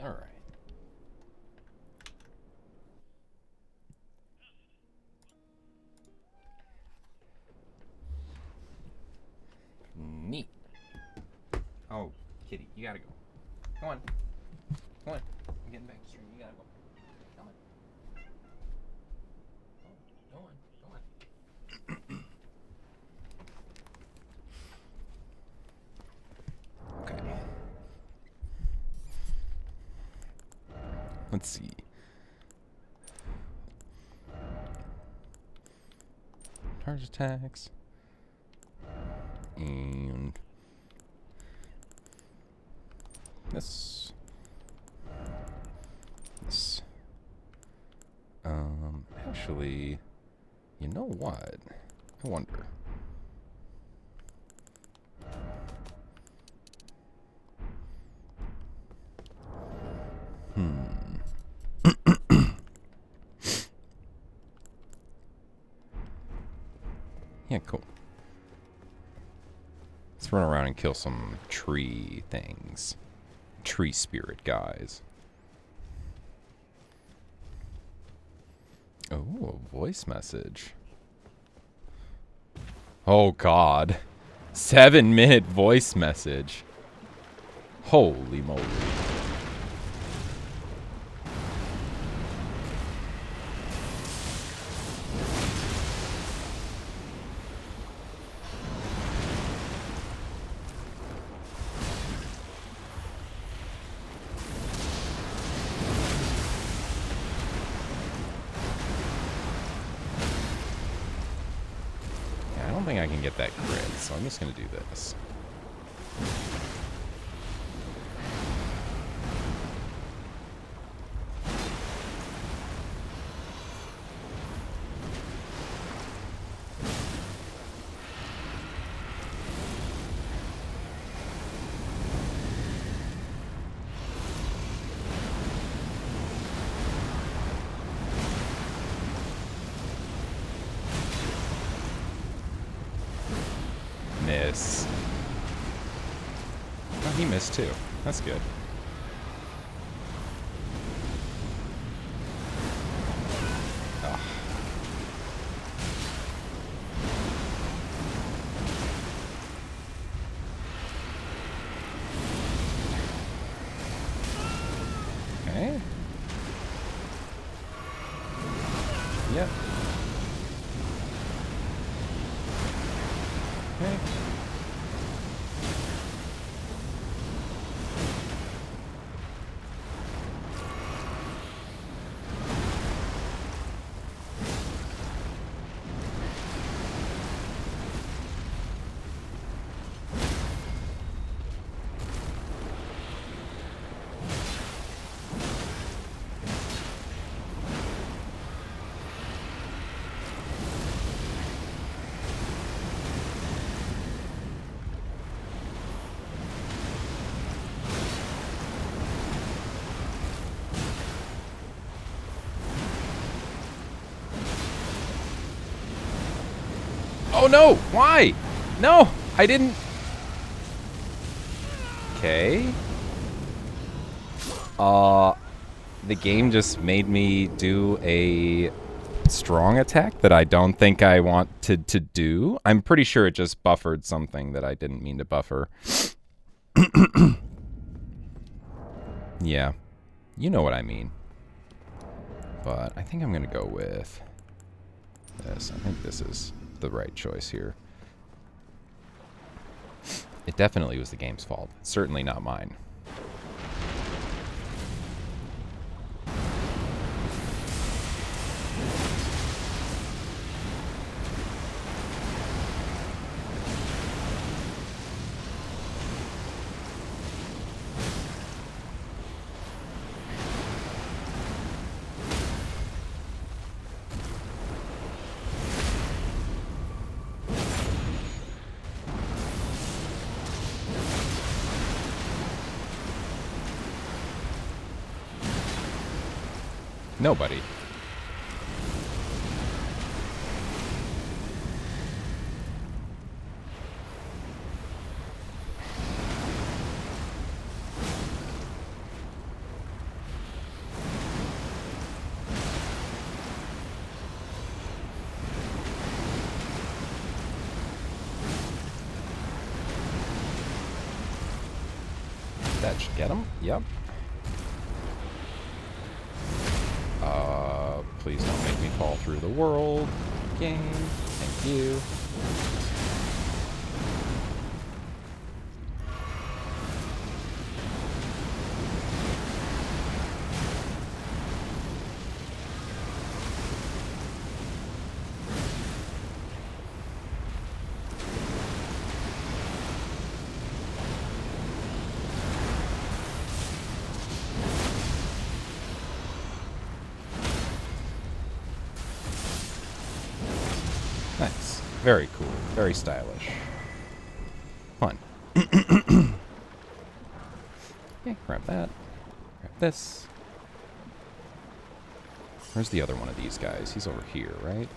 All right. Neat. Oh, kitty, you gotta go. Come on. Come on. I'm getting back to stream. You gotta go. Come on. Go on. Go on. Okay. Let's see. Charge attacks. And this. This. Actually, you know what? I wonder. Yeah, cool. Let's run around and kill some tree things. Tree spirit guys. Oh, a voice message. Oh, God. 7-minute voice message. Holy moly. I don't think I can get that crit, so I'm just going to do this. Miss. Oh, he missed too. That's good. Oh. Okay. Yep. Okay. Oh no! Why? No! I didn't... Okay. The game just made me do a strong attack that I don't think I wanted to do. I'm pretty sure it just buffered something that I didn't mean to buffer. Yeah. You know what I mean. But I think I'm gonna go with this. I think this is the right choice here. It definitely was the game's fault. It's certainly not mine. Nobody. That should get him. Yep. Please don't make me fall through the world. Game. Thank you. Nice. Very cool. Very stylish. Fun. Okay, grab that. Grab this. Where's the other one of these guys? He's over here, right?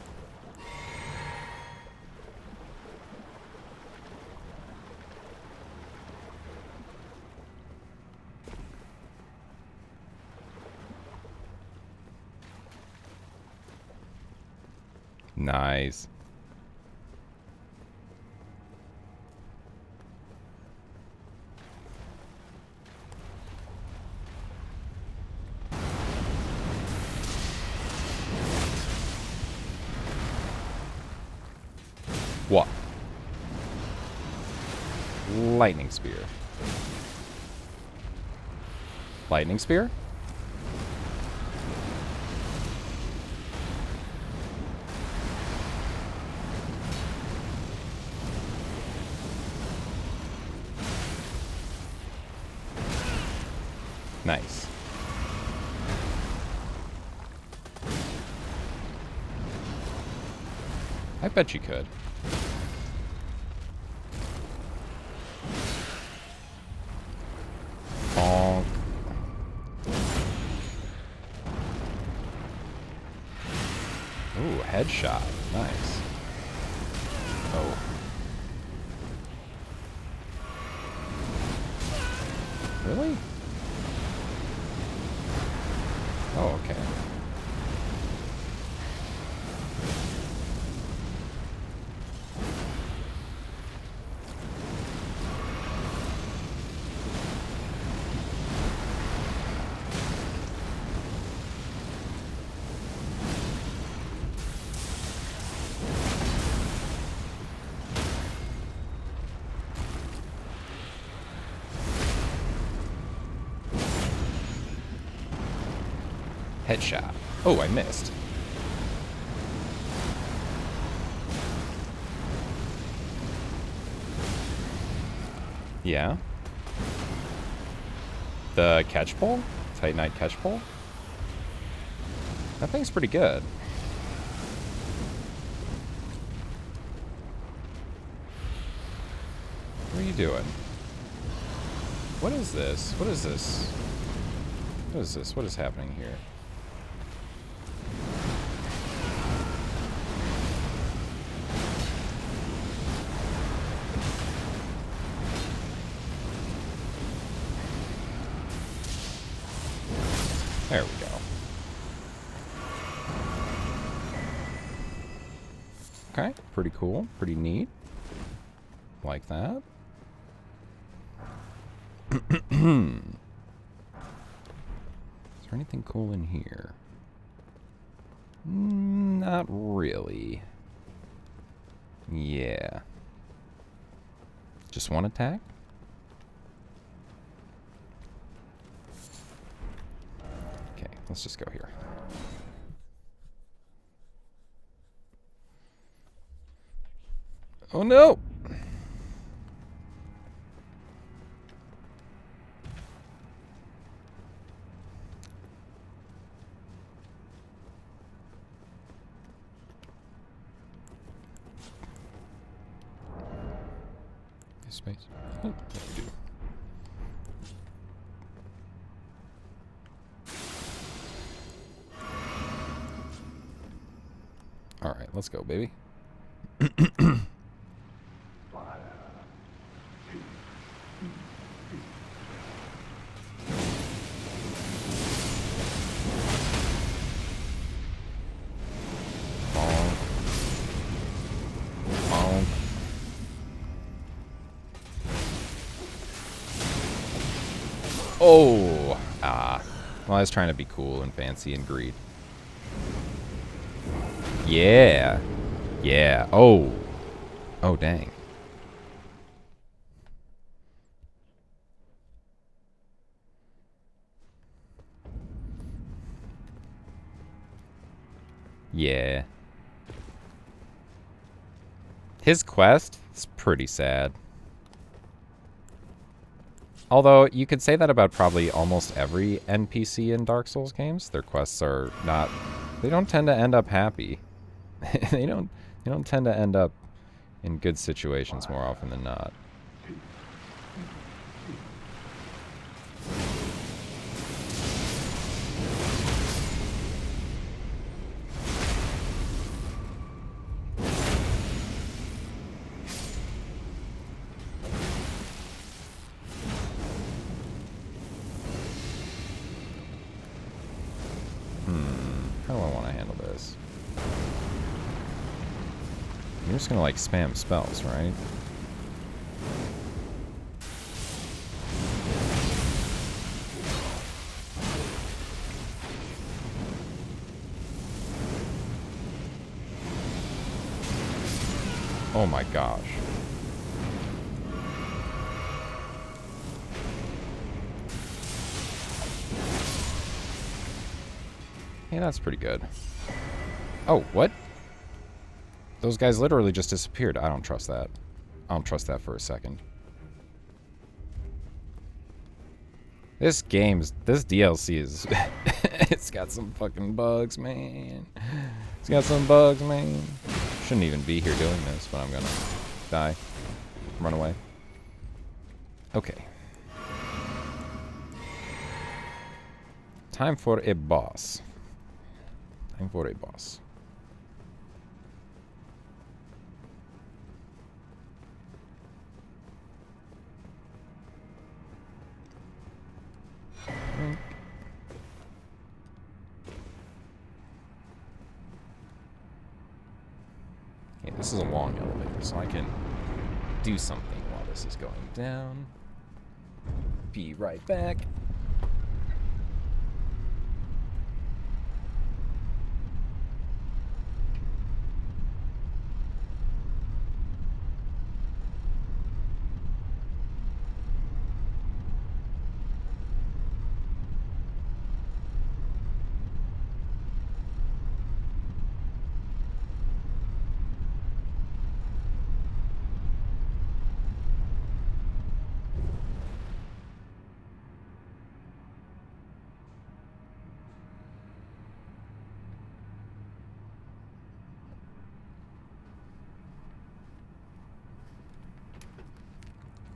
Nice. What? Lightning spear. Lightning spear? Nice. I bet you could. Bonk. Ooh, headshot. Nice. Oh. Really? Oh, okay. Headshot. Oh, I missed. Yeah. The catch pole? Titanite catch pole? That thing's pretty good. What are you doing? What is this? What is this? What is this? What is happening here? There we go. Okay, pretty cool, pretty neat. Like that. Is there anything cool in here? Not really. Yeah. Just one attack? Okay, let's just go here. Oh no! Space. Oh, what do we do? All right, let's go, baby. Oh! Ah. Well, I was trying to be cool and fancy and greed. Yeah. Yeah. Oh. Oh, dang. Yeah. His quest is pretty sad. Although, you could say that about probably almost every NPC in Dark Souls games. Their quests are not... They don't tend to end up happy. They don't tend to end up in good situations more often than not. How do I want to handle this? You're just gonna, like, spam spells, right? Oh my gosh. Hey, that's pretty good. Oh, what? Those guys literally just disappeared. I don't trust that. I don't trust that for a second. This DLC is... It's got some fucking bugs, man. It's got some bugs, man. Shouldn't even be here doing this, but I'm gonna die. Run away. Okay. Time for a boss. Time for a boss. Okay, this is a long elevator, so I can do something while this is going down. Be right back.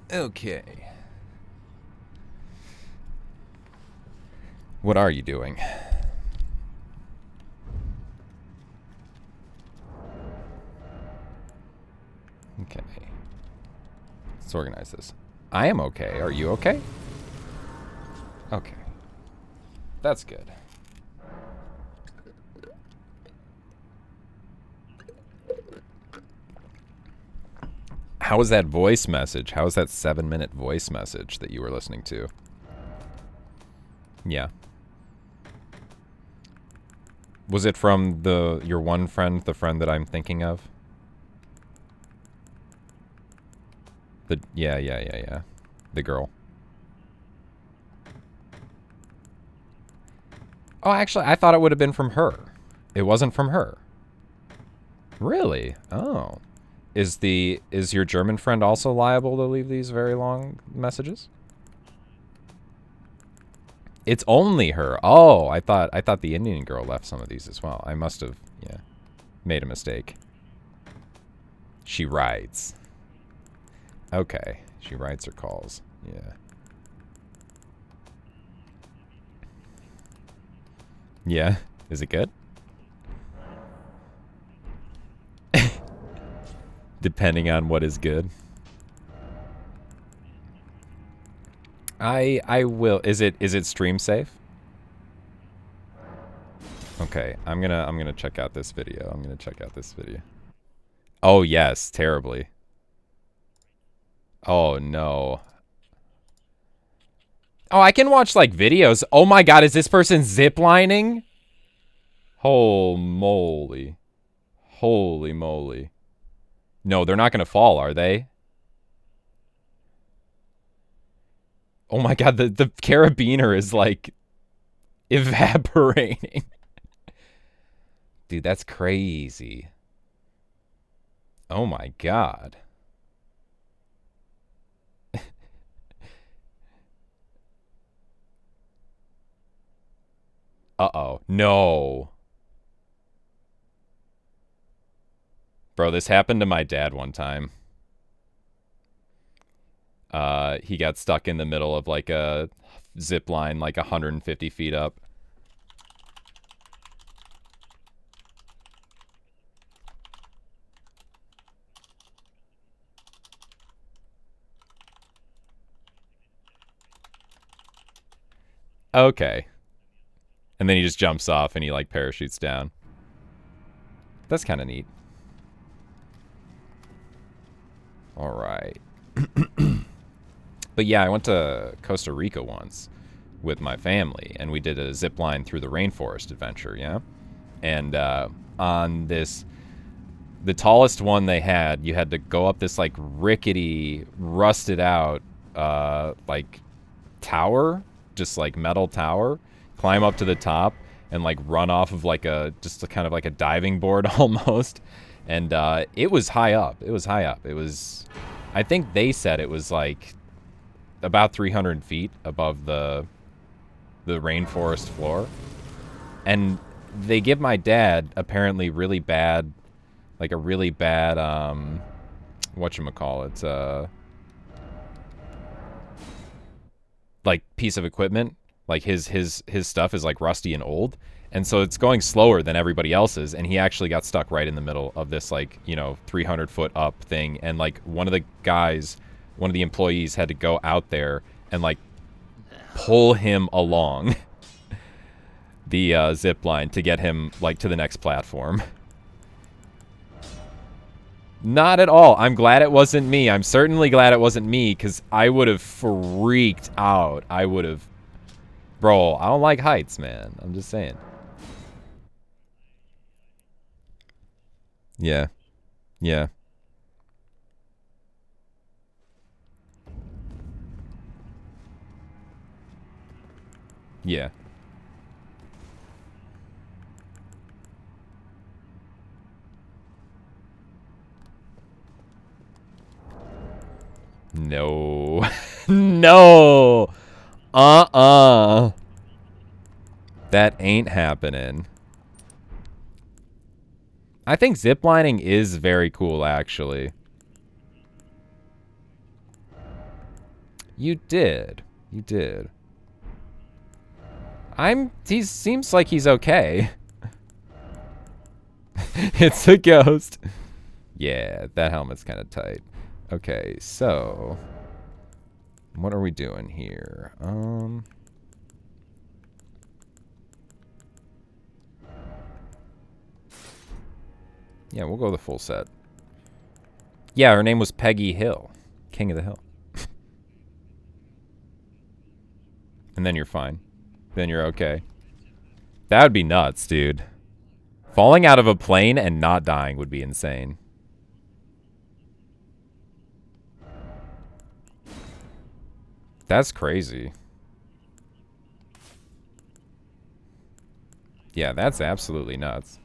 Okay. What are you doing? Okay. Let's organize this. I am okay. Are you okay? Okay. That's good. How was that voice message? How was that 7-minute voice message that you were listening to? Yeah. Was it from your one friend, the friend that I'm thinking of? Yeah. The girl. Oh, actually, I thought it would have been from her. It wasn't from her. Really? Oh. Is your German friend also liable to leave these very long messages? It's only her. Oh, I thought the Indian girl left some of these as well. I must have, yeah, made a mistake. She writes. Okay, she writes or calls. Yeah. Yeah. Is it good? Depending on what is good. I will. Is it stream safe? Okay, I'm gonna check out this video. Oh yes, terribly. Oh no. Oh, I can watch, like, videos. Oh my god, is this person ziplining? Oh, moly. Holy moly. No, they're not gonna fall, are they? Oh my god, the carabiner is, like, evaporating. Dude, that's crazy. Oh my god. Uh-oh. No. Bro, this happened to my dad one time. He got stuck in the middle of, like, a zip line, like, 150 feet up. Okay. And then he just jumps off and he, like, parachutes down. That's kind of neat. Alright. But yeah, I went to Costa Rica once with my family, and we did a zip line through the rainforest adventure, yeah? And on this, the tallest one they had, you had to go up this, like, rickety, rusted out, like, tower, just, like, metal tower, climb up to the top, and, like, run off of, like, just a kind of like a diving board almost. And it was high up. It was high up. It was, I think they said it was, like, about 300 feet above the rainforest floor. And they give my dad apparently really bad, like a really bad, whatchamacallit, like, piece of equipment. Like, his stuff is, like, rusty and old. And so it's going slower than everybody else's, and he actually got stuck right in the middle of this, like, you know, 300-foot up thing. And, like, one of the employees had to go out there and, like, pull him along the zip line to get him, like, to the next platform. Not at all. I'm glad it wasn't me. I'm certainly glad it wasn't me, because I would have freaked out. I would have... Bro, I don't like heights, man. I'm just saying. Yeah. Yeah. Yeah. No. No. That ain't happening. I think ziplining is very cool, actually. You did. You did. He seems like he's okay. It's a ghost. Yeah, that helmet's kind of tight. Okay, so... what are we doing here? Yeah, we'll go the full set. Yeah, her name was Peggy Hill. King of the Hill. And then you're fine. Then you're okay. That would be nuts, dude. Falling out of a plane and not dying would be insane. That's crazy. Yeah, that's absolutely nuts.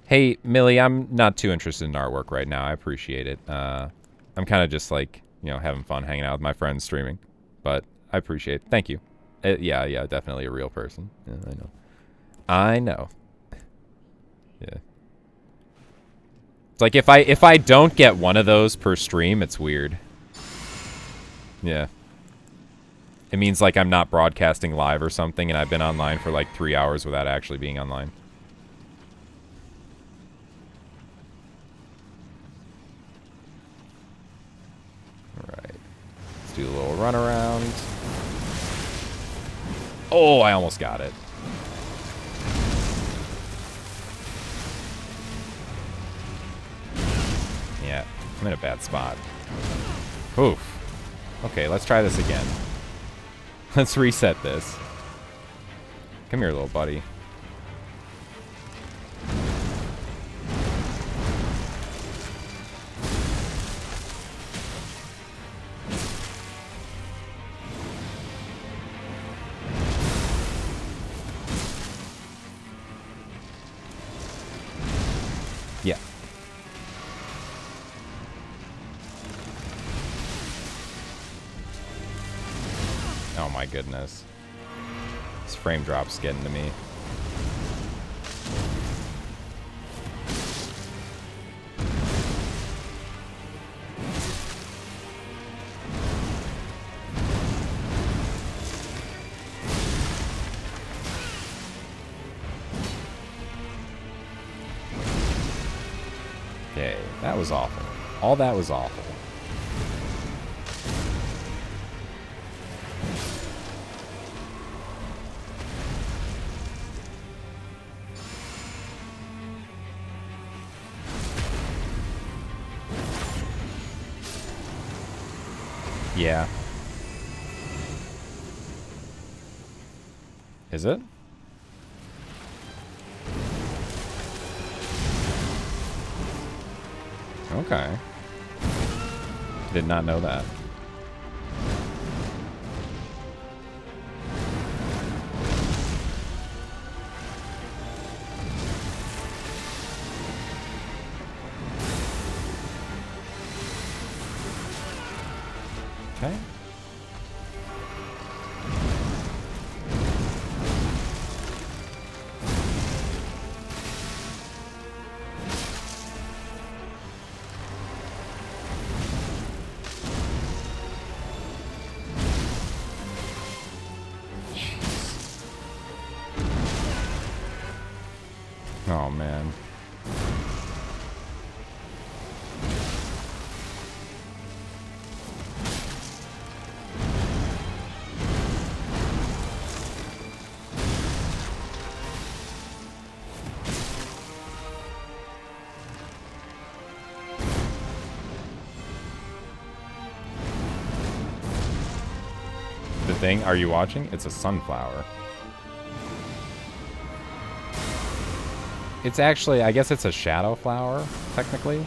Hey, Millie, I'm not too interested in artwork right now. I appreciate it. I'm kind of just like, you know, having fun hanging out with my friends streaming. But I appreciate it. Thank you. Yeah, definitely a real person. Yeah, I know. I know. Yeah. It's like if I don't get one of those per stream, it's weird. Yeah. It means like I'm not broadcasting live or something, and I've been online for like 3 hours without actually being online. Alright. Let's do a little run around. Oh, I almost got it. Yeah. I'm in a bad spot. Oof. Okay, let's try this again. Let's reset this. Come here, little buddy. Yeah. Oh my goodness. This frame drop's getting to me. Okay, that was awful. All that was awful. Yeah. Is it? Okay. Did not know that. Okay. Oh, man. The thing, are you watching? It's a sunflower. It's actually, I guess it's a shadow flower, technically.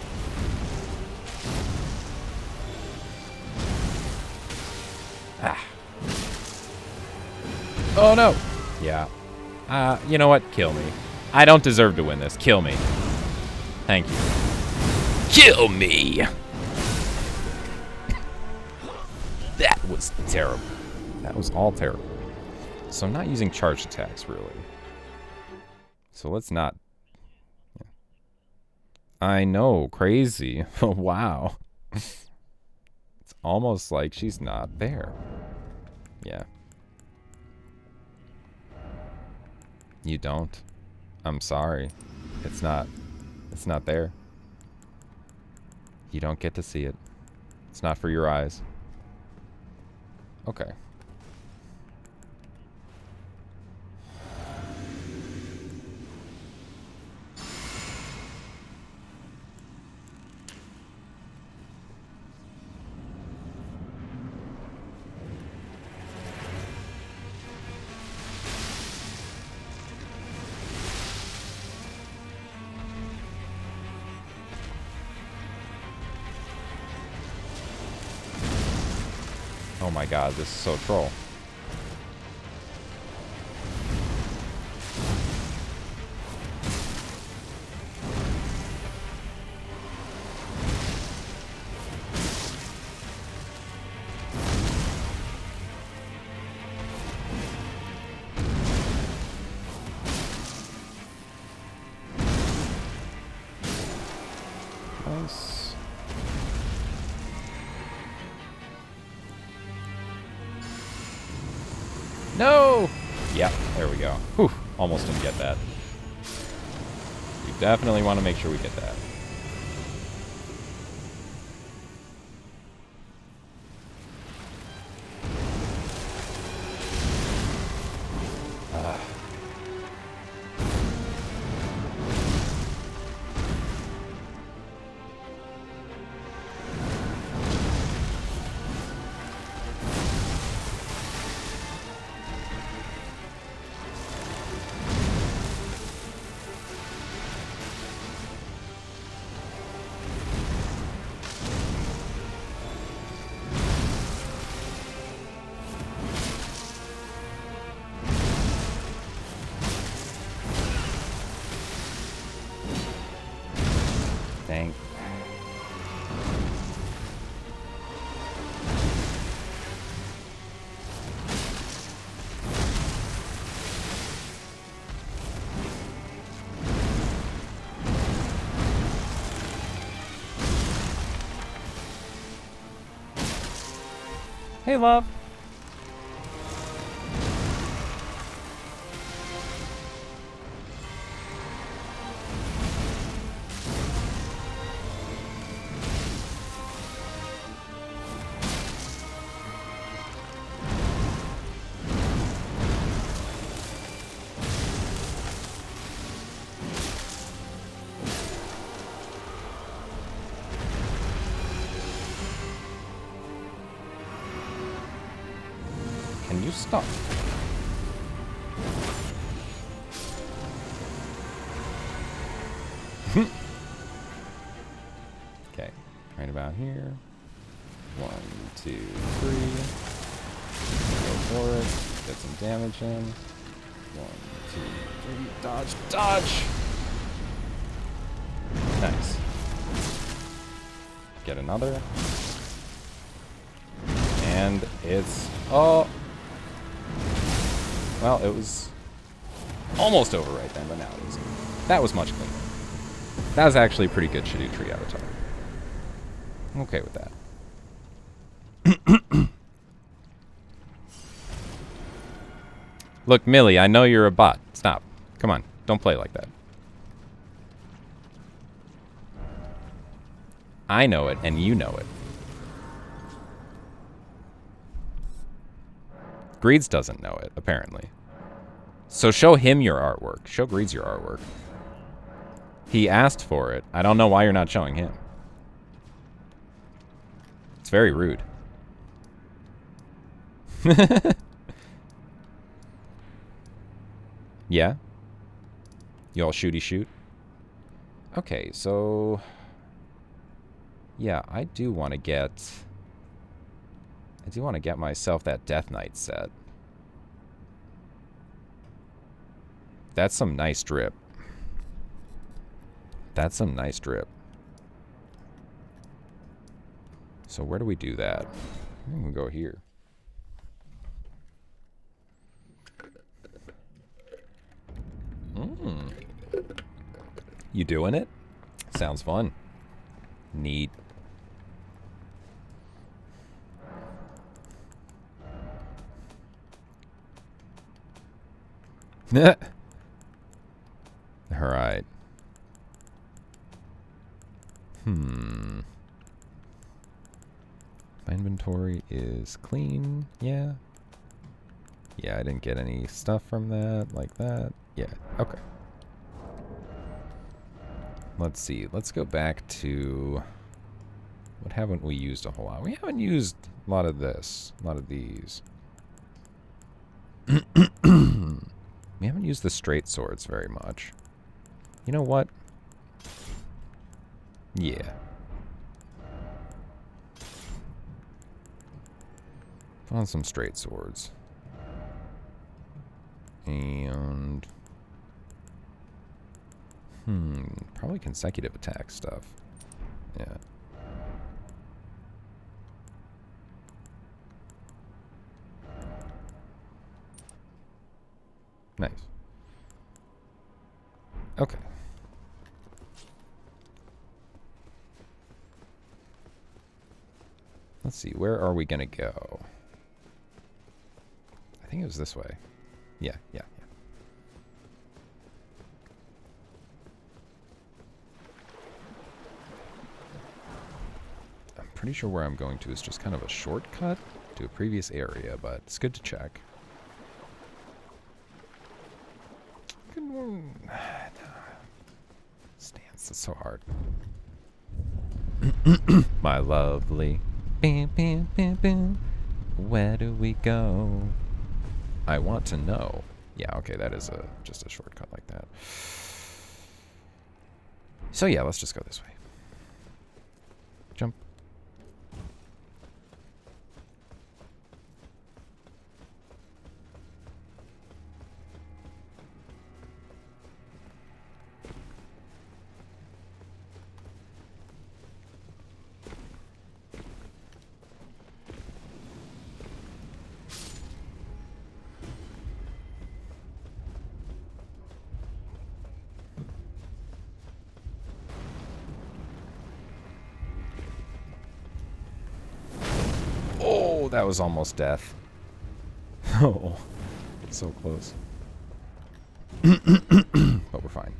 Ah. Oh no! Yeah. You know what? Kill me. I don't deserve to win this. Kill me. Thank you. Kill me! That was terrible. That was all terrible. So I'm not using charged attacks, really. So let's not... I know, crazy. Wow. It's almost like she's not there. Yeah. You don't. I'm sorry. It's not there. You don't get to see it. It's not for your eyes. Okay. Oh my god, this is so troll. Nice. No! Yep, there we go. Whew, almost didn't get that. We definitely want to make sure we get that. Hey, love. Can you stop? Okay, right about here. 1, 2, 3. Go for it. Get some damage in. 1, 2, 3. Dodge, dodge! Nice. Get another. And it's... Oh! Well, it was almost over right then, but now it is. That was much cleaner. That was actually a pretty good Shadow Tree Avatar. I'm okay with that. Look, Millie, I know you're a bot. Stop. Come on. Don't play like that. I know it, and you know it. Greeds doesn't know it, apparently. So show him your artwork. Show Greeds your artwork. He asked for it. I don't know why you're not showing him. It's very rude. Yeah? You all shooty shoot? Okay, so... Yeah, I do want to get... I do want to get myself that Death Knight set. That's some nice drip. That's some nice drip. So where do we do that? I'm gonna go here. You doing it? Sounds fun. Neat. Alright. My inventory is clean. Yeah. Yeah, I didn't get any stuff from that, like that. Yeah, okay. Let's see. Let's go back to... What haven't we used a whole lot? We haven't used a lot of this. A lot of these. We haven't used the straight swords very much. You know what? Yeah. Put on some straight swords. And... probably consecutive attack stuff. Yeah. Nice. Okay. Let's see, where are we gonna go? I think it was this way. Yeah. I'm pretty sure where I'm going to is just kind of a shortcut to a previous area, but it's good to check. Stance is so hard. My lovely. Bam, bam, bam, bam. Where do we go? I want to know. Yeah, okay, that is just a shortcut like that. So yeah, let's just go this way. Jump. That was almost death. Oh, so close. But we're fine.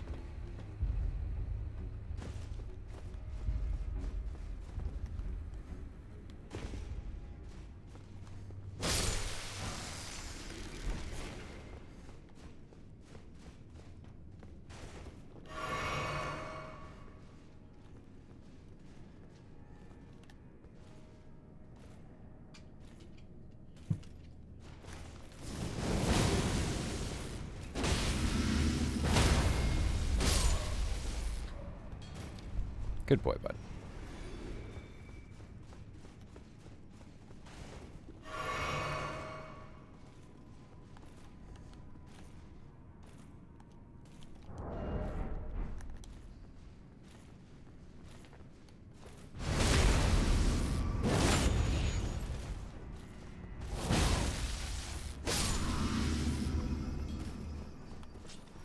Good boy, bud.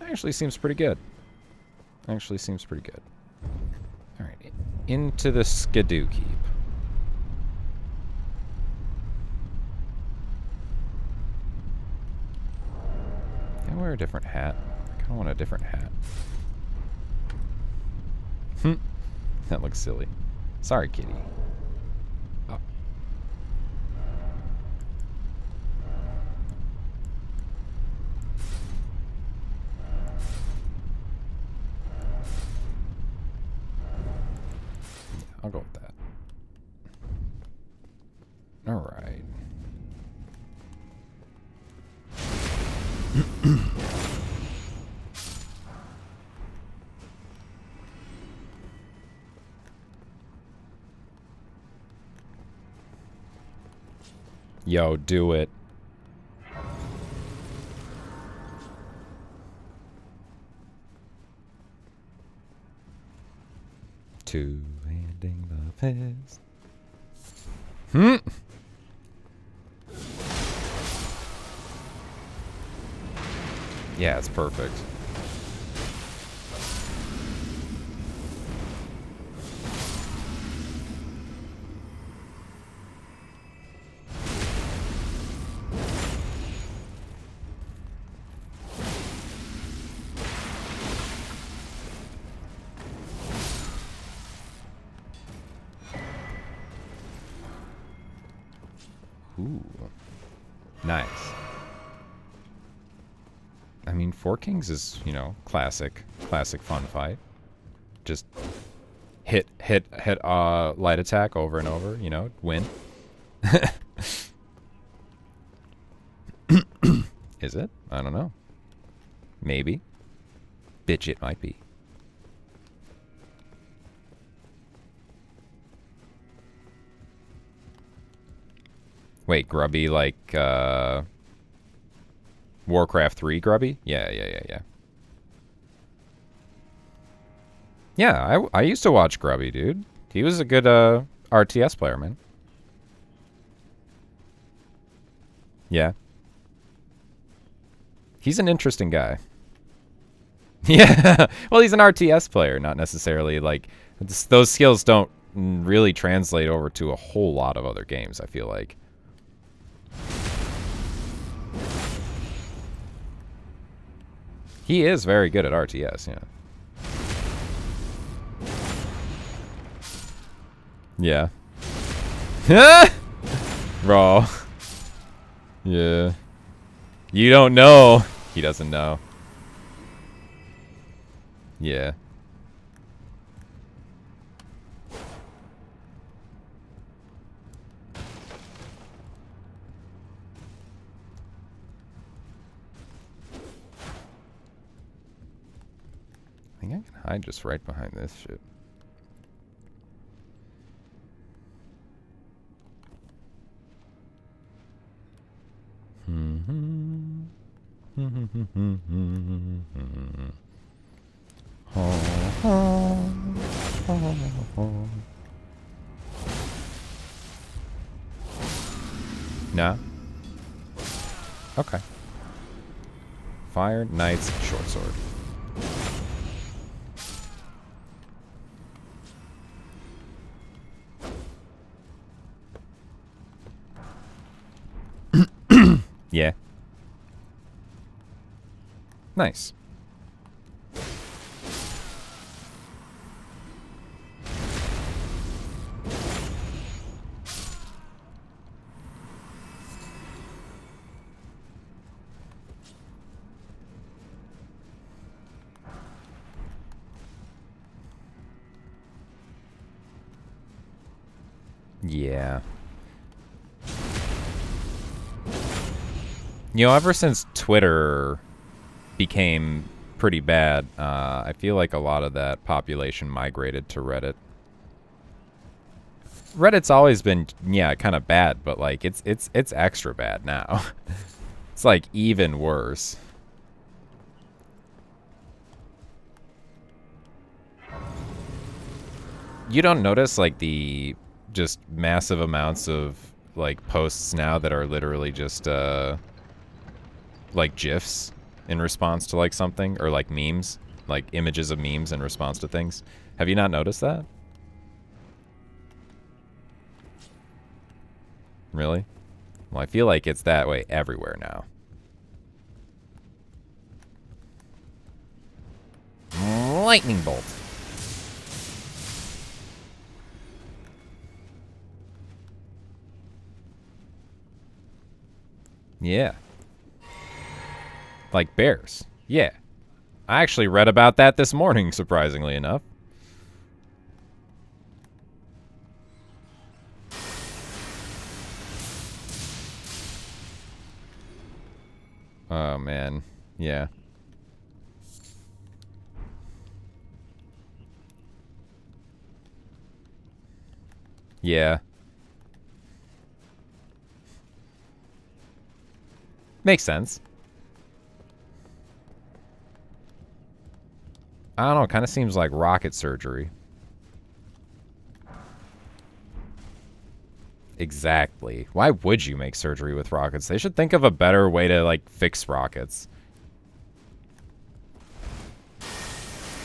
Actually seems pretty good. Actually seems pretty good. Alright, into the Skidoo Keep. Can I wear a different hat? I kind of want a different hat. That looks silly. Sorry, kitty. Oh. I'll go with that. All right. Yo, do it. Two-handing the fist. Yeah, it's perfect. Ooh. Nice. I mean, Four Kings is, you know, classic fun fight. Just hit light attack over and over, you know, win. Is it? I don't know. Maybe. Bitch, it might be. Wait, Grubby like, Warcraft 3 Grubby? Yeah. Yeah, I used to watch Grubby, dude. He was a good, RTS player, man. Yeah. He's an interesting guy. Yeah. Well, he's an RTS player, not necessarily, like, those skills don't really translate over to a whole lot of other games, I feel like. He is very good at RTS, yeah. Yeah. Bro. Yeah. You don't know. He doesn't know. Yeah. I think I can hide just right behind this shit. Nah. Okay. Fire, Knights, short sword. Yeah. Nice. Yeah. You know, ever since Twitter became pretty bad, I feel like a lot of that population migrated to Reddit. Reddit's always been, yeah, kind of bad, but like it's extra bad now. It's like even worse. You don't notice like the just massive amounts of like posts now that are literally just like GIFs in response to like something, or like memes, like images of memes in response to things. Have you not noticed that? Really? Well, I feel like it's that way everywhere now. Lightning bolt. Yeah. Like bears. Yeah. I actually read about that this morning, surprisingly enough. Oh, man. Yeah. Yeah. Makes sense. I don't know, it kind of seems like rocket surgery. Exactly. Why would you make surgery with rockets? They should think of a better way to, like, fix rockets.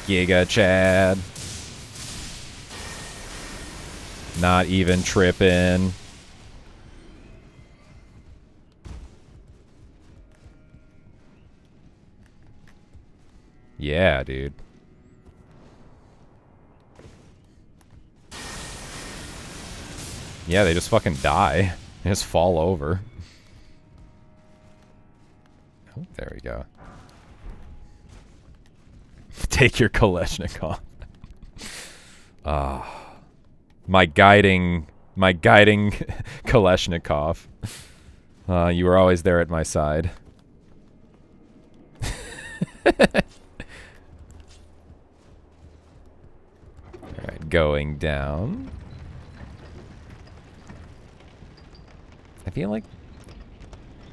Giga Chad. Not even tripping. Yeah, dude. Yeah, they just fucking die. They just fall over. Oh, there we go. Take your Kalashnikov. Ah. My guiding Kalashnikov. You were always there at my side. Alright, going down. I feel like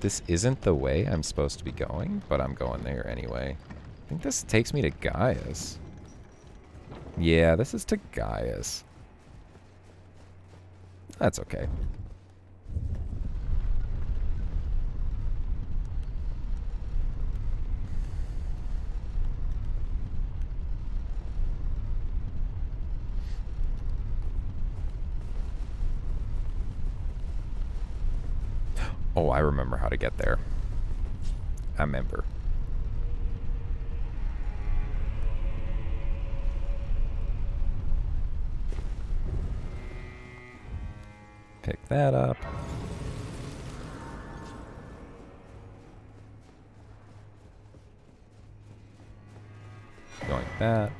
this isn't the way I'm supposed to be going, but I'm going there anyway. I think this takes me to Gaius. Yeah, this is to Gaius. That's okay. Oh, I remember how to get there. I remember. Pick that up. Going that.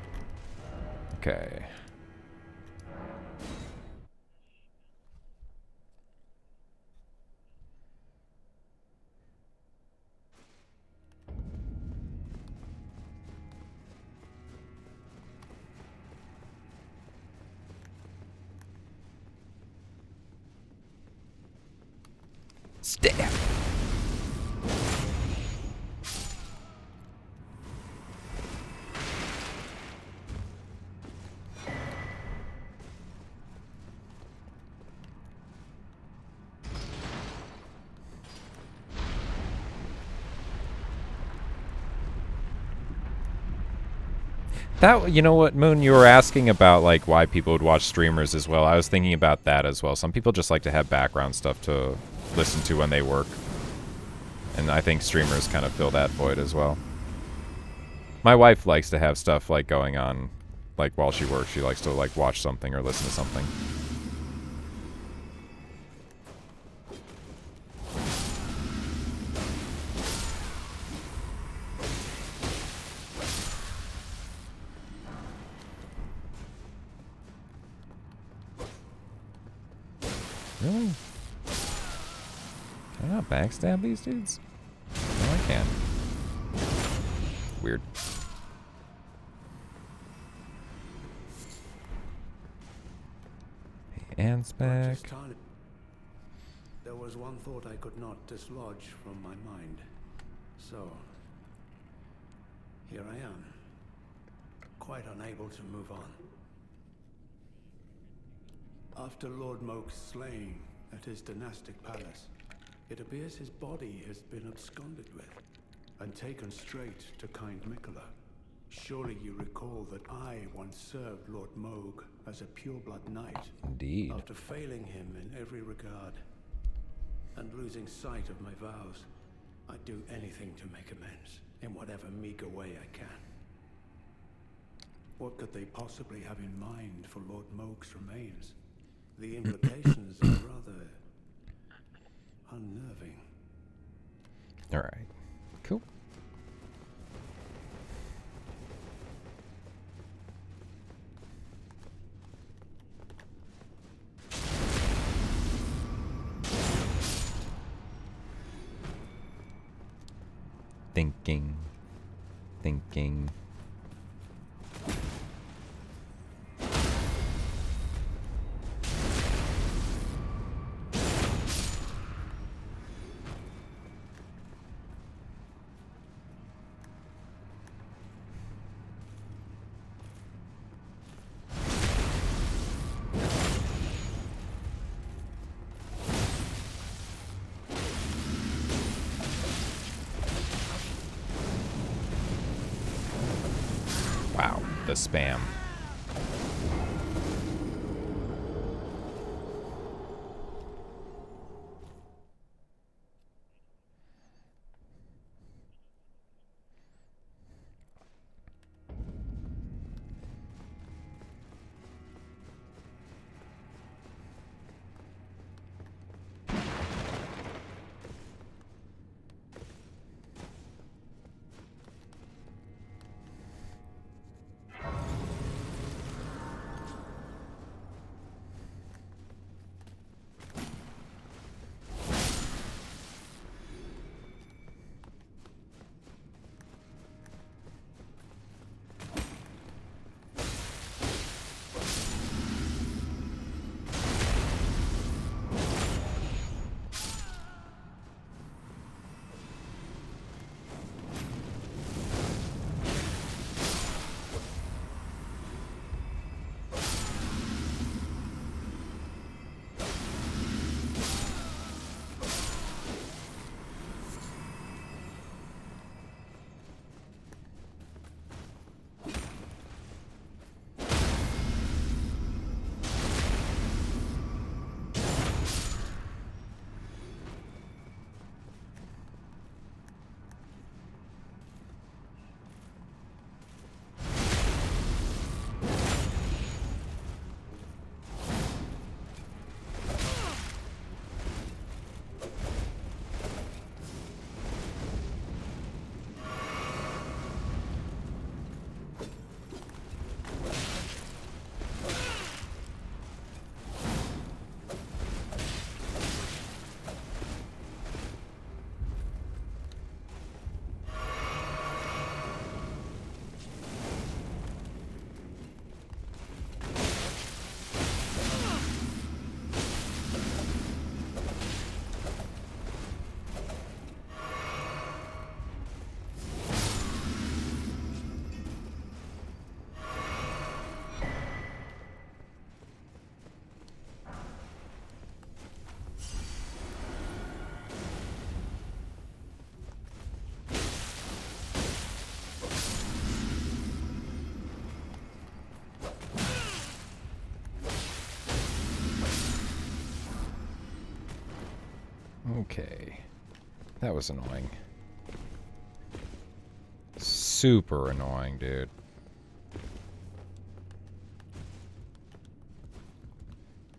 Okay. Stab. That, you know what, Moon, you were asking about, like, why people would watch streamers as well. I was thinking about that as well. Some people just like to have background stuff to listen to when they work. And I think streamers kind of fill that void as well. My wife likes to have stuff like going on, like while she works. She likes to like watch something or listen to something. Really? Can I not backstab these dudes? No, I can. Weird. Ant's back. There was one thought I could not dislodge from my mind. So, here I am, quite unable to move on. After Lord Moke's slaying at his dynastic palace, it appears his body has been absconded with and taken straight to kind Mikola. Surely you recall that I once served Lord Moog as a pureblood knight. Indeed. After failing him in every regard and losing sight of my vows, I'd do anything to make amends in whatever meager way I can. What could they possibly have in mind for Lord Moog's remains? The implications are rather unnerving. All right. Cool. Thinking. Wow, the spam. Okay. That was annoying. Super annoying, dude.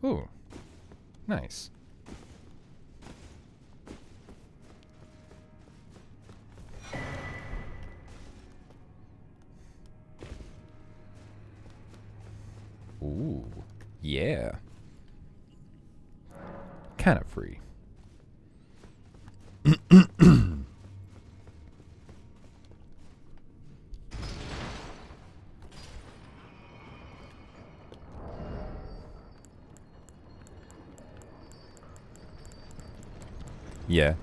Ooh. Nice. Ooh. Yeah. Kind of free. Yeah.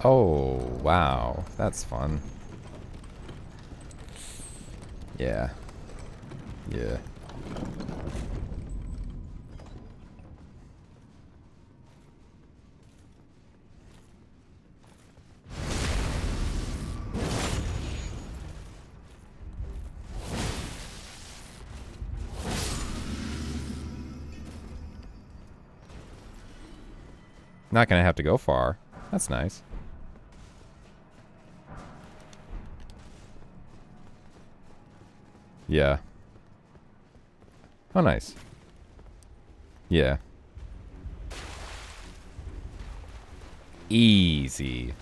Oh, wow. That's fun. Yeah. Yeah. Not gonna have to go far. That's nice. Yeah. Oh, nice. Yeah. Easy.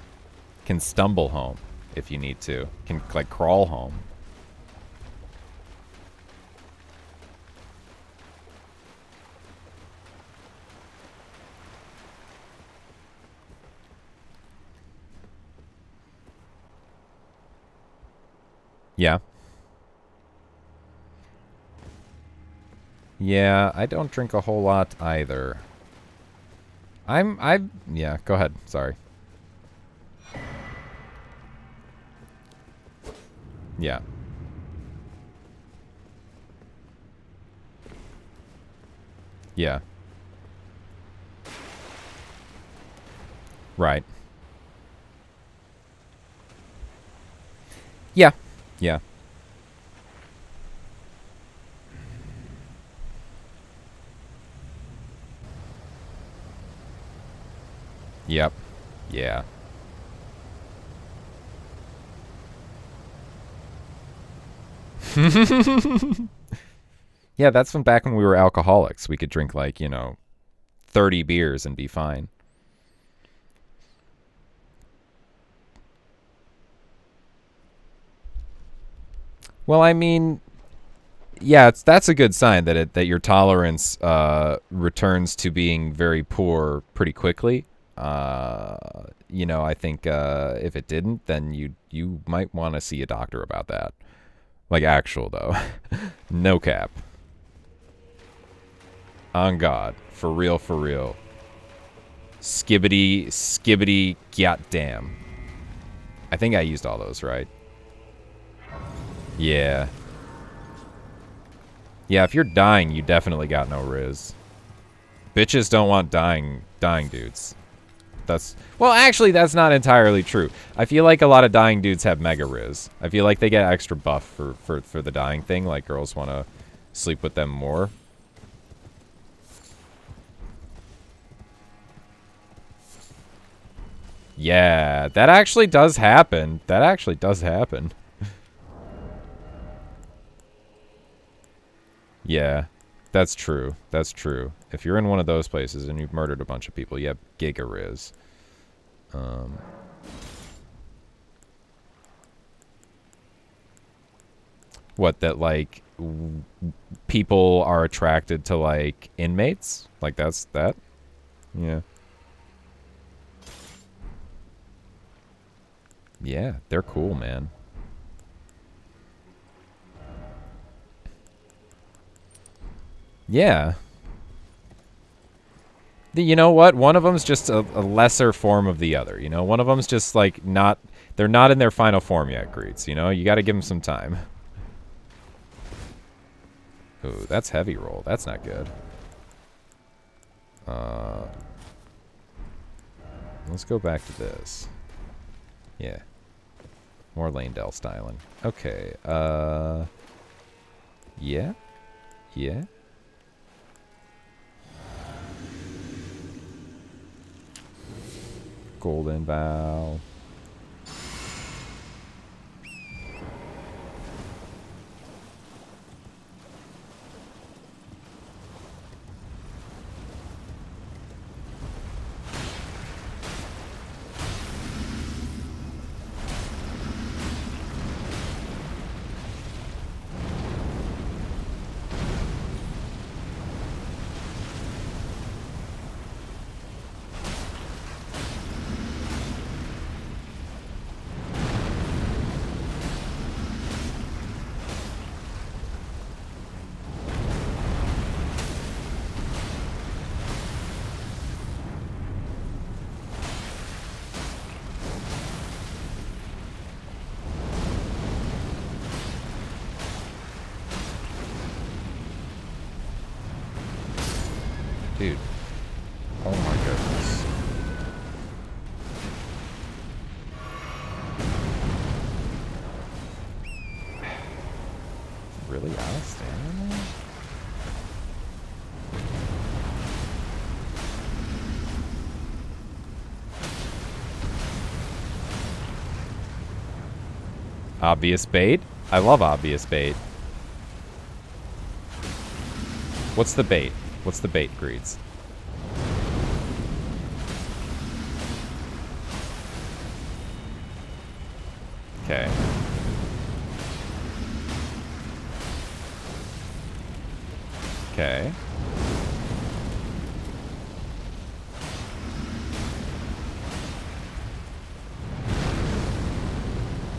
Can stumble home if you need to. Can, like, crawl home. Yeah. Yeah, I don't drink a whole lot either. Yeah, go ahead. Sorry. Yeah. Yeah. Right. Yeah. Yeah. Yep. Yeah. Yeah, that's from back when we were alcoholics. We could drink, like, 30 beers and be fine. Well, I mean, yeah, that's a good sign that your tolerance returns to being very poor pretty quickly. I think if it didn't, then you might want to see a doctor about that. Like, actual, though. No cap. On God. For real, for real. Skibbity, goddamn. I think I used all those, right? Yeah. Yeah, if you're dying, you definitely got no riz. Bitches don't want dying dudes. Well, actually, that's not entirely true. I feel like a lot of dying dudes have mega riz. I feel like they get extra buff for the dying thing. Like, girls want to sleep with them more. Yeah, that actually does happen. That actually does happen. Yeah, that's true. That's true. If you're in one of those places and you've murdered a bunch of people, you have giga riz. What, that, like, people are attracted to, like, inmates? Like, that's that? Yeah. Yeah, they're cool, man. Yeah. You know what? One of them's just a lesser form of the other. One of them's just, like, not... They're not in their final form yet, Greets. You gotta give them some time. Ooh, that's heavy roll. That's not good. Let's go back to this. Yeah. More Leyndell styling. Okay, yeah. Yeah. Golden Bow. Dude. Oh my goodness. Really out of stamina? Obvious bait? I love obvious bait. What's the bait? What's the bait, Greeds? Okay. Okay.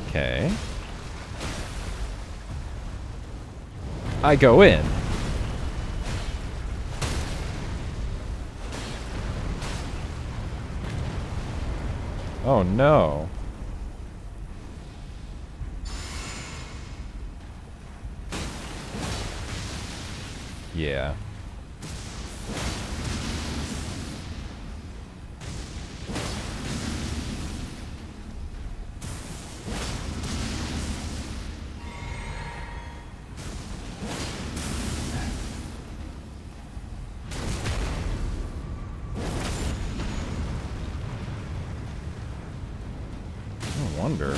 Okay. I go in. Oh no. Yeah. No wonder.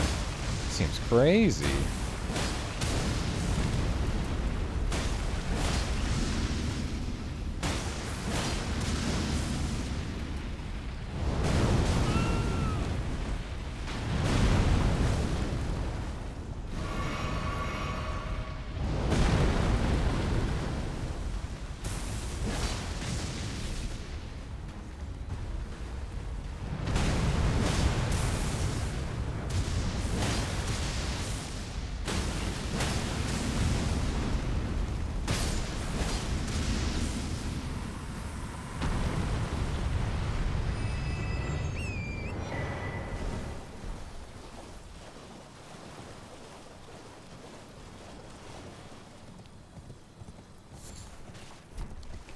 Seems crazy.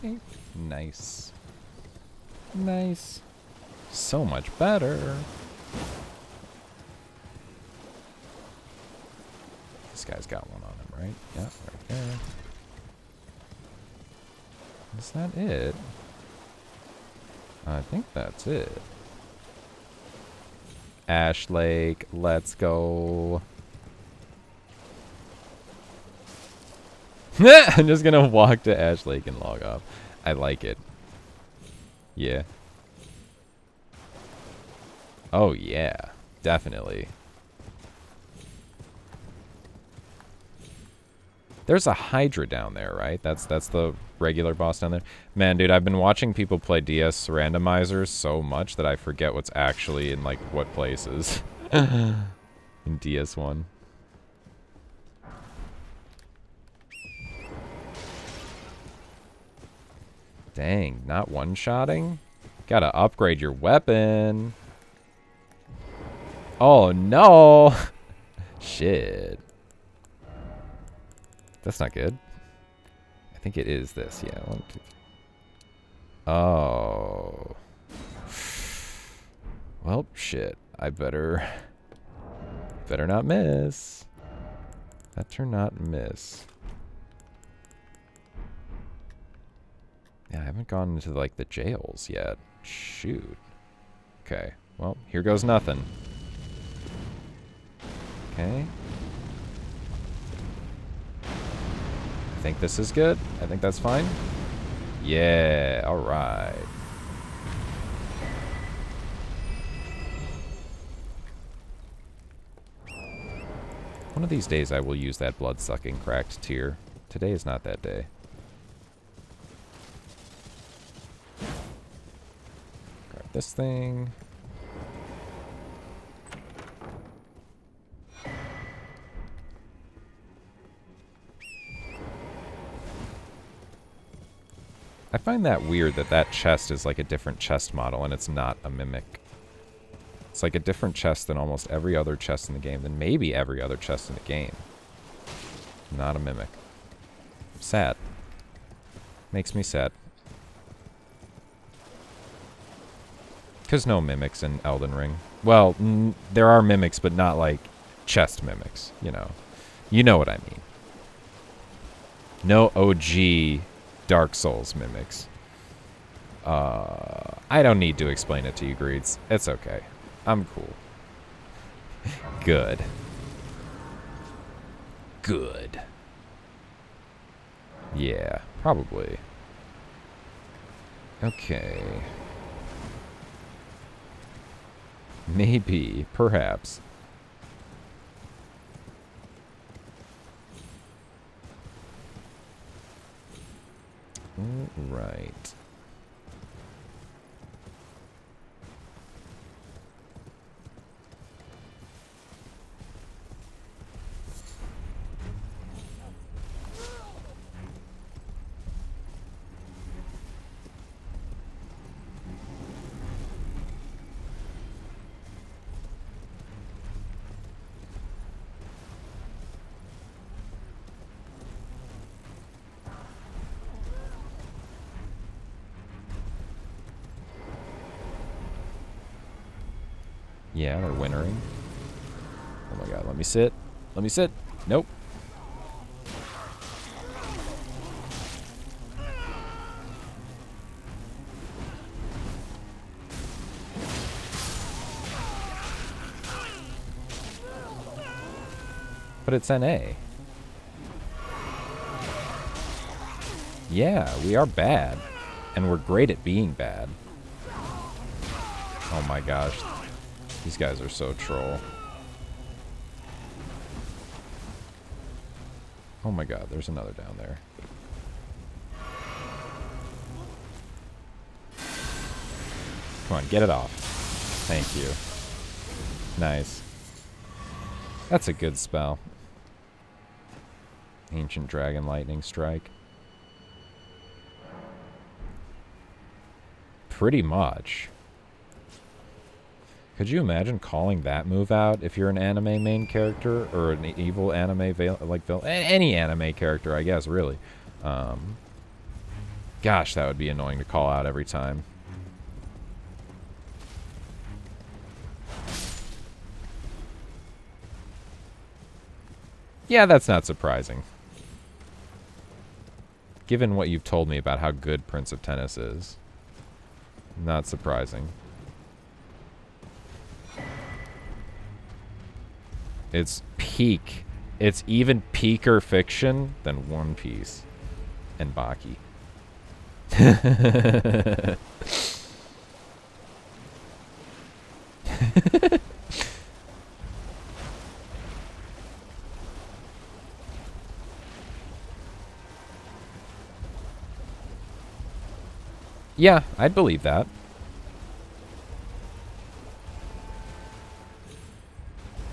Okay. Nice. Nice. So much better. This guy's got one on him, right? Yeah, right there. Is that it? I think that's it. Ash Lake, let's go. I'm just gonna walk to Ash Lake and log off. I like it. Yeah. Oh yeah, definitely. There's a Hydra down there, right? That's the regular boss down there. Man, dude, I've been watching people play DS randomizers so much that I forget what's actually in, like, what places. In DS1. Dang, not one-shotting? Gotta upgrade your weapon. Oh, no! Shit. That's not good. I think it is this, yeah. 1, 2, 3. Oh. Well, shit. I better not miss. Better not miss. Yeah, I haven't gone into, like, the jails yet. Shoot. Okay. Well, here goes nothing. Okay. I think this is good. I think that's fine. Yeah, alright. One of these days I will use that blood-sucking cracked tier. Today is not that day. Grab this thing. I find that weird that that chest is like a different chest model and it's not a mimic. It's like a different chest than almost every other chest in the game, than maybe every other chest in the game. Not a mimic. Sad. Makes me sad. Because no mimics in Elden Ring. Well, there are mimics, but not like chest mimics, you know. You know what I mean. No OG Dark Souls mimics. I don't need to explain it to you, Greeds. It's okay. I'm cool. Good. Good. Yeah, probably. Okay. Maybe, perhaps. All right. Yeah, they're wintering. Oh my god, let me sit. Let me sit. Nope. But it's NA. Yeah, we are bad. And we're great at being bad. Oh my gosh. These guys are so troll. Oh my god, there's another down there. Come on, get it off. Thank you. Nice. That's a good spell. Ancient Dragon Lightning Strike. Pretty much. Could you imagine calling that move out if you're an anime main character or an evil anime villain, any anime character, I guess, really? Gosh, that would be annoying to call out every time. Yeah, that's not surprising. Given what you've told me about how good Prince of Tennis is. Not surprising. It's peak. It's even peaker fiction than One Piece and Baki. Yeah, I'd believe that.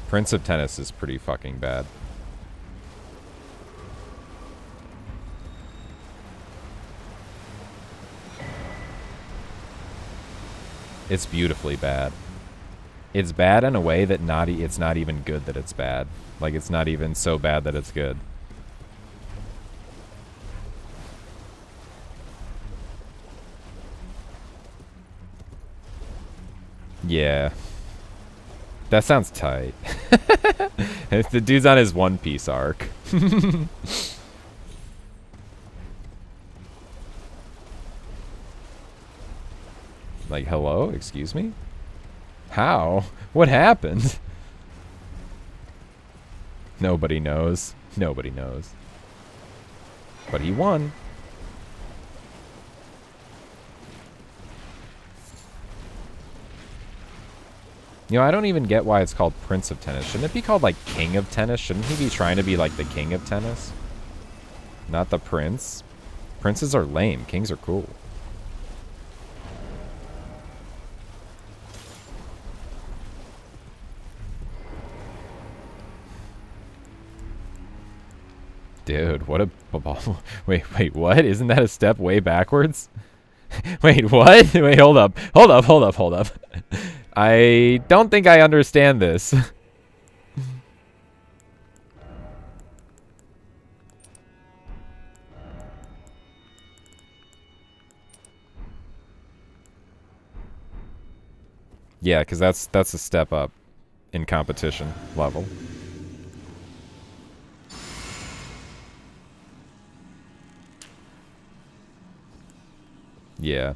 Prince of Tennis is pretty fucking bad. It's beautifully bad. It's bad in a way that it's not even good that it's bad. Like, it's not even so bad that it's good. Yeah. That sounds tight. If the dude's on his One Piece arc. Like, hello? Excuse me? How? What happened? Nobody knows. Nobody knows. But he won. You know, I don't even get why it's called Prince of Tennis. Shouldn't it be called, like, King of Tennis? Shouldn't he be trying to be, like, the King of Tennis? Not the Prince? Princes are lame. Kings are cool. Dude, what a... Wait, what? Isn't that a step way backwards? Wait, what? Wait, hold up. Hold up. I don't think I understand this. Yeah, because that's a step up in competition level. Yeah.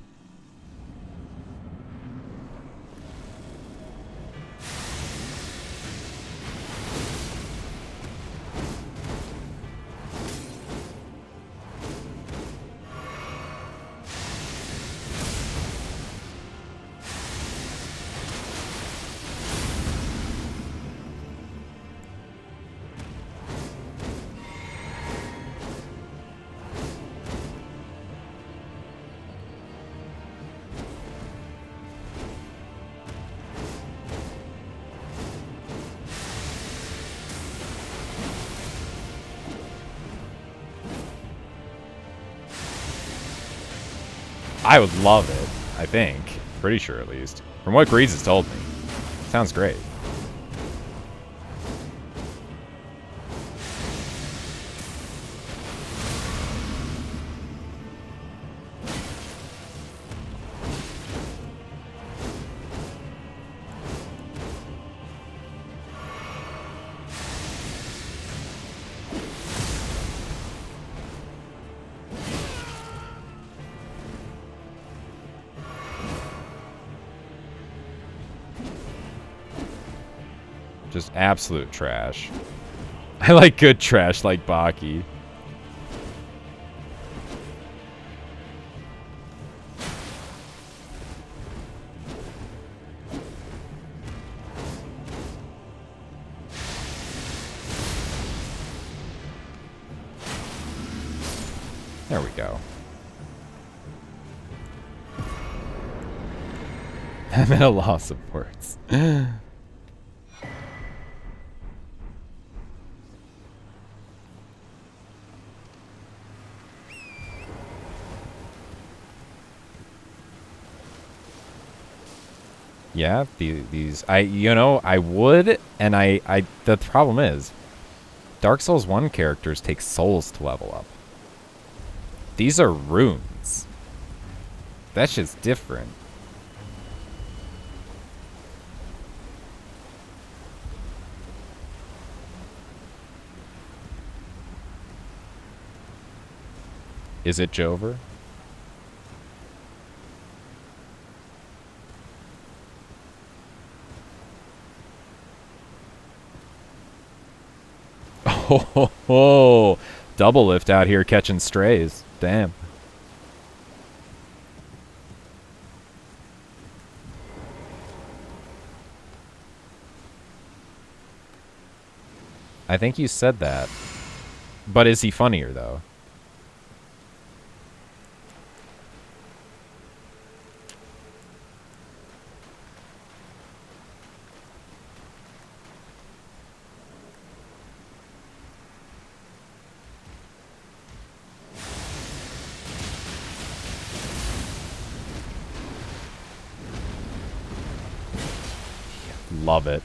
I would love it, I think. Pretty sure, at least. From what Greaves has told me. Sounds great. Just absolute trash. I like good trash like Baki. There we go. I'm at a loss of words. Yeah, these I would, and the problem is Dark Souls 1 characters take souls to level up. These are runes. That's just different. Is it Jover? Oh, double lift out here catching strays. Damn. I think you said that. But is he funnier, though? Love it.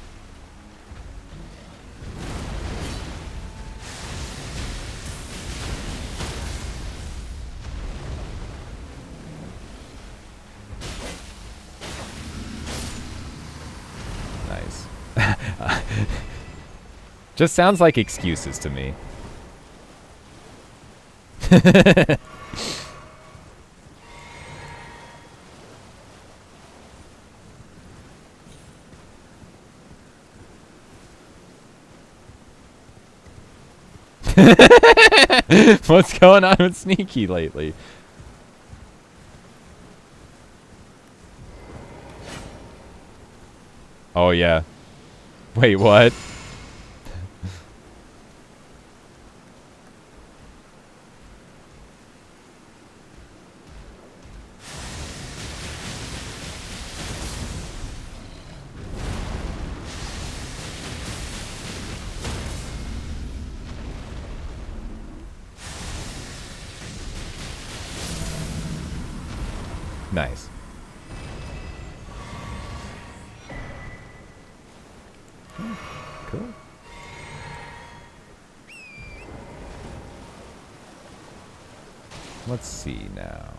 Nice. Just sounds like excuses to me. What's going on with Sneaky lately? Oh, yeah. Wait, what? Nice. Cool. Let's see now.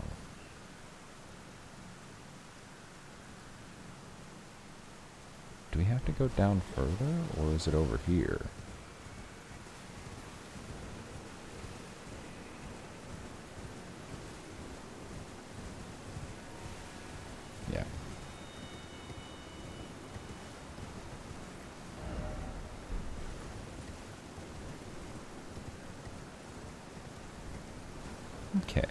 Do we have to go down further, or is it over here? Yeah. Okay.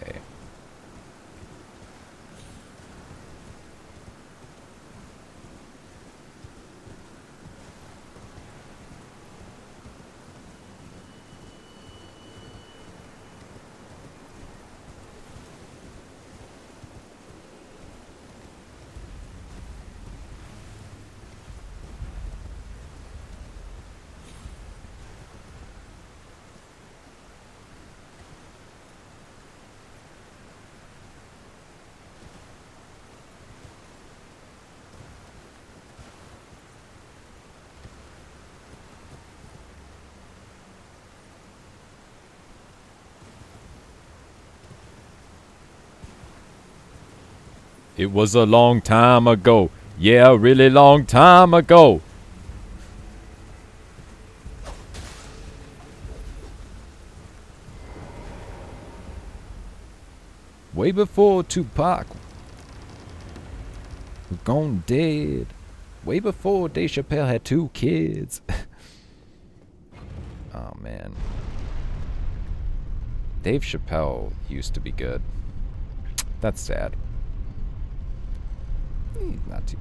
It was a long time ago. Yeah, a really long time ago. Way before Tupac was gone dead. Way before Dave Chappelle had 2 kids. Oh, man. Dave Chappelle used to be good. That's sad. Not too.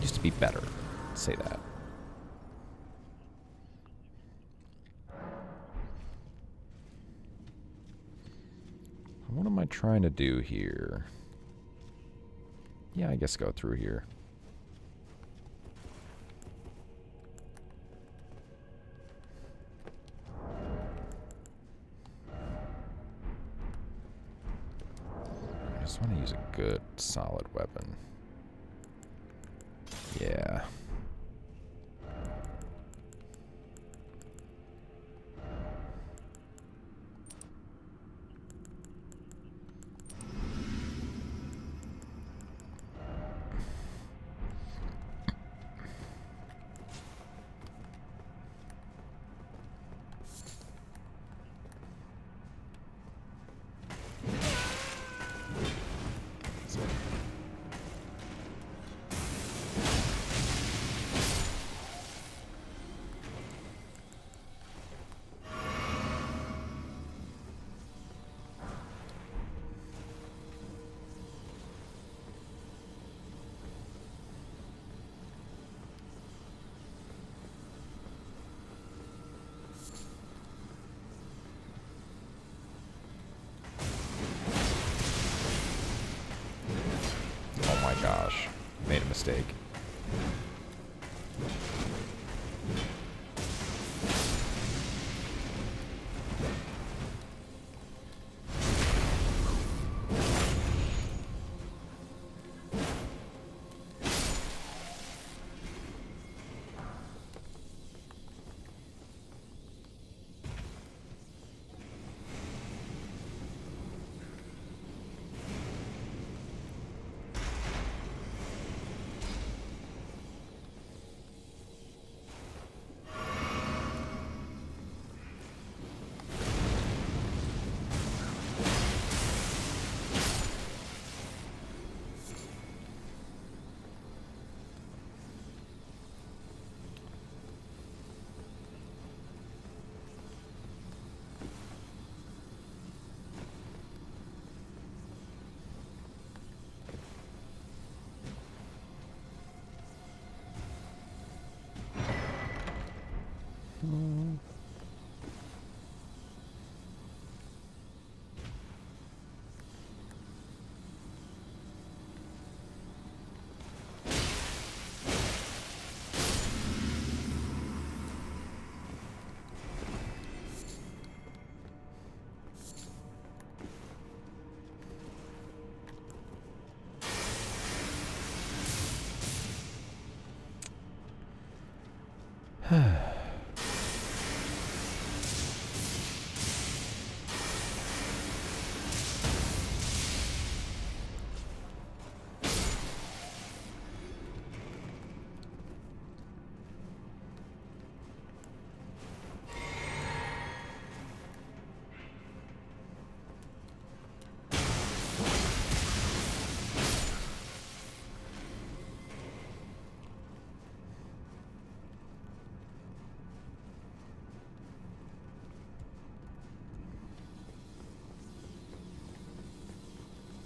Used to be better. Say that. What am I trying to do here? Yeah, I guess go through here. I just want to use a good, solid weapon. Yeah. Oh my gosh. Made a mistake.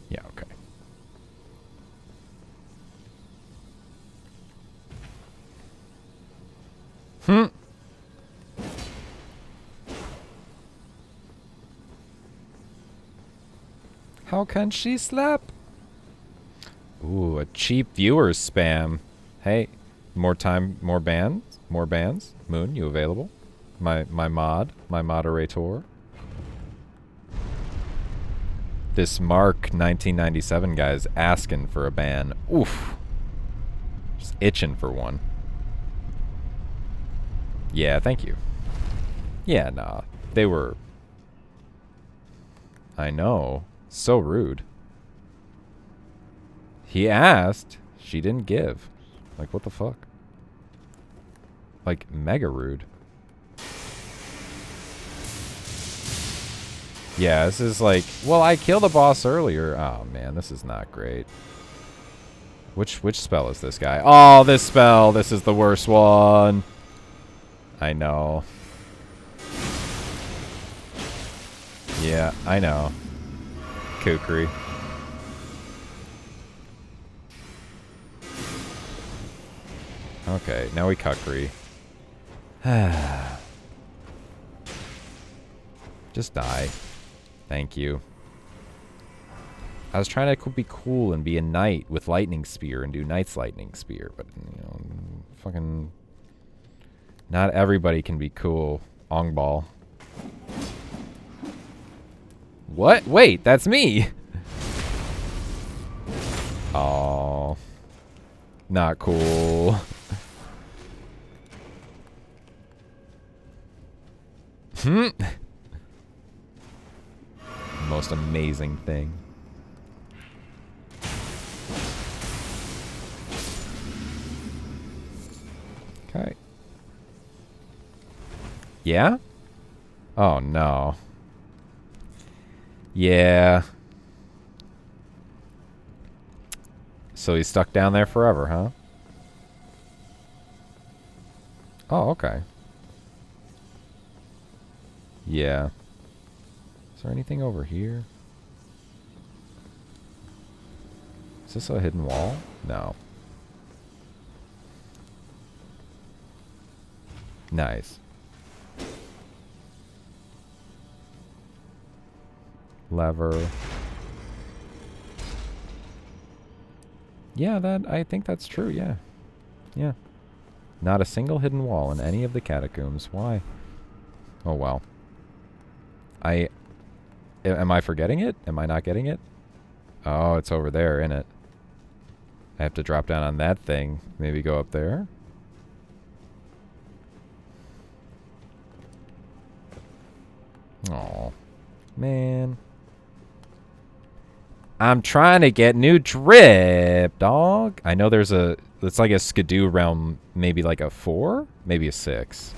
Yeah, okay. Hmm. How can she slap? Ooh, a cheap viewers spam. Hey, more time, more bands, more bands. Moon, you available? My moderator. This Mark 1997 guy's asking for a ban. Oof. Just itching for one. Yeah, thank you. Yeah, nah. They were... I know. So rude. He asked. She didn't give. Like, what the fuck? Like, mega rude. Yeah, this is like... Well, I killed a boss earlier. Oh, man, this is not great. Which spell is this guy? Oh, this spell. This is the worst one. I know. Yeah, I know. Kukri. Okay, now we Kukri. Just die. Thank you. I was trying to be cool and be a knight with lightning spear and do knight's lightning spear, but you know, fucking not everybody can be cool. Ongball. What? Wait, that's me. Oh, not cool. Most amazing thing. Okay. Yeah? Oh no. Yeah. So he's stuck down there forever, huh? Oh, okay. Yeah. Is there anything over here? Is this a hidden wall? No. Nice. Lever. Yeah, I think that's true, yeah. Yeah. Not a single hidden wall in any of the catacombs. Why? Oh, well. Am I forgetting it? Am I not getting it? Oh, it's over there, isn't it? I have to drop down on that thing. Maybe go up there? Oh, man. I'm trying to get new drip, dog. I know there's it's like a skidoo realm, maybe like a 4? Maybe a 6.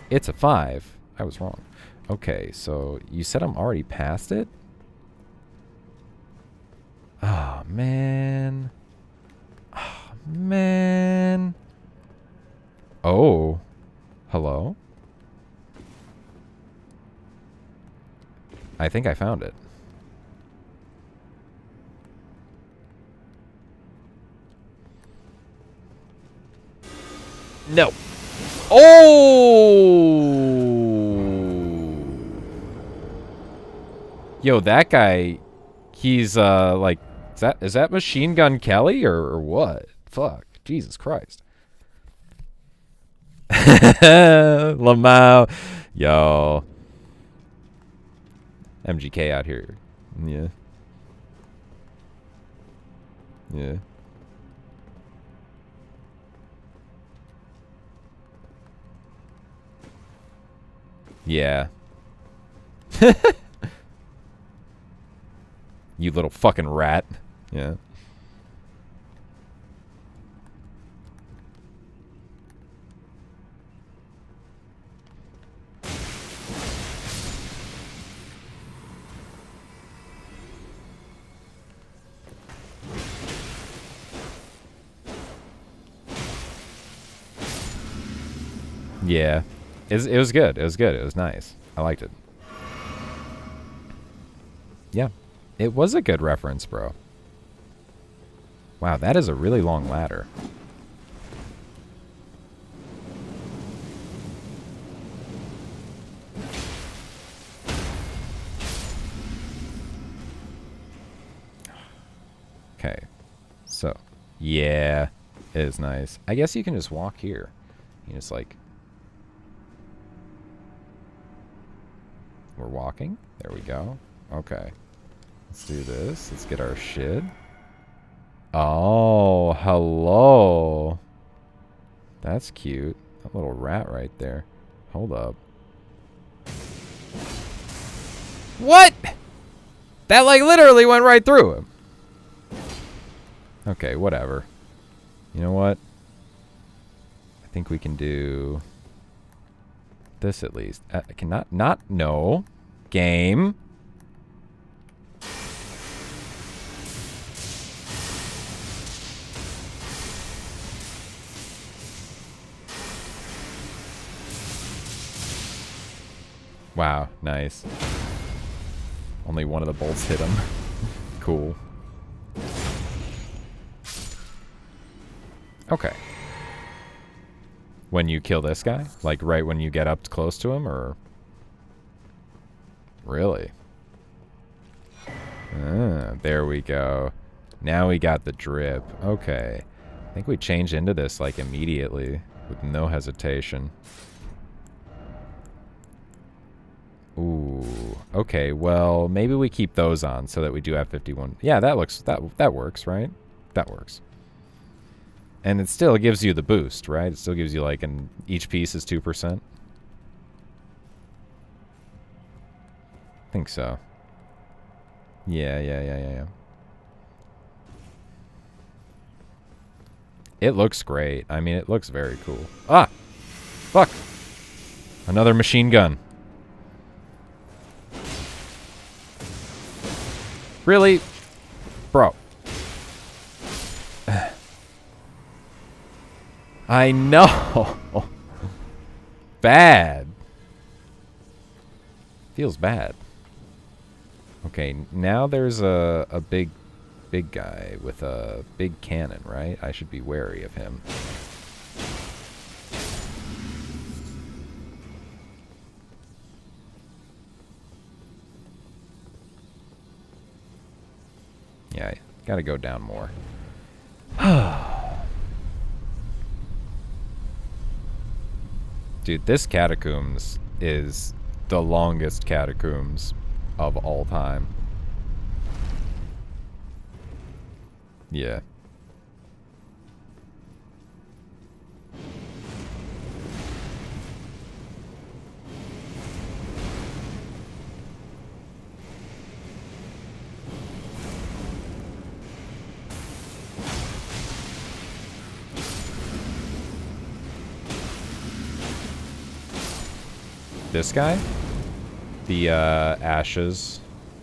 It's a 5. I was wrong. Okay, so you said I'm already past it? Oh, man. Oh, man. Oh. Hello? I think I found it. No. Oh! Yo, that guy, he's, like, is that Machine Gun Kelly or what? Fuck. Jesus Christ. Lamau. Yo. MGK out here. Yeah. Yeah. Yeah. You little fucking rat. Yeah. Yeah. It was good. It was good. It was nice. I liked it. Yeah. It was a good reference, bro. Wow, that is a really long ladder. Okay. So, yeah. It is nice. I guess you can just walk here. You just like... We're walking. There we go. Okay. Let's do this. Let's get our shit. Oh, hello. That's cute. That little rat right there. Hold up. What? That like literally went right through him. Okay, whatever. You know what? I think we can do this at least. I cannot no. Game. Wow, nice. Only one of the bolts hit him. Cool. Okay. When you kill this guy? Like right when you get up close to him, or? Really? Ah, there we go. Now we got the drip. Okay. I think we change into this like immediately with no hesitation. Ooh. Okay, well, maybe we keep those on so that we do have 51. Yeah, that works, right? That works. And it still gives you the boost, right? It still gives you like each piece is 2%. I think so. Yeah. It looks great. I mean, it looks very cool. Ah! Fuck! Another machine gun. Really? Bro. I know. Bad. Feels bad. Okay, now there's a big guy with a big cannon, right? I should be wary of him. Yeah, gotta go down more. Dude, this catacombs is the longest catacombs of all time. Yeah. This guy? The ashes.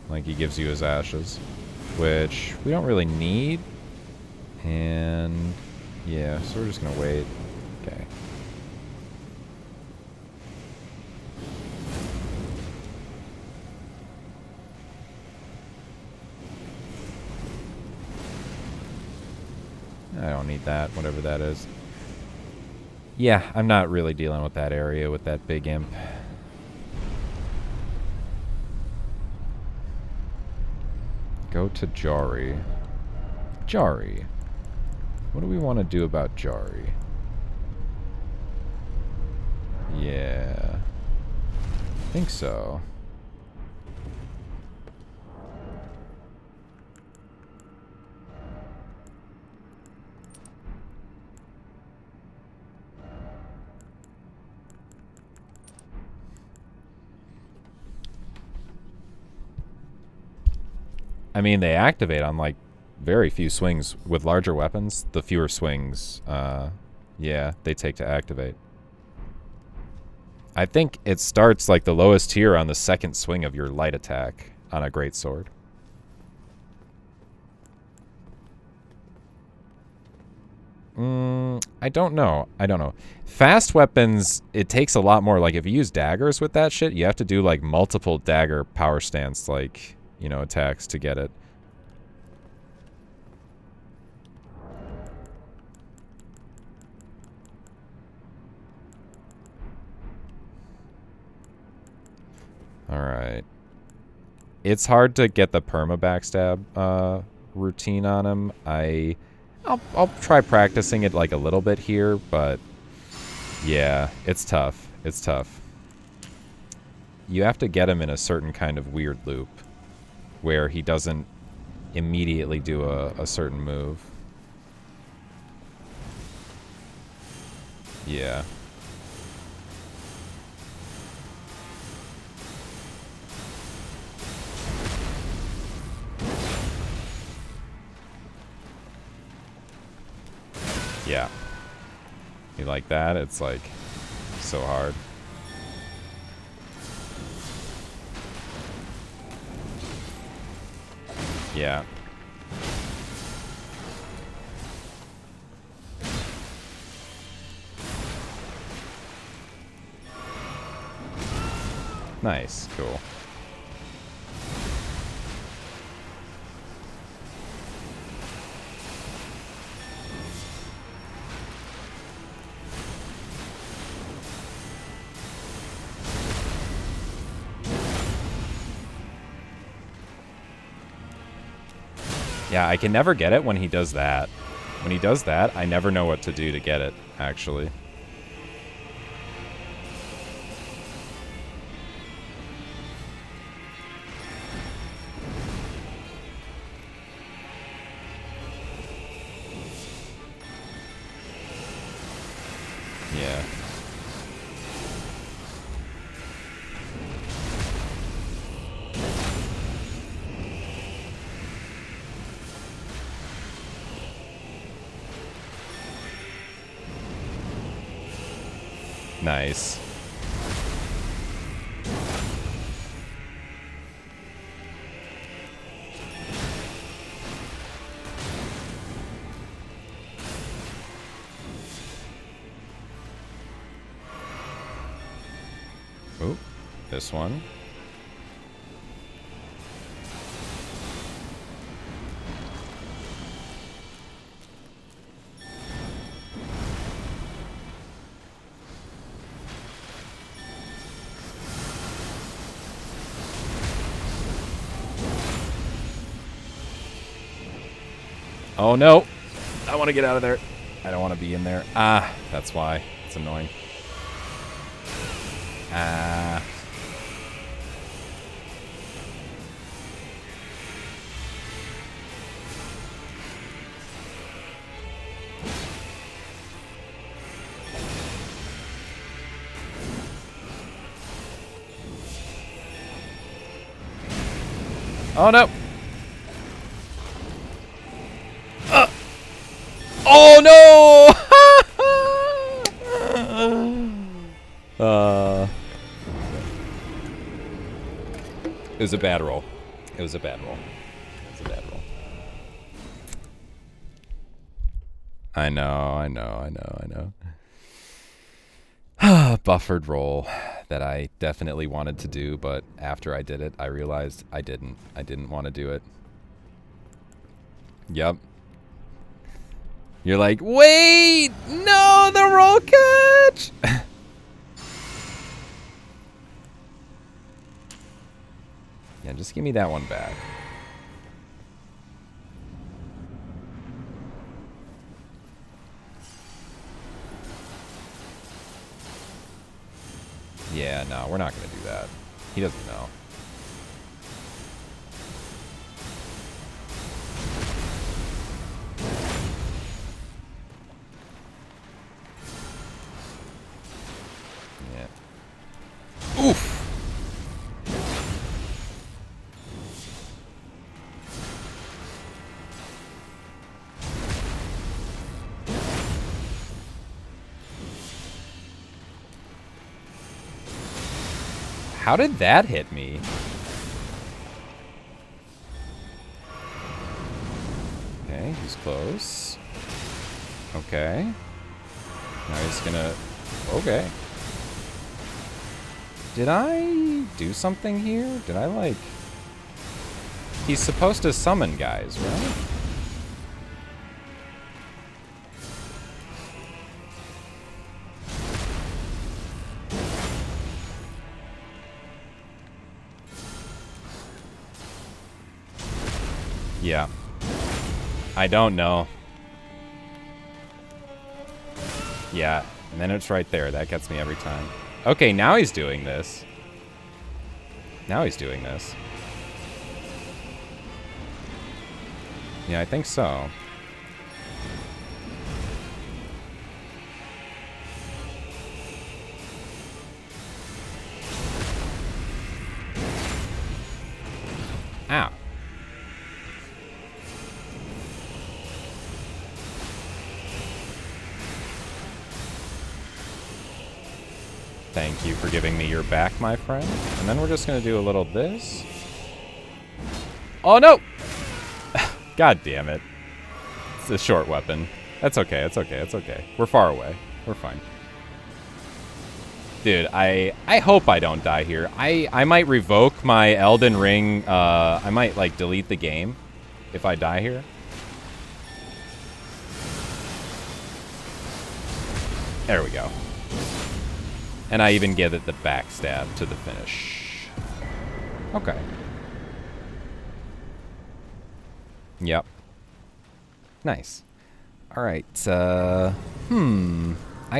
Like he gives you his ashes. Which we don't really need. And yeah, so we're just gonna wait. Okay. I don't need that, whatever that is. Yeah, I'm not really dealing with that area with that big imp. Go to Jari. Jari. What do we want to do about Jari? Yeah. I think so. I mean, they activate on, like, very few swings. With larger weapons, the fewer swings, yeah, they take to activate. I think it starts, like, the lowest tier on the second swing of your light attack on a greatsword. I don't know. I don't know. Fast weapons, it takes a lot more. Like, if you use daggers with that shit, you have to do, like, multiple dagger power stance, like, you know, attacks to get it. Alright. It's hard to get the perma backstab routine on him. I'll try practicing it like a little bit here, but yeah, it's tough. It's tough. You have to get him in a certain kind of weird loop where he doesn't immediately do a certain move. Yeah. Yeah. You like that? It's like so hard. Yeah. Nice. Cool. Yeah, I can never get it when he does that. When he does that, I never know what to do to get it, actually. Yeah. Nice. Oop, this one. Oh no! I want to get out of there. I don't want to be in there. Ah, that's why. It's annoying. Ah. Oh no! Oh no! It was a bad roll. It was a bad roll. It was a bad roll. I know. Buffered roll that I definitely wanted to do, but after I did it, I realized I didn't. I didn't want to do it. Yep. You're like, wait! No, the roll cut! Just give me that one back. Yeah, no, we're not going to do that. He doesn't know. Yeah. Oof! How did that hit me? Okay, he's close. Okay. Now he's gonna... Okay. Did I do something here? Did I, like... He's supposed to summon guys, right? Yeah. I don't know. Yeah, and then it's right there. That gets me every time. Okay, now he's doing this. Now he's doing this. Yeah, I think so. Ow. Thank you for giving me your back, my friend. And then we're just going to do a little this. Oh, no! God damn it. It's a short weapon. That's okay, it's okay, it's okay. We're far away. We're fine. Dude, I hope I don't die here. I might revoke my Elden Ring. I might, like, delete the game if I die here. There we go. And I even give it the backstab to the finish. Okay. Yep. Nice. All right. I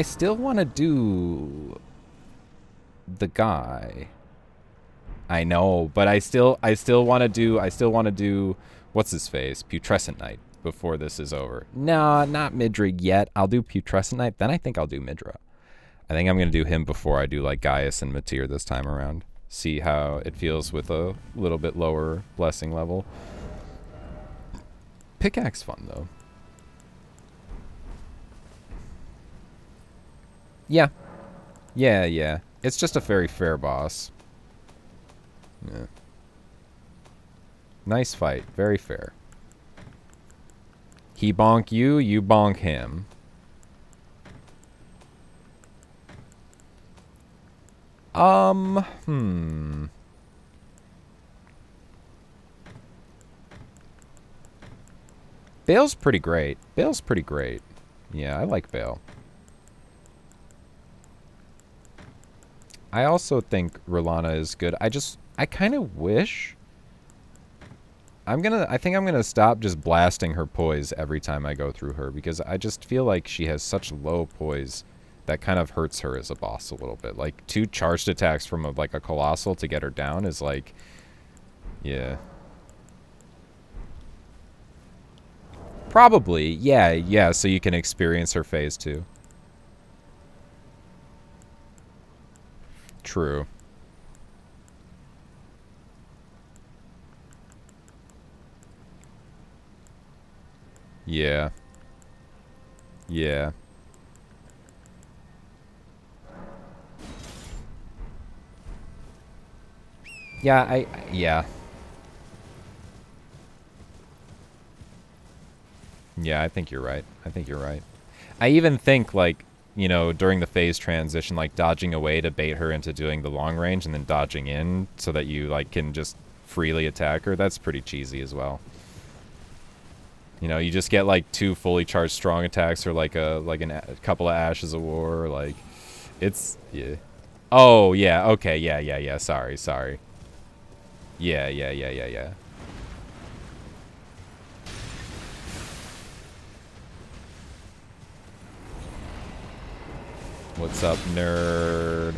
still want to do the guy. I know, but I still want to do what's his face? Putrescent Knight before this is over. No, not Midra yet. I'll do Putrescent Knight, then I think I'll do Midra. I think I'm going to do him before I do, like, Gaius and Matir this time around. See how it feels with a little bit lower blessing level. Pickaxe fun, though. Yeah. Yeah. It's just a very fair boss. Yeah. Nice fight. Very fair. He bonk you, you bonk him. Bale's pretty great. Bale's pretty great. Yeah, I like Bale. I also think Rolana is good. I kind of wish... I think I'm gonna stop just blasting her poise every time I go through her, because I just feel like she has such low poise that kind of hurts her as a boss a little bit. Like, 2 charged attacks from a Colossal to get her down is like... Yeah. Probably. Yeah, so you can experience her phase too. True. Yeah. Yeah. Yeah, yeah. Yeah, I think you're right. I even think, like, you know, during the phase transition, like, dodging away to bait her into doing the long range and then dodging in so that you, like, can just freely attack her, that's pretty cheesy as well. You know, you just get, like, 2 fully charged strong attacks or, like, a couple of Ashes of War, like, it's, yeah. Oh, yeah, okay, yeah, sorry. Yeah, yeah, yeah, yeah, yeah. What's up, nerd?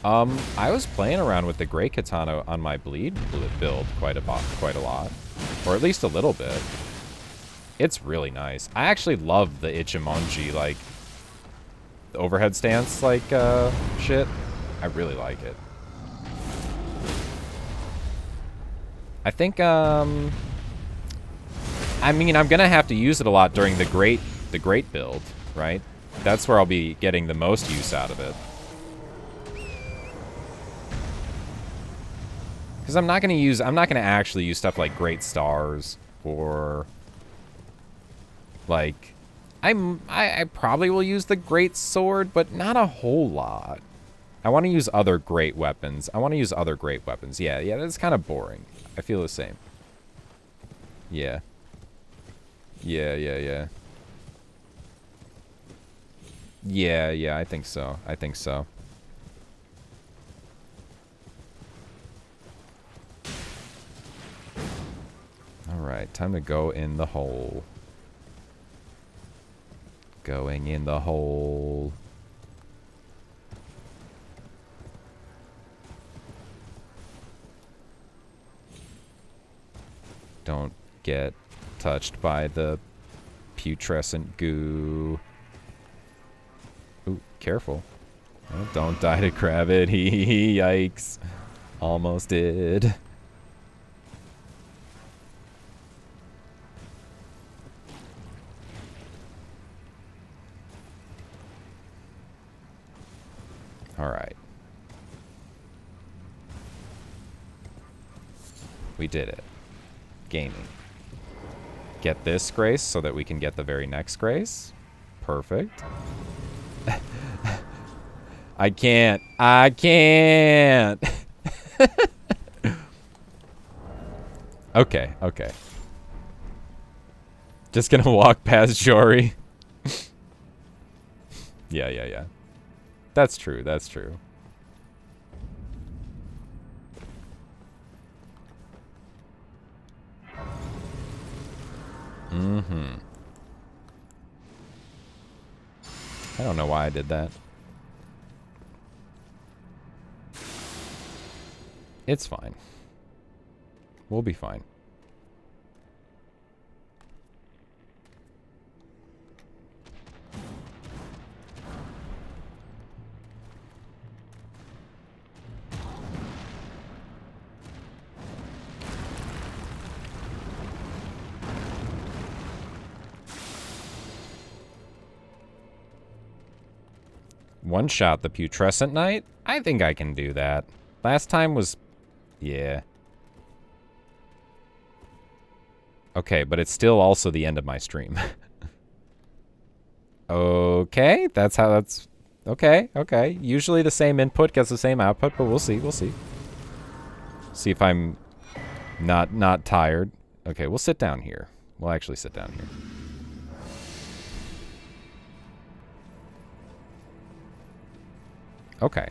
I was playing around with the Grey Katana on my bleed build quite a lot. Or at least a little bit. It's really nice. I actually love the Ichimonji, like, the overhead stance, like, shit. I really like it. I think, I mean, I'm gonna have to use it a lot during the great build, right? That's where I'll be getting the most use out of it. Because I'm not gonna actually use stuff like Great Stars or like I probably will use the Great Sword, but not a whole lot. I want to use other great weapons. Yeah, that's kind of boring. I feel the same. Yeah. Yeah. Yeah, I think so. Alright, time to go in the hole. Going in the hole. Don't get touched by the putrescent goo. Ooh, careful. Oh, don't die to gravity. Yikes. Almost did. Alright. We did it. Gaming. Get this grace so that we can get the very next grace. Perfect. I can't. Okay. Just gonna walk past Jory. Yeah. That's true. I don't know why I did that. It's fine. We'll be fine. One shot the Putrescent Knight? I think I can do that. Last time was... yeah. Okay, but it's still also the end of my stream. Okay, that's how that's... Okay. Usually the same input gets the same output, but we'll see. See if I'm not tired. Okay, we'll sit down here. We'll actually sit down here. Okay.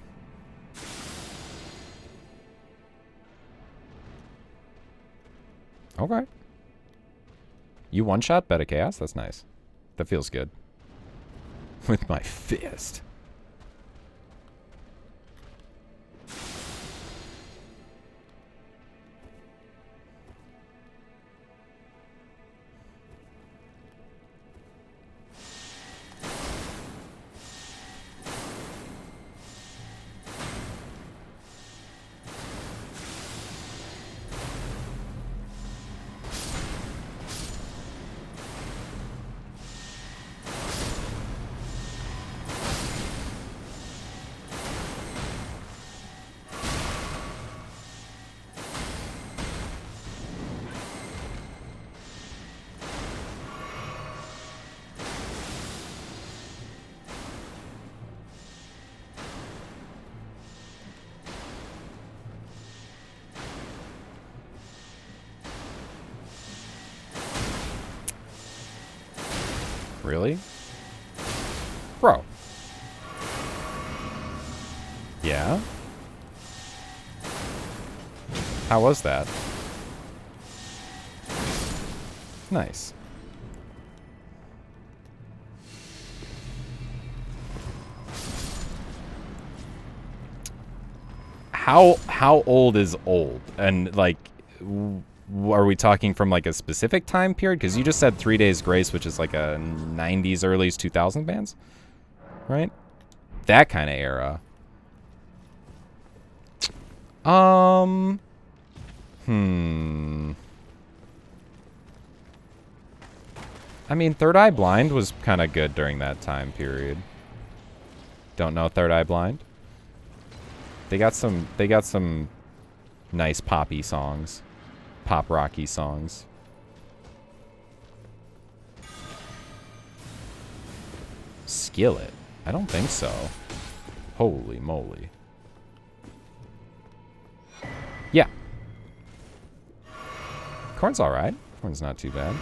You one-shot Beta Chaos? That's nice. That feels good. With my fist. Really? Bro. Yeah? How was that? Nice. How old is old? And like, are we talking from like a specific time period? Because you just said 3 Days Grace, which is like a 90s, early 2000 bands, right? That kind of era. I mean, Third Eye Blind was kind of good during that time period. Don't know Third Eye Blind? They got some nice poppy songs. Pop rocky songs. Skillet? I don't think so. Holy moly. Yeah. Corn's alright. Corn's not too bad.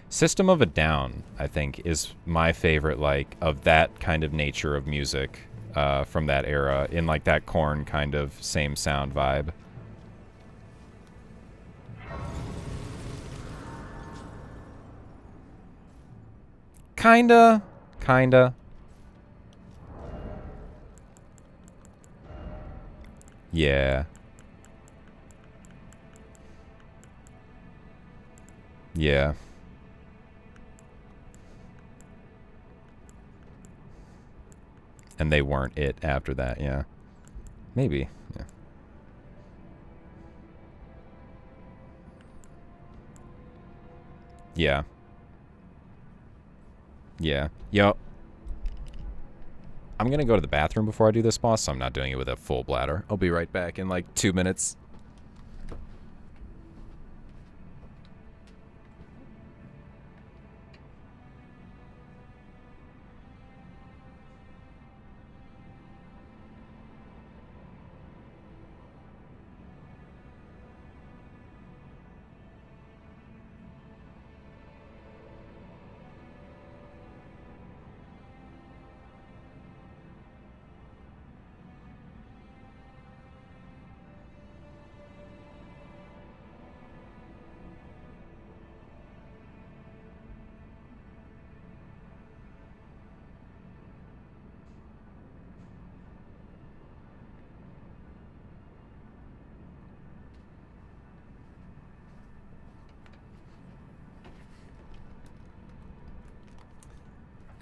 System of a Down, I think, is my favorite, like, of that kind of nature of music from that era, in, like, that Korn kind of same sound vibe. Kinda. Yeah. Yeah. And they weren't it after that, yeah. Maybe, yeah. Yeah. Yeah. Yo. I'm gonna go to the bathroom before I do this, boss, so I'm not doing it with a full bladder. I'll be right back in like 2 minutes.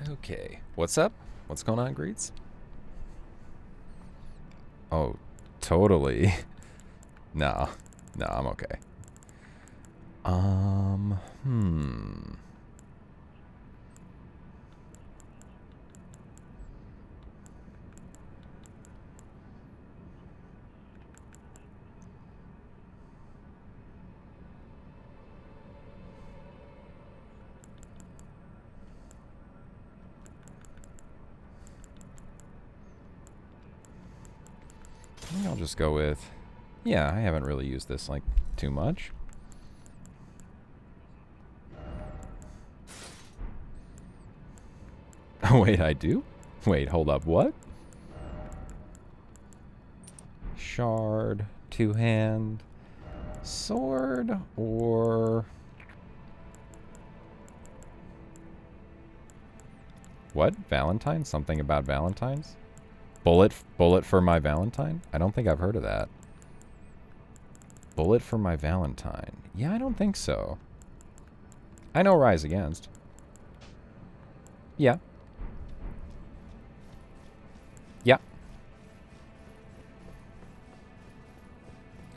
Okay. What's up? What's going on, Greets? Oh, totally. No, I'm okay. I think I'll just go with... Yeah, I haven't really used this, like, too much. Oh, wait, I do? Wait, hold up, what? Shard, two-hand, sword, or... What? Valentine? Something about Valentine's? Bullet for my Valentine? I don't think I've heard of that. Bullet for my Valentine. Yeah, I don't think so. I know Rise Against. Yeah. Yeah.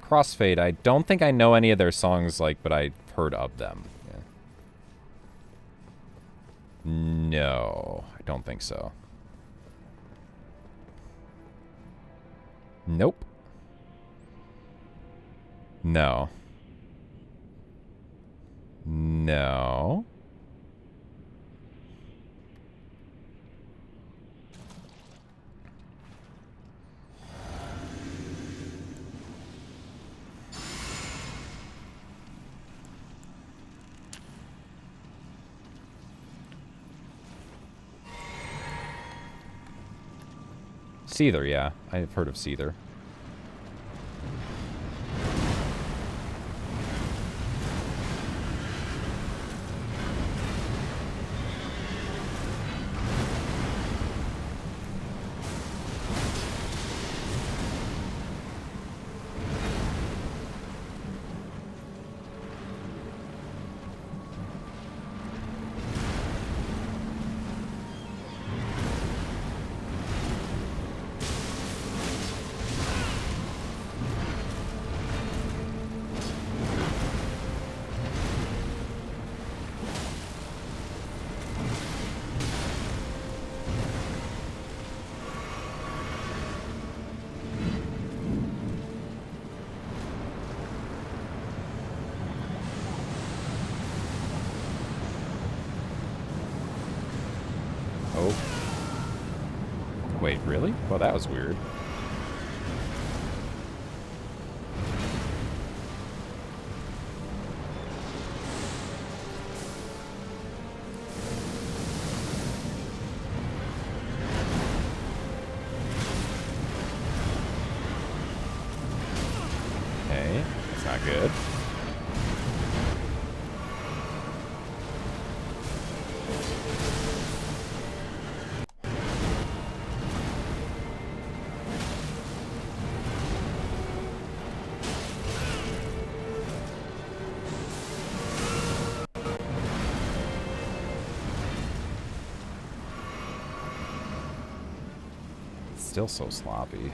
Crossfade. I don't think I know any of their songs, like, but I've heard of them. Yeah. No, I don't think so. Nope. No. No. Seether, yeah. I've heard of Seether. Oh. Wait, really? Well, that was weird. Okay, that's not good. Still so sloppy.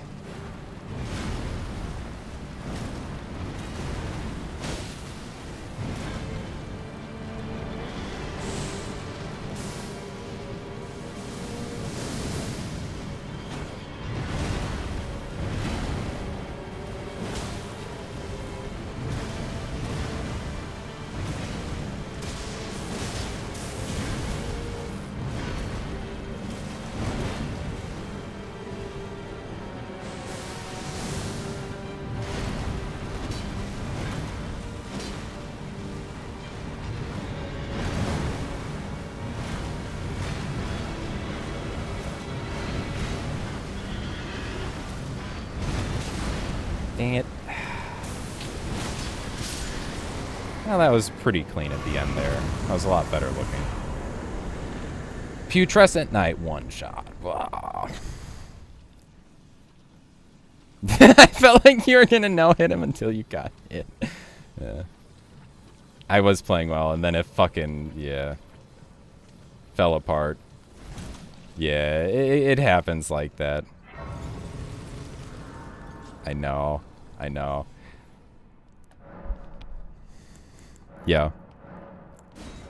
Dang it. Well, that was pretty clean at the end there. That was a lot better looking. Putrescent Knight one shot. Wow. I felt like you were gonna no-hit him until you got hit. Yeah. I was playing well, and then it fucking, yeah, fell apart. Yeah, it happens like that. I know. I know. Yeah.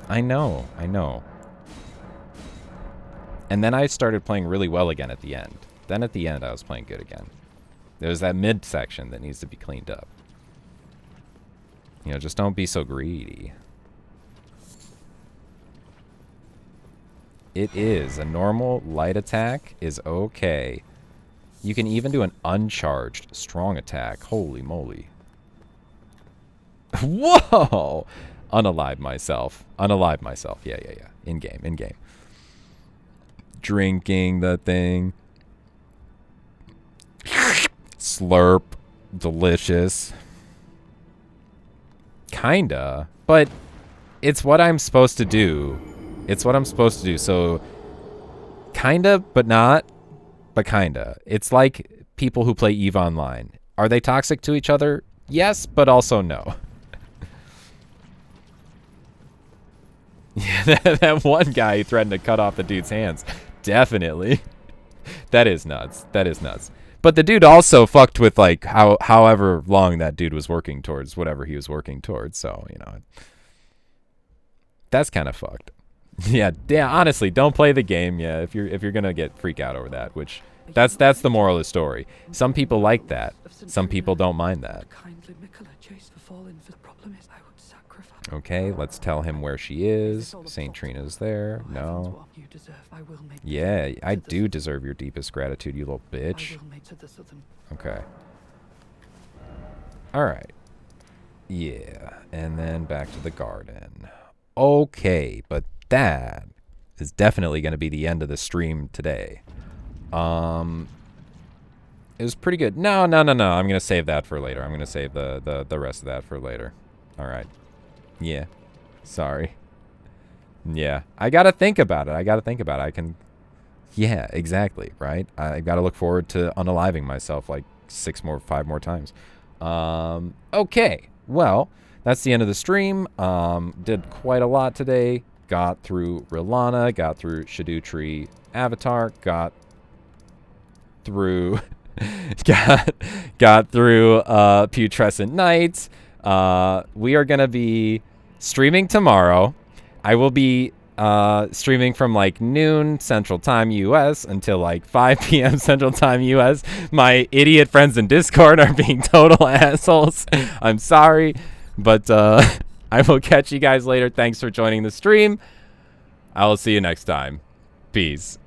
I know. I know. And then I started playing really well again at the end. Then at the end, I was playing good again. There's that mid section that needs to be cleaned up. You know, just don't be so greedy. It is. A normal light attack is okay. You can even do an uncharged strong attack. Holy moly. Whoa! Unalive myself. Unalive myself. Yeah, yeah, yeah. In-game, in-game. Drinking the thing. Slurp. Delicious. Kinda. But it's what I'm supposed to do. It's what I'm supposed to do. So, kinda, but not. But kinda. It's like people who play EVE Online. Are they toxic to each other? Yes, but also no. Yeah, that one guy who threatened to cut off the dude's hands. Definitely. That is nuts. That is nuts. But the dude also fucked with, like, however long that dude was working towards whatever he was working towards. So, you know. That's kind of fucked. Yeah, honestly, don't play the game, yeah, if you're going to get freak out over that, which that's the moral of the story. Some people like that. Some people don't mind that. Okay, let's tell him where she is. St. Trina's there. No. Yeah, I do deserve your deepest gratitude, you little bitch. Okay. Alright. Yeah, and then back to the garden. Okay, but that is definitely going to be the end of the stream today. It was pretty good. No. I'm gonna save that for later. I'm gonna save the rest of that for later. All right. Yeah. Sorry. Yeah. I gotta think about it. I can. Yeah, exactly. Right. I gotta look forward to unaliving myself like 5 more times. Okay. Well, that's the end of the stream. Did quite a lot today. Got through Rilana. Got through Shadutri Avatar. Got through. got through Putrescent Nights. We are gonna be streaming tomorrow. I will be streaming from like noon Central Time US until like 5 p.m. Central Time US. My idiot friends in Discord are being total assholes. I'm sorry, but I will catch you guys later. Thanks for joining the stream. I will see you next time. Peace.